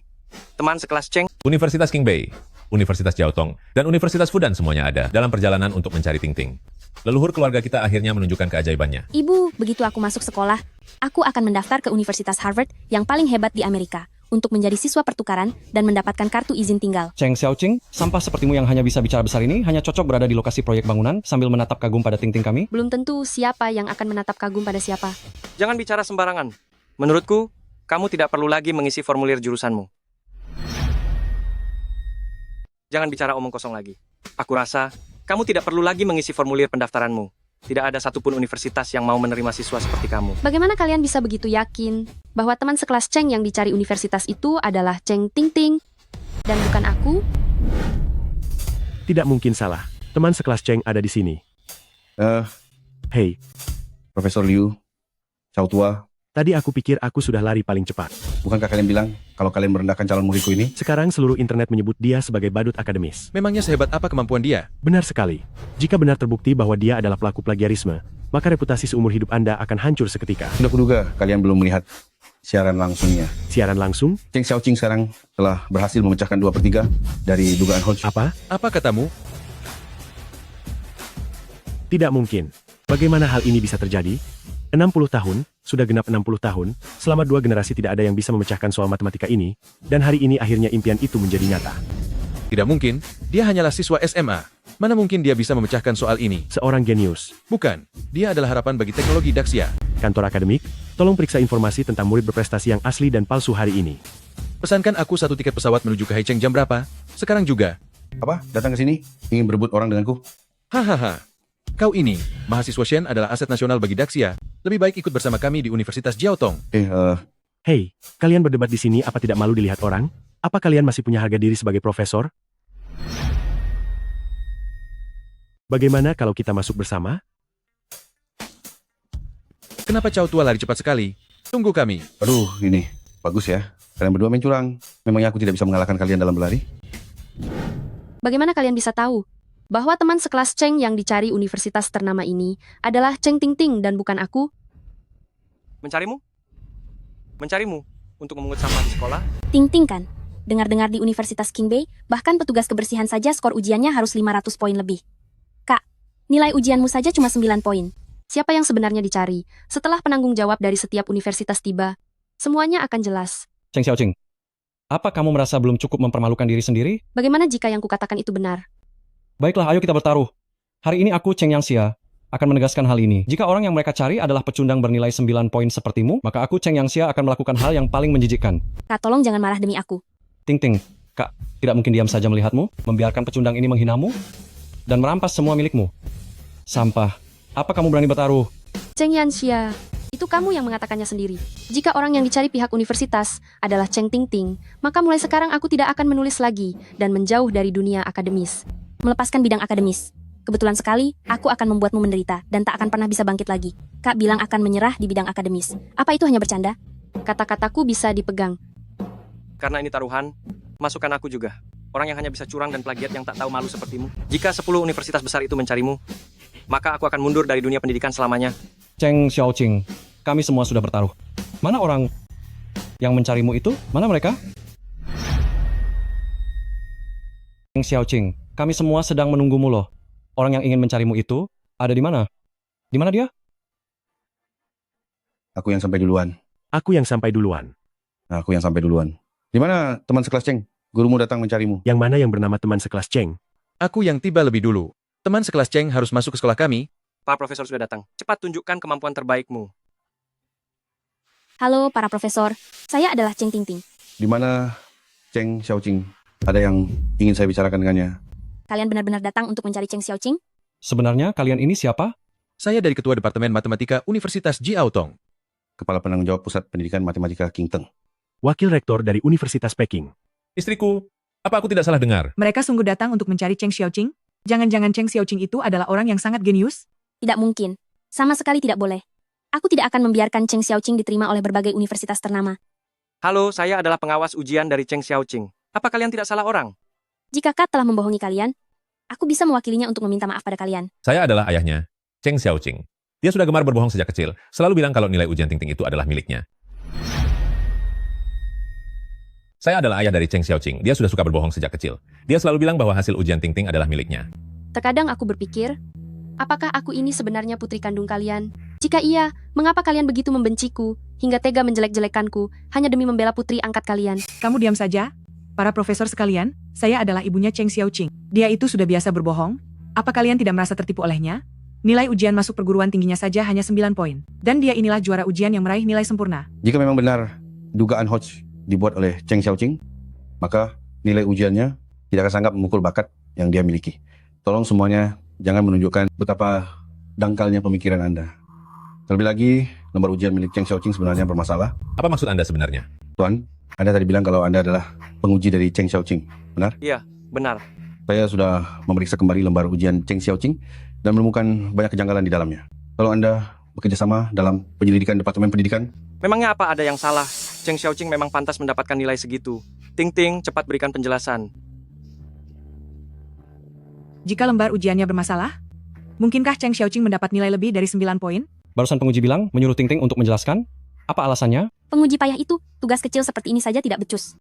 teman sekelas Cheng. Universitas Qingbei, Universitas Jiaotong, dan Universitas Fudan semuanya ada dalam perjalanan untuk mencari Ting Ting. Leluhur keluarga kita akhirnya menunjukkan keajaibannya. Ibu, begitu aku masuk sekolah, aku akan mendaftar ke Universitas Harvard yang paling hebat di Amerika untuk menjadi siswa pertukaran dan mendapatkan kartu izin tinggal. Cheng Xiaoqing, sampah sepertimu yang hanya bisa bicara besar ini hanya cocok berada di lokasi proyek bangunan sambil menatap kagum pada Ting Ting kami? Belum tentu siapa yang akan menatap kagum pada siapa. Jangan bicara sembarangan. Menurutku, kamu tidak perlu lagi mengisi formulir jurusanmu. Jangan bicara omong kosong lagi. Aku rasa, kamu tidak perlu lagi mengisi formulir pendaftaranmu. Tidak ada satupun universitas yang mau menerima siswa seperti kamu. Bagaimana kalian bisa begitu yakin bahwa teman sekelas Cheng yang dicari universitas itu adalah Cheng Ting Ting dan bukan aku? Tidak mungkin salah. Teman sekelas Cheng ada di sini. Hei, Profesor Liu, Chow tua. Tadi aku pikir aku sudah lari paling cepat. Bukankah kalian bilang kalau kalian merendahkan calon muridku ini? Sekarang seluruh internet menyebut dia sebagai badut akademis. Memangnya sehebat apa kemampuan dia? Benar sekali. Jika benar terbukti bahwa dia adalah pelaku plagiarisme, maka reputasi seumur hidup Anda akan hancur seketika. Sudah kuduga kalian belum melihat siaran langsungnya. Siaran langsung? Cheng Xiaoqing sekarang telah berhasil memecahkan 2/3 dari dugaan Hodge. Apa? Apa katamu? Tidak mungkin. Bagaimana hal ini bisa terjadi? 60 tahun, sudah genap 60 tahun, selama 2 generasi tidak ada yang bisa memecahkan soal matematika ini, dan hari ini akhirnya impian itu menjadi nyata. Tidak mungkin, dia hanyalah siswa SMA. Mana mungkin dia bisa memecahkan soal ini? Seorang genius. Bukan, dia adalah harapan bagi teknologi Daxia. Kantor akademik, tolong periksa informasi tentang murid berprestasi yang asli dan palsu hari ini. Pesankan aku 1 tiket pesawat menuju ke Haicheng jam berapa? Sekarang juga. Apa? Datang ke sini? Ingin berebut orang denganku? Hahaha. Kau ini, mahasiswa Shen adalah aset nasional bagi Daxia. Lebih baik ikut bersama kami di Universitas Jiaotong. Hei, kalian berdebat di sini apa tidak malu dilihat orang? Apa kalian masih punya harga diri sebagai profesor? Bagaimana kalau kita masuk bersama? Kenapa Chow tua lari cepat sekali? Tunggu kami. Aduh, ini bagus ya. Kalian berdua main curang. Memangnya aku tidak bisa mengalahkan kalian dalam berlari? Bagaimana kalian bisa tahu bahwa teman sekelas Cheng yang dicari universitas ternama ini adalah Cheng Ting Ting dan bukan aku? Mencarimu? Mencarimu untuk memungut sampah di sekolah? Ting Ting kan? Dengar-dengar di Universitas Qingbei, bahkan petugas kebersihan saja skor ujiannya harus 500 poin lebih. Kak, nilai ujianmu saja cuma 9 poin. Siapa yang sebenarnya dicari? Setelah penanggung jawab dari setiap universitas tiba, semuanya akan jelas. Cheng Xiaoqing, apa kamu merasa belum cukup mempermalukan diri sendiri? Bagaimana jika yang kukatakan itu benar? Baiklah, ayo kita bertaruh. Hari ini aku, Cheng Yangxia, akan menegaskan hal ini. Jika orang yang mereka cari adalah pecundang bernilai 9 poin sepertimu, maka aku, Cheng Yangxia, akan melakukan hal yang paling menjijikkan. Kak, tolong jangan marah demi aku. Ting Ting, Kak, tidak mungkin diam saja melihatmu, membiarkan pecundang ini menghinamu, dan merampas semua milikmu. Sampah. Apa kamu berani bertaruh? Cheng Yanxia, itu kamu yang mengatakannya sendiri. Jika orang yang dicari pihak universitas adalah Cheng Ting Ting, maka mulai sekarang aku tidak akan menulis lagi dan menjauh dari dunia akademis. Melepaskan bidang akademis. Kebetulan sekali, aku akan membuatmu menderita dan tak akan pernah bisa bangkit lagi. Kak bilang akan menyerah di bidang akademis. Apa itu hanya bercanda? Kata-kataku bisa dipegang. Karena ini taruhan, masukkan aku juga. Orang yang hanya bisa curang dan plagiat yang tak tahu malu sepertimu. Jika 10 universitas besar itu mencarimu, maka aku akan mundur dari dunia pendidikan selamanya. Cheng Xiaoqing, kami semua sudah bertaruh. Mana orang yang mencarimu itu? Mana mereka? Cheng Xiaoqing, kami semua sedang menunggumu loh. Orang yang ingin mencarimu itu ada di mana? Di mana dia? Aku yang sampai duluan. Aku yang sampai duluan. Aku yang sampai duluan. Di mana teman sekelas Cheng? Gurumu datang mencarimu. Yang mana yang bernama teman sekelas Cheng? Aku yang tiba lebih dulu. Teman sekelas Cheng harus masuk ke sekolah kami. Pak Profesor sudah datang. Cepat tunjukkan kemampuan terbaikmu. Halo para profesor, saya adalah Cheng Ting Ting. Di mana Cheng Xiaoqing? Ada yang ingin saya bicarakan dengannya. Kalian benar-benar datang untuk mencari Cheng Xiaoqing? Sebenarnya kalian ini siapa? Saya dari Ketua Departemen Matematika Universitas Jiaotong. Kepala Penanggung Jawab Pusat Pendidikan Matematika King Teng. Wakil Rektor dari Universitas Peking. Istriku, apa aku tidak salah dengar? Mereka sungguh datang untuk mencari Cheng Xiaoqing? Jangan-jangan Cheng Xiaoqing itu adalah orang yang sangat genius? Tidak mungkin. Sama sekali tidak boleh. Aku tidak akan membiarkan Cheng Xiaoqing diterima oleh berbagai universitas ternama. Halo, saya adalah pengawas ujian dari Cheng Xiaoqing. Apa kalian tidak salah orang? Jika Kak telah membohongi kalian, aku bisa mewakilinya untuk meminta maaf pada kalian. Saya adalah ayahnya, Cheng Xiaoqing. Dia sudah gemar berbohong sejak kecil, selalu bilang kalau nilai ujian Ting Ting itu adalah miliknya. Saya adalah ayah dari Cheng Xiaoqing. Dia sudah suka berbohong sejak kecil. Dia selalu bilang bahwa hasil ujian Ting Ting adalah miliknya. Terkadang aku berpikir, apakah aku ini sebenarnya putri kandung kalian? Jika iya, mengapa kalian begitu membenciku, hingga tega menjelek-jelekanku, hanya demi membela putri angkat kalian? Kamu diam saja. Para profesor sekalian, saya adalah ibunya Cheng Xiaoqing. Dia itu sudah biasa berbohong. Apa kalian tidak merasa tertipu olehnya? Nilai ujian masuk perguruan tingginya saja hanya 9 poin. Dan dia inilah juara ujian yang meraih nilai sempurna. Jika memang benar dugaan Hodge dibuat oleh Cheng Xiaoqing, maka nilai ujiannya tidak akan sangat memukul bakat yang dia miliki. Tolong semuanya jangan menunjukkan betapa dangkalnya pemikiran Anda. Terlebih lagi, lembar ujian milik Cheng Xiaoqing sebenarnya bermasalah. Apa maksud Anda sebenarnya? Tuan, Anda tadi bilang kalau Anda adalah penguji dari Cheng Xiaoqing, benar? Iya, benar. Saya sudah memeriksa kembali lembar ujian Cheng Xiaoqing dan menemukan banyak kejanggalan di dalamnya. Kalau Anda bekerja sama dalam penyelidikan Departemen Pendidikan, Memangnya apa ada yang salah? Cheng Xiaoqing memang pantas mendapatkan nilai segitu. Ting Ting, cepat berikan penjelasan. Jika lembar ujiannya bermasalah, mungkinkah Cheng Xiaoqing mendapat nilai lebih dari 9 poin? Barusan penguji bilang menyuruh Ting Ting untuk menjelaskan. Apa alasannya? Penguji payah itu, tugas kecil seperti ini saja tidak becus.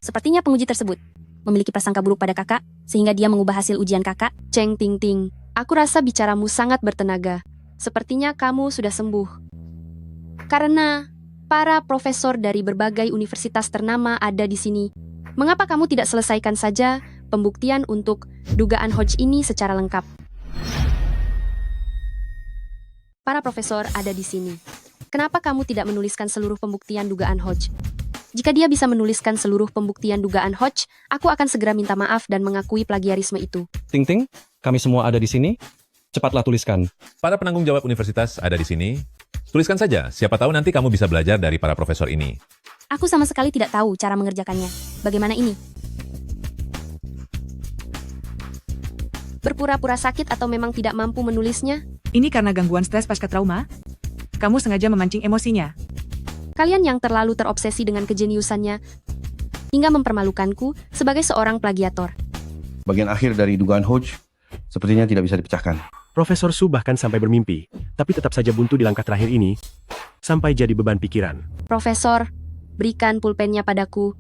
Sepertinya penguji tersebut memiliki prasangka buruk pada kakak, sehingga dia mengubah hasil ujian kakak. Cheng Ting Ting, aku rasa bicaramu sangat bertenaga. Sepertinya kamu sudah sembuh. Karena para profesor dari berbagai universitas ternama ada di sini. Mengapa kamu tidak selesaikan saja pembuktian untuk dugaan Hodge ini secara lengkap? Para profesor ada di sini. Kenapa kamu tidak menuliskan seluruh pembuktian dugaan Hodge? Jika dia bisa menuliskan seluruh pembuktian dugaan Hodge, aku akan segera minta maaf dan mengakui plagiarisme itu. Ting Ting, kami semua ada di sini. Cepatlah tuliskan. Para penanggung jawab universitas ada di sini. Tuliskan saja, siapa tahu nanti kamu bisa belajar dari para profesor ini. Aku sama sekali tidak tahu cara mengerjakannya. Bagaimana ini? Berpura-pura sakit atau memang tidak mampu menulisnya? Ini karena gangguan stres pasca trauma? Kamu sengaja memancing emosinya. Kalian yang terlalu terobsesi dengan kejeniusannya hingga mempermalukanku sebagai seorang plagiator. bagian akhir dari dugaan Hodge sepertinya tidak bisa dipecahkan. Profesor Su bahkan sampai bermimpi, tapi tetap saja buntu di langkah terakhir ini, sampai jadi beban pikiran. Profesor, berikan pulpennya padaku.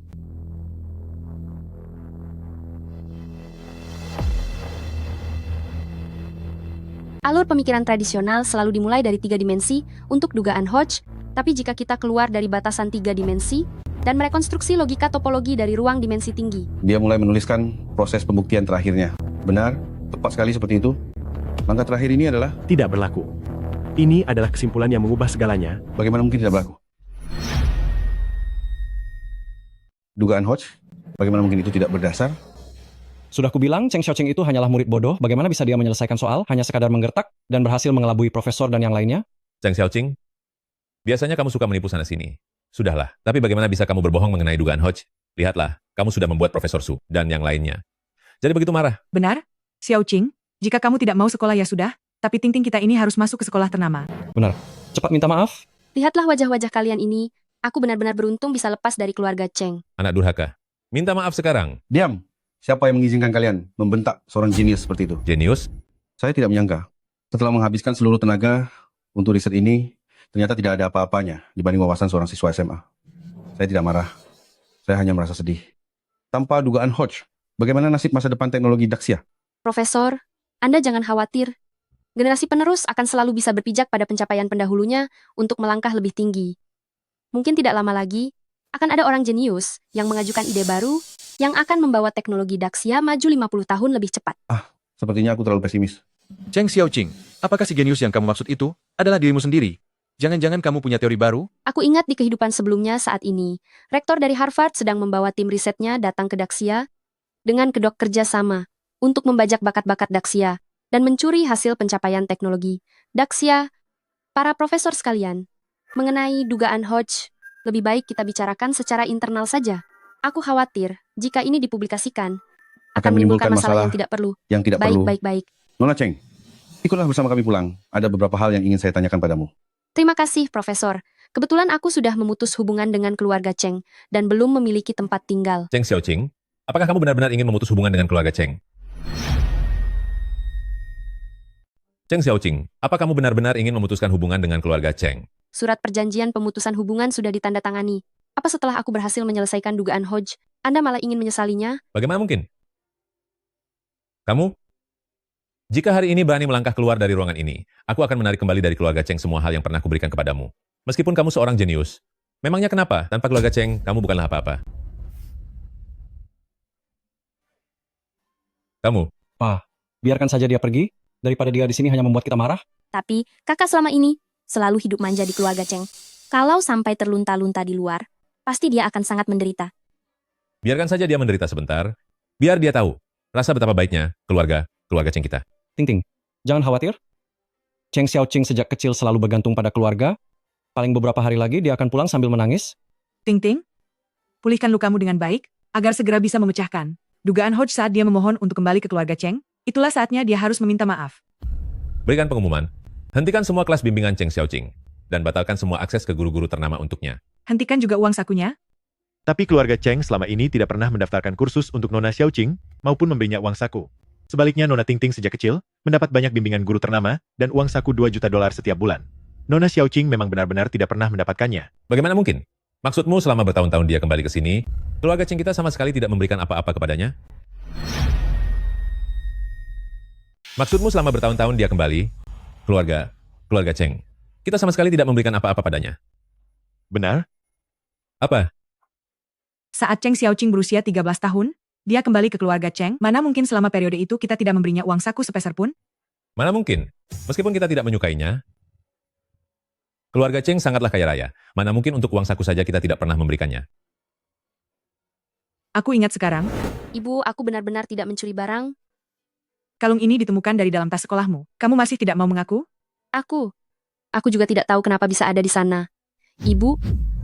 Alur pemikiran tradisional selalu dimulai dari 3 dimensi untuk dugaan Hodge, tapi jika kita keluar dari batasan 3 dimensi dan merekonstruksi logika topologi dari ruang dimensi tinggi. Dia mulai menuliskan proses pembuktian terakhirnya. Benar, tepat sekali seperti itu. Langkah terakhir ini adalah tidak berlaku. Ini adalah kesimpulan yang mengubah segalanya. Bagaimana mungkin tidak berlaku? Dugaan Hodge, bagaimana mungkin itu tidak berdasar? Sudah kubilang Cheng Xiaoqing itu hanyalah murid bodoh, bagaimana bisa dia menyelesaikan soal hanya sekadar menggertak dan berhasil mengelabui profesor dan yang lainnya? Cheng Xiaoqing, biasanya kamu suka menipu sana-sini. Sudahlah, tapi bagaimana bisa kamu berbohong mengenai dugaan Hodge? Lihatlah, kamu sudah membuat Profesor Su dan yang lainnya. Jadi begitu marah. Benar, Xiaoqing, jika kamu tidak mau sekolah ya sudah, tapi Ting Ting kita ini harus masuk ke sekolah ternama. Benar, cepat minta maaf. Lihatlah wajah-wajah kalian ini, aku benar-benar beruntung bisa lepas dari keluarga Cheng. Anak durhaka, minta maaf sekarang. Diam. Siapa yang mengizinkan kalian membentak seorang jenius seperti itu? Jenius? Saya tidak menyangka. Setelah menghabiskan seluruh tenaga untuk riset ini, ternyata tidak ada apa-apanya dibanding wawasan seorang siswa SMA. Saya tidak marah. Saya hanya merasa sedih. Tanpa dugaan Hodge, bagaimana nasib masa depan teknologi Daxia? Profesor, Anda jangan khawatir. Generasi penerus akan selalu bisa berpijak pada pencapaian pendahulunya untuk melangkah lebih tinggi. Mungkin tidak lama lagi, akan ada orang jenius yang mengajukan ide baru yang akan membawa teknologi Daxia maju 50 tahun lebih cepat. Sepertinya aku terlalu pesimis. Cheng Xiaoqing, apakah si genius yang kamu maksud itu adalah dirimu sendiri? Jangan-jangan kamu punya teori baru? Aku ingat di kehidupan sebelumnya saat ini, rektor dari Harvard sedang membawa tim risetnya datang ke Daxia dengan kedok kerjasama untuk membajak bakat-bakat Daxia dan mencuri hasil pencapaian teknologi. Daxia, para profesor sekalian, mengenai dugaan Hodge, lebih baik kita bicarakan secara internal saja. Aku khawatir, jika ini dipublikasikan, akan menimbulkan masalah yang tidak perlu. Baik. Nona Cheng, ikutlah bersama kami pulang. Ada beberapa hal yang ingin saya tanyakan padamu. Terima kasih, Profesor. Kebetulan aku sudah memutus hubungan dengan keluarga Cheng dan belum memiliki tempat tinggal. Cheng Xiaoqing, apakah kamu benar-benar ingin memutus hubungan dengan keluarga Cheng? Cheng Xiaoqing, apa kamu benar-benar ingin memutuskan hubungan dengan keluarga Cheng? Surat perjanjian pemutusan hubungan sudah ditandatangani. Apa setelah aku berhasil menyelesaikan dugaan Hodge, Anda malah ingin menyesalinya? Bagaimana mungkin? Kamu? Jika hari ini berani melangkah keluar dari ruangan ini, aku akan menarik kembali dari keluarga Cheng semua hal yang pernah kuberikan kepadamu. Meskipun kamu seorang jenius. Memangnya kenapa? Tanpa keluarga Cheng, kamu bukanlah apa-apa. Kamu? Pak, biarkan saja dia pergi, daripada dia di sini hanya membuat kita marah. Tapi, kakak selama ini selalu hidup manja di keluarga Cheng. Kalau sampai terlunta-lunta di luar, pasti dia akan sangat menderita. Biarkan saja dia menderita sebentar. Biar dia tahu rasa betapa baiknya keluarga Cheng kita. Ting, jangan khawatir. Cheng Xiaoqing sejak kecil selalu bergantung pada keluarga. Paling beberapa hari lagi dia akan pulang sambil menangis. Ting, pulihkan lukamu dengan baik, agar segera bisa memecahkan dugaan Hodge saat dia memohon untuk kembali ke keluarga Cheng. Itulah saatnya dia harus meminta maaf. Berikan pengumuman. Hentikan semua kelas bimbingan Cheng Xiaoqing. Dan batalkan semua akses ke guru-guru ternama untuknya. Hentikan juga uang sakunya. Tapi keluarga Cheng selama ini tidak pernah mendaftarkan kursus untuk Nona Xiaoqing maupun memberinya uang saku. Sebaliknya Nona Ting sejak kecil mendapat banyak bimbingan guru ternama dan uang saku $2 juta setiap bulan. Nona Xiaoqing memang benar-benar tidak pernah mendapatkannya. Bagaimana mungkin? Maksudmu selama bertahun-tahun dia kembali ke sini, keluarga Cheng kita sama sekali tidak memberikan apa-apa kepadanya? Maksudmu selama bertahun-tahun dia kembali, keluarga Cheng, kita sama sekali tidak memberikan apa-apa padanya? Benar? Apa? Saat Cheng Xiaoqing berusia 13 tahun, dia kembali ke keluarga Cheng. Mana mungkin selama periode itu kita tidak memberinya uang saku sepeser pun? Mana mungkin? Meskipun kita tidak menyukainya, keluarga Cheng sangatlah kaya raya. Mana mungkin untuk uang saku saja kita tidak pernah memberikannya? Aku ingat sekarang. Ibu, aku benar-benar tidak mencuri barang. Kalung ini ditemukan dari dalam tas sekolahmu. Kamu masih tidak mau mengaku? Aku juga tidak tahu kenapa bisa ada di sana. Ibu,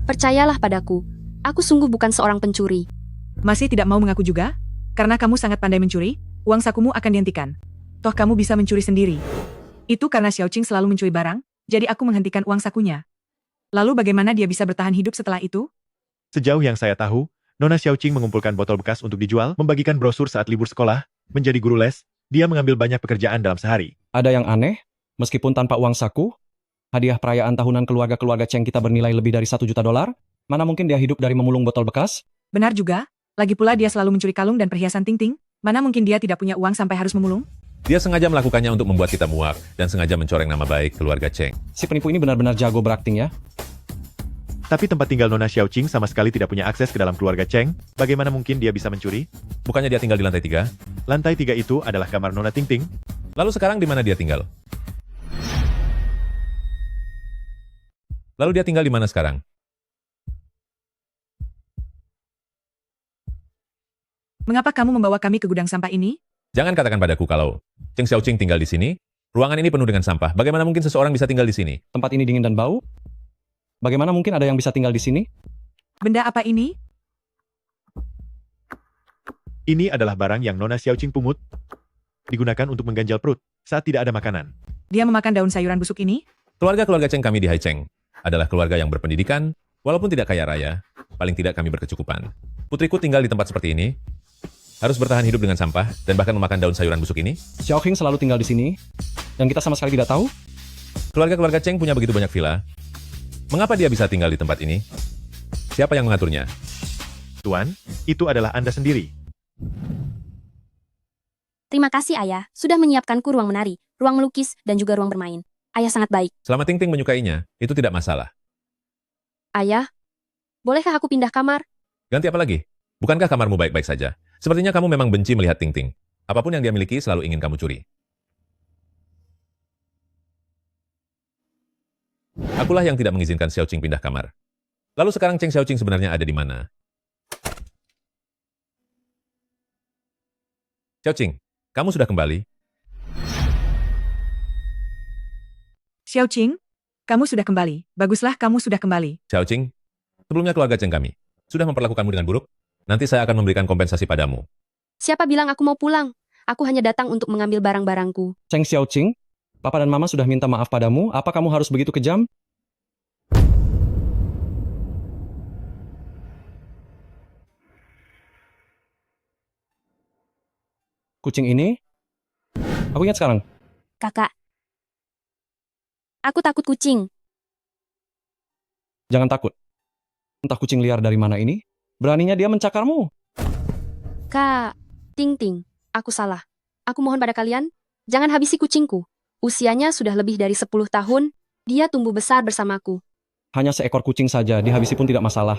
percayalah padaku. Aku sungguh bukan seorang pencuri. Masih tidak mau mengaku juga? Karena kamu sangat pandai mencuri, uang sakumu akan dihentikan. Toh kamu bisa mencuri sendiri. Itu karena Xiaoqing selalu mencuri barang, jadi aku menghentikan uang sakunya. Lalu bagaimana dia bisa bertahan hidup setelah itu? Sejauh yang saya tahu, Nona Xiaoqing mengumpulkan botol bekas untuk dijual, membagikan brosur saat libur sekolah, menjadi guru les, dia mengambil banyak pekerjaan dalam sehari. Ada yang aneh, meskipun tanpa uang saku, hadiah perayaan tahunan keluarga Cheng kita bernilai lebih dari $1 juta. Mana mungkin dia hidup dari memulung botol bekas? Benar juga. Lagi pula dia selalu mencuri kalung dan perhiasan Ting. Mana mungkin dia tidak punya uang sampai harus memulung? Dia sengaja melakukannya untuk membuat kita muak dan sengaja mencoreng nama baik keluarga Cheng. Si penipu ini benar-benar jago berakting ya. Tapi tempat tinggal Nona Xiaoqing sama sekali tidak punya akses ke dalam keluarga Cheng. Bagaimana mungkin dia bisa mencuri? Bukannya dia tinggal di lantai 3? Lantai 3 itu adalah kamar Nona Ting. Lalu sekarang di mana dia tinggal? Lalu dia tinggal di mana sekarang? Mengapa kamu membawa kami ke gudang sampah ini? Jangan katakan padaku kalau Cheng Xiaoqing tinggal di sini. Ruangan ini penuh dengan sampah. Bagaimana mungkin seseorang bisa tinggal di sini? Tempat ini dingin dan bau. Bagaimana mungkin ada yang bisa tinggal di sini? Benda apa ini? Ini adalah barang yang Nona Xiaoqing pungut, digunakan untuk mengganjal perut saat tidak ada makanan. Dia memakan daun sayuran busuk ini? Keluarga Cheng kami di Hai Cheng adalah keluarga yang berpendidikan, walaupun tidak kaya raya, paling tidak kami berkecukupan. Putriku tinggal di tempat seperti ini, harus bertahan hidup dengan sampah, dan bahkan memakan daun sayuran busuk ini. Xiaoqing selalu tinggal di sini, dan kita sama sekali tidak tahu. Keluarga Cheng punya begitu banyak villa. Mengapa dia bisa tinggal di tempat ini? Siapa yang mengaturnya? Tuan, itu adalah Anda sendiri. Terima kasih Ayah, sudah menyiapkanku ruang menari, ruang melukis, dan juga ruang bermain. Ayah sangat baik. Selama Ting menyukainya, itu tidak masalah. Ayah, bolehkah aku pindah kamar? Ganti apa lagi? Bukankah kamarmu baik-baik saja? Sepertinya kamu memang benci melihat Ting. Apapun yang dia miliki selalu ingin kamu curi. Akulah yang tidak mengizinkan Xiaoqing pindah kamar. Lalu sekarang Cheng Xiaoqing sebenarnya ada di mana? Xiaoqing, kamu sudah kembali? Xiaoqing, kamu sudah kembali. Baguslah kamu sudah kembali. Xiaoqing, sebelumnya keluarga Cheng kami sudah memperlakukanmu dengan buruk. Nanti saya akan memberikan kompensasi padamu. Siapa bilang aku mau pulang? Aku hanya datang untuk mengambil barang-barangku. Cheng Xiaoqing, Papa dan Mama sudah minta maaf padamu. Apa kamu harus begitu kejam? Kucing ini? Aku ingat sekarang. Kakak. Aku takut kucing. Jangan takut. Entah kucing liar dari mana ini, beraninya dia mencakarmu. Kak, Ting Ting, aku salah. Aku mohon pada kalian, jangan habisi kucingku. Usianya sudah lebih dari 10 tahun, dia tumbuh besar bersamaku. Hanya seekor kucing saja, dihabisi pun tidak masalah.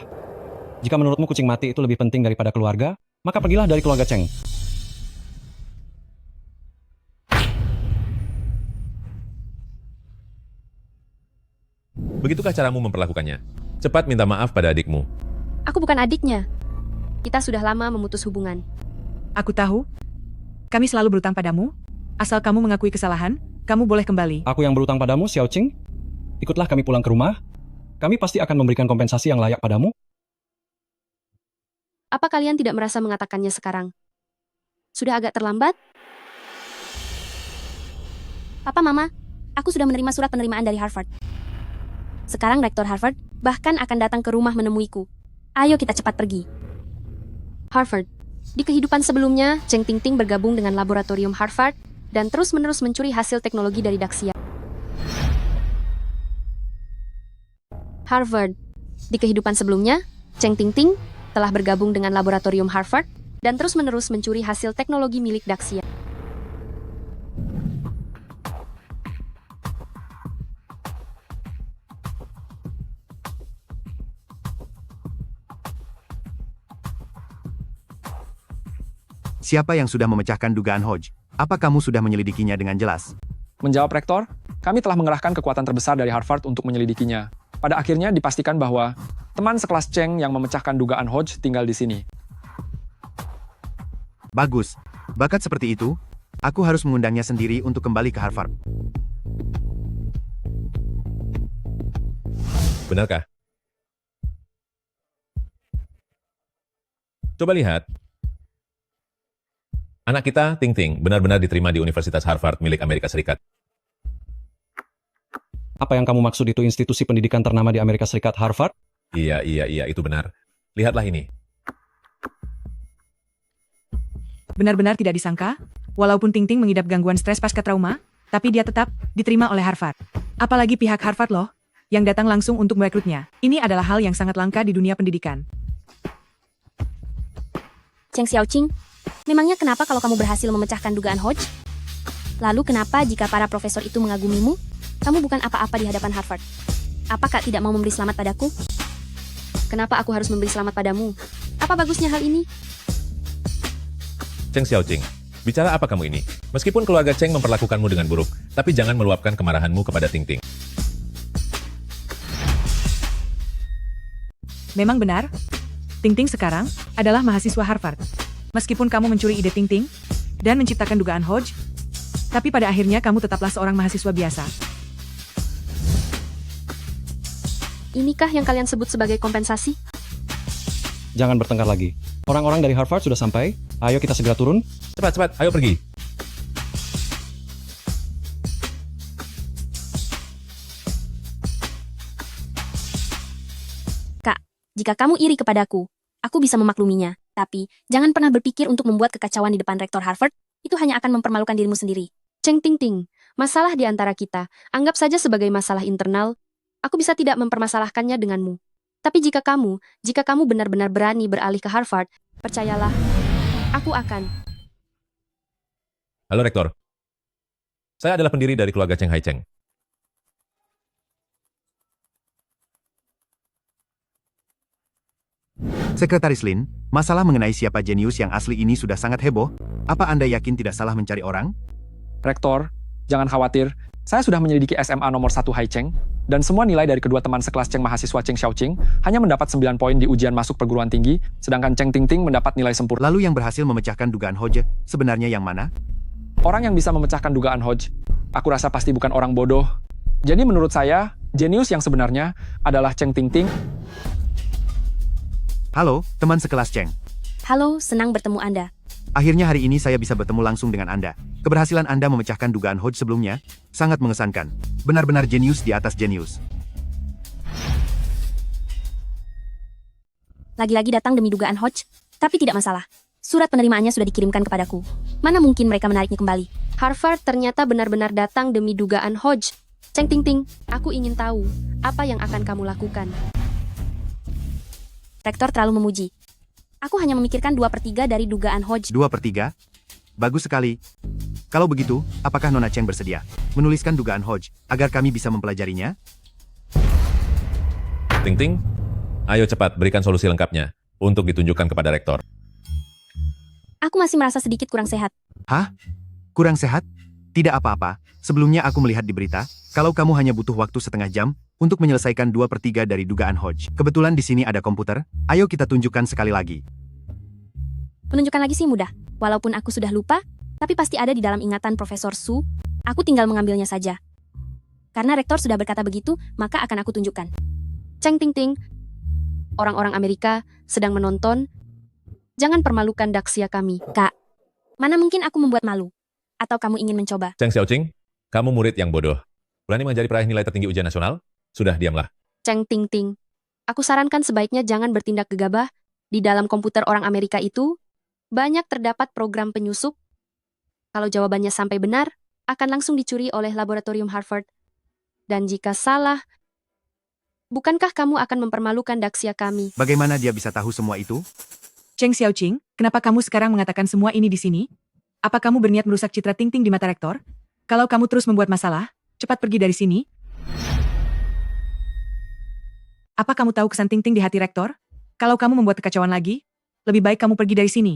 Jika menurutmu kucing mati itu lebih penting daripada keluarga, maka pergilah dari keluarga Cheng. Begitukah caramu memperlakukannya? Cepat minta maaf pada adikmu. Aku bukan adiknya. Kita sudah lama memutus hubungan. Aku tahu. Kami selalu berutang padamu. Asal kamu mengakui kesalahan, kamu boleh kembali. Aku yang berutang padamu, Xiaoqing. Ikutlah kami pulang ke rumah. Kami pasti akan memberikan kompensasi yang layak padamu. Apa kalian tidak merasa mengatakannya sekarang? Sudah agak terlambat? Papa, Mama, aku sudah menerima surat penerimaan dari Harvard. Sekarang Rektor Harvard bahkan akan datang ke rumah menemuiku. Ayo kita cepat pergi. Harvard. Di kehidupan sebelumnya, Cheng Ting Ting bergabung dengan laboratorium Harvard dan terus-menerus mencuri hasil teknologi dari Daxia. Harvard. Di kehidupan sebelumnya, Cheng Ting Ting telah bergabung dengan laboratorium Harvard dan terus-menerus mencuri hasil teknologi milik Daxia. Siapa yang sudah memecahkan dugaan Hodge? Apa kamu sudah menyelidikinya dengan jelas? Menjawab Rektor, kami telah mengerahkan kekuatan terbesar dari Harvard untuk menyelidikinya. Pada akhirnya dipastikan bahwa teman sekelas Cheng yang memecahkan dugaan Hodge tinggal di sini. Bagus. Bakat seperti itu, aku harus mengundangnya sendiri untuk kembali ke Harvard. Benarkah? Coba lihat. Anak kita, Ting Ting, benar-benar diterima di Universitas Harvard milik Amerika Serikat. Apa yang kamu maksud itu institusi pendidikan ternama di Amerika Serikat, Harvard? Iya, itu benar. Lihatlah ini. Benar-benar tidak disangka, walaupun Ting Ting mengidap gangguan stres pasca trauma, tapi dia tetap diterima oleh Harvard. Apalagi pihak Harvard loh, yang datang langsung untuk merekrutnya. Ini adalah hal yang sangat langka di dunia pendidikan. Cheng Xiaoqing, memangnya kenapa kalau kamu berhasil memecahkan dugaan Hodge? Lalu kenapa jika para profesor itu mengagumimu, kamu bukan apa-apa di hadapan Harvard? Apakah tidak mau memberi selamat padaku? Kenapa aku harus memberi selamat padamu? Apa bagusnya hal ini? Cheng Xiaoqing, bicara apa kamu ini? Meskipun keluarga Cheng memperlakukanmu dengan buruk, tapi jangan meluapkan kemarahanmu kepada Ting Ting. Memang benar, Ting Ting sekarang adalah mahasiswa Harvard. Meskipun kamu mencuri ide Ting Ting dan menciptakan dugaan Hodge, tapi pada akhirnya kamu tetaplah seorang mahasiswa biasa. Inikah yang kalian sebut sebagai kompensasi? Jangan bertengkar lagi. Orang-orang dari Harvard sudah sampai. Ayo kita segera turun. Cepat, ayo pergi. Kak, jika kamu iri kepadaku, aku bisa memakluminya. Tapi, jangan pernah berpikir untuk membuat kekacauan di depan Rektor Harvard. Itu hanya akan mempermalukan dirimu sendiri. Cheng Ting Ting, masalah di antara kita, anggap saja sebagai masalah internal. Aku bisa tidak mempermasalahkannya denganmu. Tapi jika kamu benar-benar berani beralih ke Harvard, percayalah, aku akan. Halo Rektor. Saya adalah pendiri dari keluarga Cheng Hai Cheng. Sekretaris Lin, masalah mengenai siapa jenius yang asli ini sudah sangat heboh. Apa Anda yakin tidak salah mencari orang? Rektor, jangan khawatir. Saya sudah menyelidiki SMA nomor 1 Hai Cheng, dan semua nilai dari kedua teman sekelas Cheng mahasiswa Cheng Xiaoqing hanya mendapat 9 poin di ujian masuk perguruan tinggi, sedangkan Cheng Tingting mendapat nilai sempurna. Lalu yang berhasil memecahkan dugaan Hodge, sebenarnya yang mana? Orang yang bisa memecahkan dugaan Hodge, aku rasa pasti bukan orang bodoh. Jadi menurut saya, jenius yang sebenarnya adalah Cheng Tingting. Halo, teman sekelas Cheng. Halo, senang bertemu Anda. Akhirnya hari ini saya bisa bertemu langsung dengan Anda. Keberhasilan Anda memecahkan dugaan Hodge sebelumnya sangat mengesankan. Benar-benar jenius di atas jenius. Lagi-lagi datang demi dugaan Hodge, tapi tidak masalah. Surat penerimaannya sudah dikirimkan kepadaku. Mana mungkin mereka menariknya kembali? Harvard ternyata benar-benar datang demi dugaan Hodge. Cheng Tingting, aku ingin tahu apa yang akan kamu lakukan. Rektor terlalu memuji. Aku hanya memikirkan 2/3 dari dugaan Hodge. 2/3? Bagus sekali. Kalau begitu, apakah Nona Cheng bersedia menuliskan dugaan Hodge agar kami bisa mempelajarinya? Tingting, ayo cepat berikan solusi lengkapnya untuk ditunjukkan kepada rektor. Aku masih merasa sedikit kurang sehat. Hah? Kurang sehat? Tidak apa-apa. Sebelumnya aku melihat di berita, kalau kamu hanya butuh waktu setengah jam untuk menyelesaikan 2/3 dari dugaan Hodge. Kebetulan di sini ada komputer, ayo kita tunjukkan sekali lagi. Menunjukkan lagi sih mudah. Walaupun aku sudah lupa, tapi pasti ada di dalam ingatan Profesor Su. Aku tinggal mengambilnya saja. Karena rektor sudah berkata begitu, maka akan aku tunjukkan. Cheng Tingting, orang-orang Amerika sedang menonton. Jangan permalukan daksia kami, Kak. Mana mungkin aku membuat malu? Atau kamu ingin mencoba? Cheng Xiaoqing, kamu murid yang bodoh. Berani menjadi peraih nilai tertinggi ujian nasional? Sudah, diamlah. Cheng Tingting, aku sarankan sebaiknya jangan bertindak gegabah. Di dalam komputer orang Amerika itu, banyak terdapat program penyusup. Kalau jawabannya sampai benar, akan langsung dicuri oleh laboratorium Harvard. Dan jika salah, bukankah kamu akan mempermalukan daksia kami? Bagaimana dia bisa tahu semua itu? Cheng Xiaoqing, kenapa kamu sekarang mengatakan semua ini di sini? Apa kamu berniat merusak citra Tingting di mata rektor? Kalau kamu terus membuat masalah, cepat pergi dari sini. Apa kamu tahu kesan Tingting di hati rektor? Kalau kamu membuat kekacauan lagi, lebih baik kamu pergi dari sini.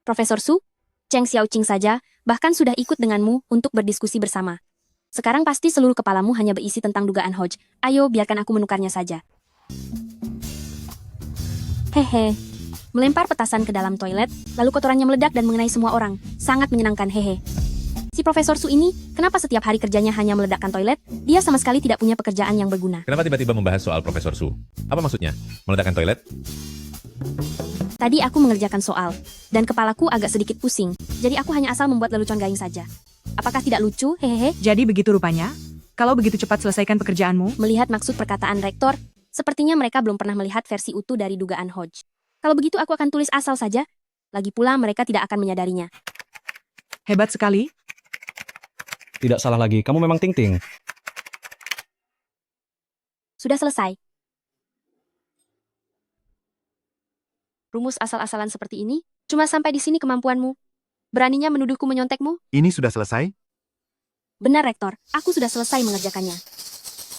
Profesor Su, Cheng Xiaoqing saja, bahkan sudah ikut denganmu untuk berdiskusi bersama. Sekarang pasti seluruh kepalamu hanya berisi tentang dugaan Hodge. Ayo, biarkan aku menukarnya saja. Hehe. Melempar petasan ke dalam toilet, lalu kotorannya meledak dan mengenai semua orang. Sangat menyenangkan, hehe. Si Profesor Su ini, kenapa setiap hari kerjanya hanya meledakkan toilet? Dia sama sekali tidak punya pekerjaan yang berguna. Kenapa tiba-tiba membahas soal Profesor Su? Apa maksudnya? Meledakkan toilet? Tadi aku mengerjakan soal, dan kepalaku agak sedikit pusing, jadi aku hanya asal membuat lelucon gaing saja. Apakah tidak lucu, hehehe? Jadi begitu rupanya? Kalau begitu cepat selesaikan pekerjaanmu? Melihat maksud perkataan rektor, sepertinya mereka belum pernah melihat versi utuh dari dugaan Hodge. Kalau begitu aku akan tulis asal saja, lagi pula mereka tidak akan menyadarinya. Hebat sekali. Tidak salah lagi, kamu memang Tingting. Sudah selesai. Rumus asal-asalan seperti ini, cuma sampai di sini kemampuanmu. Beraninya menuduhku menyontekmu? Ini sudah selesai? Benar, Rektor. Aku sudah selesai mengerjakannya.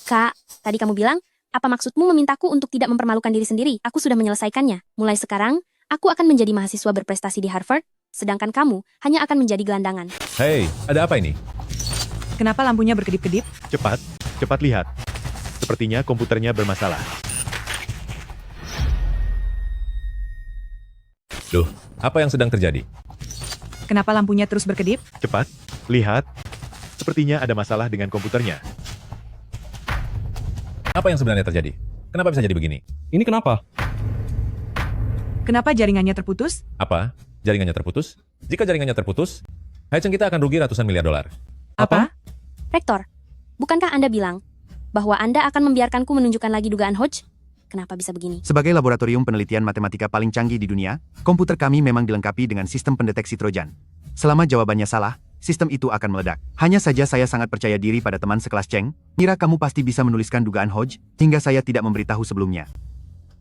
Kak, tadi kamu bilang, apa maksudmu memintaku untuk tidak mempermalukan diri sendiri? Aku sudah menyelesaikannya. Mulai sekarang, aku akan menjadi mahasiswa berprestasi di Harvard, sedangkan kamu hanya akan menjadi gelandangan. Hei, ada apa ini? Kenapa lampunya berkedip-kedip? Cepat lihat. Sepertinya komputernya bermasalah. Duh, apa yang sedang terjadi? Kenapa lampunya terus berkedip? Cepat, lihat. Sepertinya ada masalah dengan komputernya. Apa yang sebenarnya terjadi? Kenapa bisa jadi begini? Ini kenapa? Kenapa jaringannya terputus? Apa? Jaringannya terputus? Jika jaringannya terputus, Hai Cheng kita akan rugi ratusan miliar dolar. Apa? Rektor, bukankah Anda bilang bahwa Anda akan membiarkanku menunjukkan lagi dugaan Hodge? Kenapa bisa begini? Sebagai laboratorium penelitian matematika paling canggih di dunia, komputer kami memang dilengkapi dengan sistem pendeteksi Trojan. Selama jawabannya salah, sistem itu akan meledak. Hanya saja saya sangat percaya diri pada teman sekelas Cheng. Kira kamu pasti bisa menuliskan dugaan Hodge, hingga saya tidak memberitahu sebelumnya.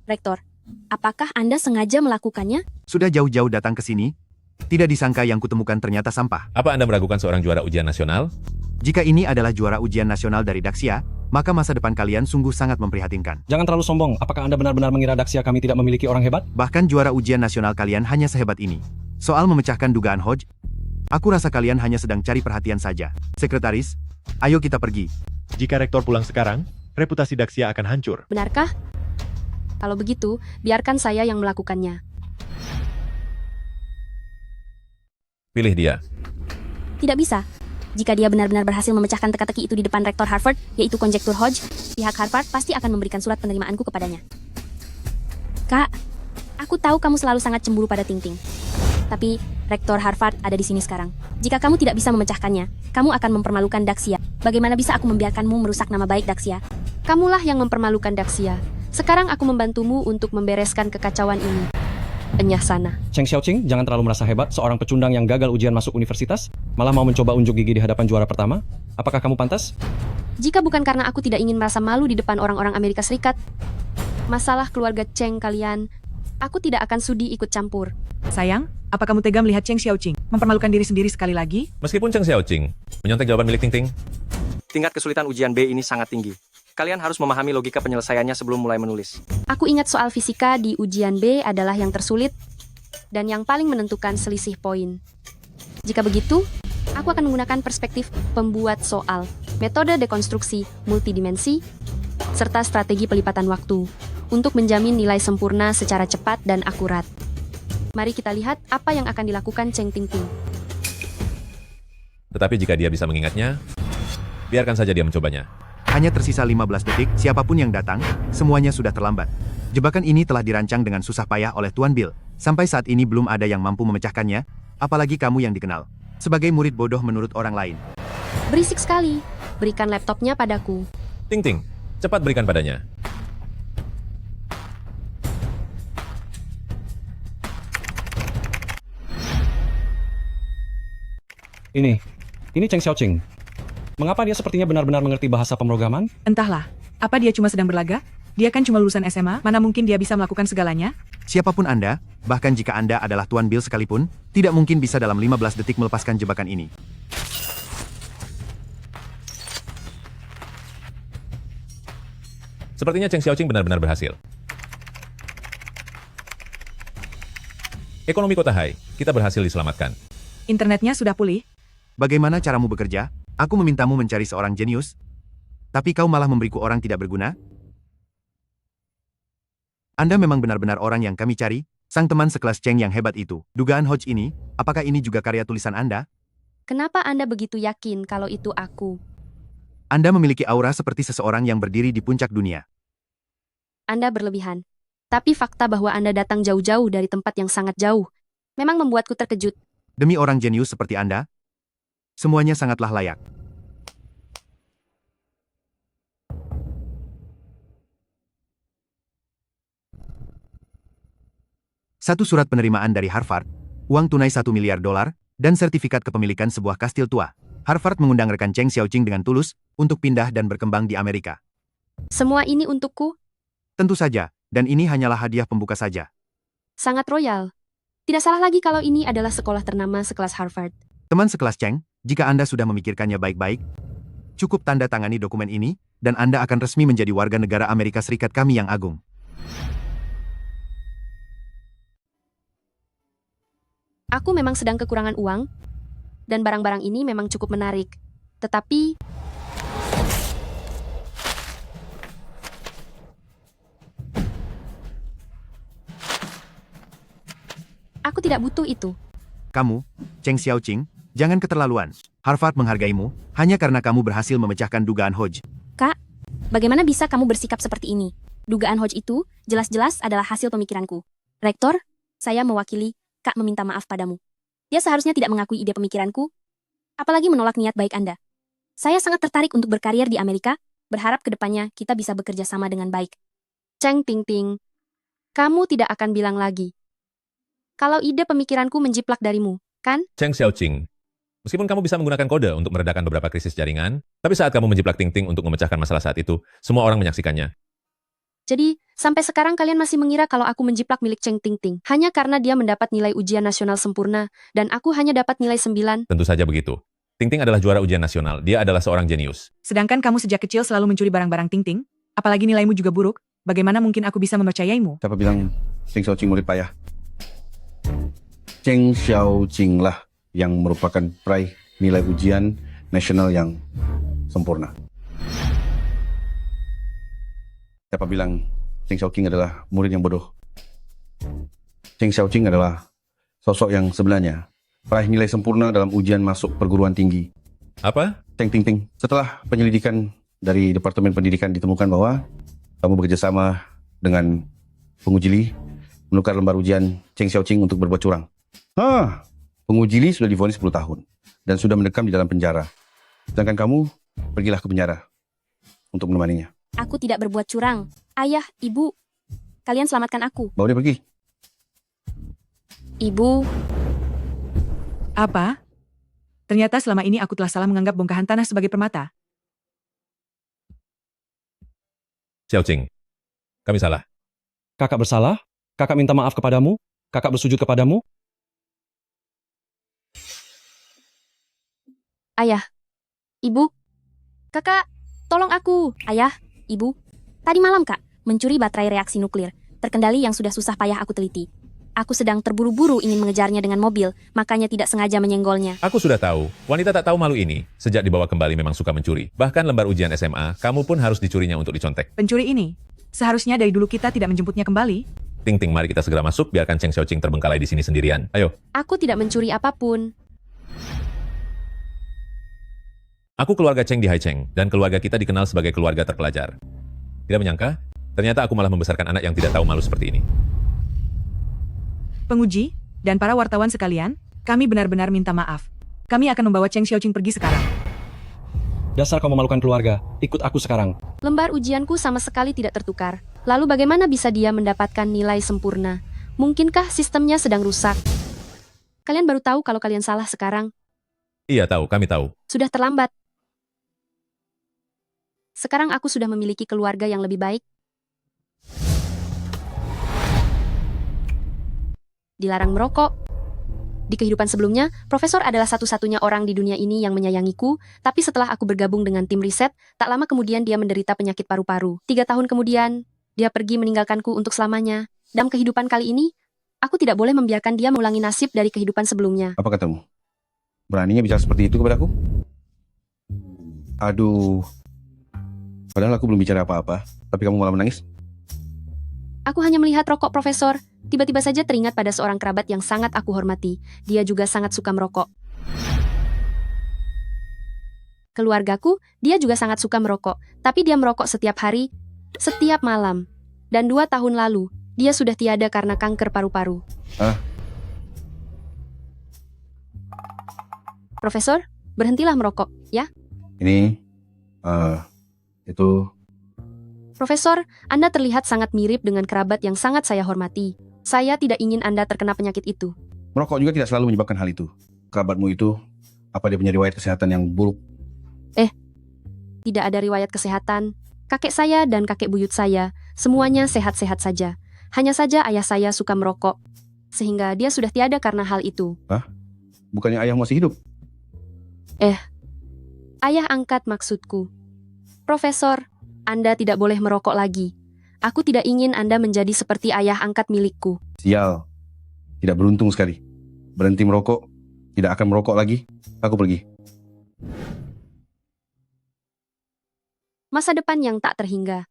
Rektor, apakah Anda sengaja melakukannya? Sudah jauh-jauh datang ke sini, tidak disangka yang kutemukan ternyata sampah. Apa Anda meragukan seorang juara ujian nasional? Jika ini adalah juara ujian nasional dari Daxia, maka masa depan kalian sungguh sangat memprihatinkan. Jangan terlalu sombong, apakah Anda benar-benar mengira Daxia kami tidak memiliki orang hebat? Bahkan juara ujian nasional kalian hanya sehebat ini. Soal memecahkan dugaan Hodge, Aku rasa kalian hanya sedang cari perhatian saja. Sekretaris, ayo kita pergi. Jika rektor pulang sekarang, reputasi Daxia akan hancur. Benarkah? Kalau begitu, biarkan saya yang melakukannya. Pilih dia. Tidak bisa. Jika dia benar-benar berhasil memecahkan teka-teki itu di depan rektor Harvard, yaitu konjektur Hodge, pihak Harvard pasti akan memberikan surat penerimaanku kepadanya. Kak, aku tahu kamu selalu sangat cemburu pada Ting-Ting. Tapi, rektor Harvard ada di sini sekarang. Jika kamu tidak bisa memecahkannya, kamu akan mempermalukan Daxia. Bagaimana bisa aku membiarkanmu merusak nama baik Daxia? Kamulah yang mempermalukan Daxia. Sekarang aku membantumu untuk membereskan kekacauan ini. Enyah sana. Cheng Xiaoqing, jangan terlalu merasa hebat. Seorang pecundang yang gagal ujian masuk universitas, malah mau mencoba unjuk gigi di hadapan juara pertama. Apakah kamu pantas? Jika bukan karena aku tidak ingin merasa malu di depan orang-orang Amerika Serikat, masalah keluarga Cheng kalian, aku tidak akan sudi ikut campur. Sayang, apa kamu tega melihat Cheng Xiaoqing mempermalukan diri sendiri sekali lagi? Meskipun Cheng Xiaoqing menyontek jawaban milik Ting-Ting, Tingkat kesulitan ujian B ini sangat tinggi. Kalian harus memahami logika penyelesaiannya sebelum mulai menulis. Aku ingat soal fisika di ujian B adalah yang tersulit dan yang paling menentukan selisih poin. Jika begitu, aku akan menggunakan perspektif pembuat soal, metode dekonstruksi multidimensi, serta strategi pelipatan waktu untuk menjamin nilai sempurna secara cepat dan akurat. Mari kita lihat apa yang akan dilakukan Cheng Ting-Ting. tetapi jika dia bisa mengingatnya, biarkan saja dia mencobanya. Hanya tersisa 15 detik, siapapun yang datang, semuanya sudah terlambat. Jebakan ini telah dirancang dengan susah payah oleh Tuan Bill. Sampai saat ini belum ada yang mampu memecahkannya, apalagi kamu yang dikenal sebagai murid bodoh menurut orang lain. Berisik sekali. Berikan laptopnya padaku. Ting-Ting, cepat berikan padanya. Ini Cheng Xiaoqing. Mengapa dia sepertinya benar-benar mengerti bahasa pemrograman? Entahlah, apa dia cuma sedang berlaga? Dia kan cuma lulusan SMA, mana mungkin dia bisa melakukan segalanya? Siapapun Anda, bahkan jika Anda adalah Tuan Bill sekalipun, tidak mungkin bisa dalam 15 detik melepaskan jebakan ini. Sepertinya Cheng Xiaoqing benar-benar berhasil. Ekonomi kota Hai, kita berhasil diselamatkan. Internetnya sudah pulih. Bagaimana caramu bekerja? Aku memintamu mencari seorang jenius, tapi kau malah memberiku orang tidak berguna? Anda memang benar-benar orang yang kami cari, sang teman sekelas Cheng yang hebat itu. Dugaan Hodge ini, apakah ini juga karya tulisan Anda? Kenapa Anda begitu yakin kalau itu aku? Anda memiliki aura seperti seseorang yang berdiri di puncak dunia. Anda berlebihan. Tapi fakta bahwa Anda datang jauh-jauh dari tempat yang sangat jauh memang membuatku terkejut. Demi orang jenius seperti Anda, semuanya sangatlah layak. Satu surat penerimaan dari Harvard, uang tunai $1 miliar, dan sertifikat kepemilikan sebuah kastil tua. Harvard mengundang rekan Cheng Xiaoqing dengan tulus untuk pindah dan berkembang di Amerika. Semua ini untukku? Tentu saja, dan ini hanyalah hadiah pembuka saja. Sangat royal. Tidak salah lagi kalau ini adalah sekolah ternama sekelas Harvard. Teman sekelas Cheng, jika Anda sudah memikirkannya baik-baik, cukup tanda tangani dokumen ini, dan Anda akan resmi menjadi warga negara Amerika Serikat kami yang agung. Aku memang sedang kekurangan uang, dan barang-barang ini memang cukup menarik. Tetapi, aku tidak butuh itu. Kamu, Cheng Xiaoqing, jangan keterlaluan. Harvard menghargaimu, hanya karena kamu berhasil memecahkan dugaan Hodge. Kak, bagaimana bisa kamu bersikap seperti ini? Dugaan Hodge itu jelas-jelas adalah hasil pemikiranku. Rektor, saya mewakili Kak meminta maaf padamu. Dia seharusnya tidak mengakui ide pemikiranku, apalagi menolak niat baik Anda. Saya sangat tertarik untuk berkarier di Amerika, berharap ke depannya kita bisa bekerja sama dengan baik. Cheng Ting-Ting, kamu tidak akan bilang lagi kalau ide pemikiranku menjiplak darimu, kan? Cheng Xiaoqing, meskipun kamu bisa menggunakan kode untuk meredakan beberapa krisis jaringan, tapi saat kamu menjiplak Ting-Ting untuk memecahkan masalah saat itu, semua orang menyaksikannya. Jadi, sampai sekarang kalian masih mengira kalau aku menjiplak milik Cheng Ting-Ting hanya karena dia mendapat nilai ujian nasional sempurna, dan aku hanya dapat nilai 9. Tentu saja begitu. Ting-Ting adalah juara ujian nasional, dia adalah seorang jenius. Sedangkan kamu sejak kecil selalu mencuri barang-barang Ting-Ting, apalagi nilaimu juga buruk, bagaimana mungkin aku bisa mempercayaimu? Siapa bilang Cheng Xiaoqing murid payah? Cheng Xiaoqing lah yang merupakan peraih nilai ujian nasional yang sempurna. Siapa bilang Cheng Xiaoqing adalah murid yang bodoh? Cheng Xiaoqing adalah sosok yang sebenarnya, peraih nilai sempurna dalam ujian masuk perguruan tinggi. Apa? Cheng Tingting, setelah penyelidikan dari Departemen Pendidikan ditemukan bahwa kamu bekerjasama dengan penguji Li menukar lembar ujian Cheng Xiaoqing untuk berbuat curang. Penguji Li sudah divonis 10 tahun dan sudah mendekam di dalam penjara. Sedangkan kamu pergilah ke penjara untuk menemaninya. Aku tidak berbuat curang. Ayah, ibu, kalian selamatkan aku. Bawa dia pergi. Ibu, Apa? Ternyata selama ini aku telah salah menganggap bongkahan tanah sebagai permata. Xiaoqing, kami salah. Kakak bersalah? Kakak minta maaf kepadamu? Kakak bersujud kepadamu? ayah, ibu, kakak, tolong aku. Ayah, ibu, tadi malam kak, mencuri baterai reaksi nuklir, terkendali yang sudah susah payah aku teliti. Aku sedang terburu-buru ingin mengejarnya dengan mobil, makanya tidak sengaja menyenggolnya. Aku sudah tahu, wanita tak tahu malu ini, sejak dibawa kembali memang suka mencuri. Bahkan lembar ujian SMA, kamu pun harus dicurinya untuk dicontek. Pencuri ini, seharusnya dari dulu kita tidak menjemputnya kembali. Ting-ting, mari kita segera masuk, biarkan Cheng Xiaoqing terbengkalai di sini sendirian. Ayo. Aku tidak mencuri apapun. Aku keluarga Cheng di Haicheng, dan keluarga kita dikenal sebagai keluarga terpelajar. Tidak menyangka, ternyata aku malah membesarkan anak yang tidak tahu malu seperti ini. Penguji, dan para wartawan sekalian, kami benar-benar minta maaf. Kami akan membawa Cheng Xiaoqing pergi sekarang. Dasar kau memalukan keluarga, ikut aku sekarang. Lembar ujianku sama sekali tidak tertukar. Lalu bagaimana bisa dia mendapatkan nilai sempurna? Mungkinkah sistemnya sedang rusak? Kalian baru tahu kalau kalian salah sekarang. Iya tahu, kami tahu. Sudah terlambat. Sekarang aku sudah memiliki keluarga yang lebih baik. Dilarang merokok. Di kehidupan sebelumnya, Profesor adalah satu-satunya orang di dunia ini yang menyayangiku, tapi setelah aku bergabung dengan tim riset, tak lama kemudian dia menderita penyakit paru-paru. 3 tahun kemudian, dia pergi meninggalkanku untuk selamanya. Dalam kehidupan kali ini, aku tidak boleh membiarkan dia mengulangi nasib dari kehidupan sebelumnya. Apa katamu? Beraninya bicara seperti itu kepadaku? Aduh. Padahal aku belum bicara apa-apa, tapi kamu malah menangis? Aku hanya melihat rokok Profesor. Tiba-tiba saja teringat pada seorang kerabat yang sangat aku hormati. Dia juga sangat suka merokok. Keluargaku, dia juga sangat suka merokok. Tapi dia merokok setiap hari, setiap malam. Dan 2 tahun lalu, dia sudah tiada karena kanker paru-paru. Profesor, berhentilah merokok, ya? Ini, itu... Profesor, Anda terlihat sangat mirip dengan kerabat yang sangat saya hormati. Saya tidak ingin Anda terkena penyakit itu. Merokok juga tidak selalu menyebabkan hal itu. Kerabatmu itu, apa dia punya riwayat kesehatan yang buruk? Tidak ada riwayat kesehatan. Kakek saya dan kakek buyut saya, semuanya sehat-sehat saja. Hanya saja ayah saya suka merokok. Sehingga dia sudah tiada karena hal itu. Hah? Bukannya ayah masih hidup? Ayah angkat maksudku. Profesor, Anda tidak boleh merokok lagi. Aku tidak ingin Anda menjadi seperti ayah angkat milikku. Sial. Tidak beruntung sekali. Berhenti merokok, tidak akan merokok lagi. Aku pergi. Masa depan yang tak terhingga.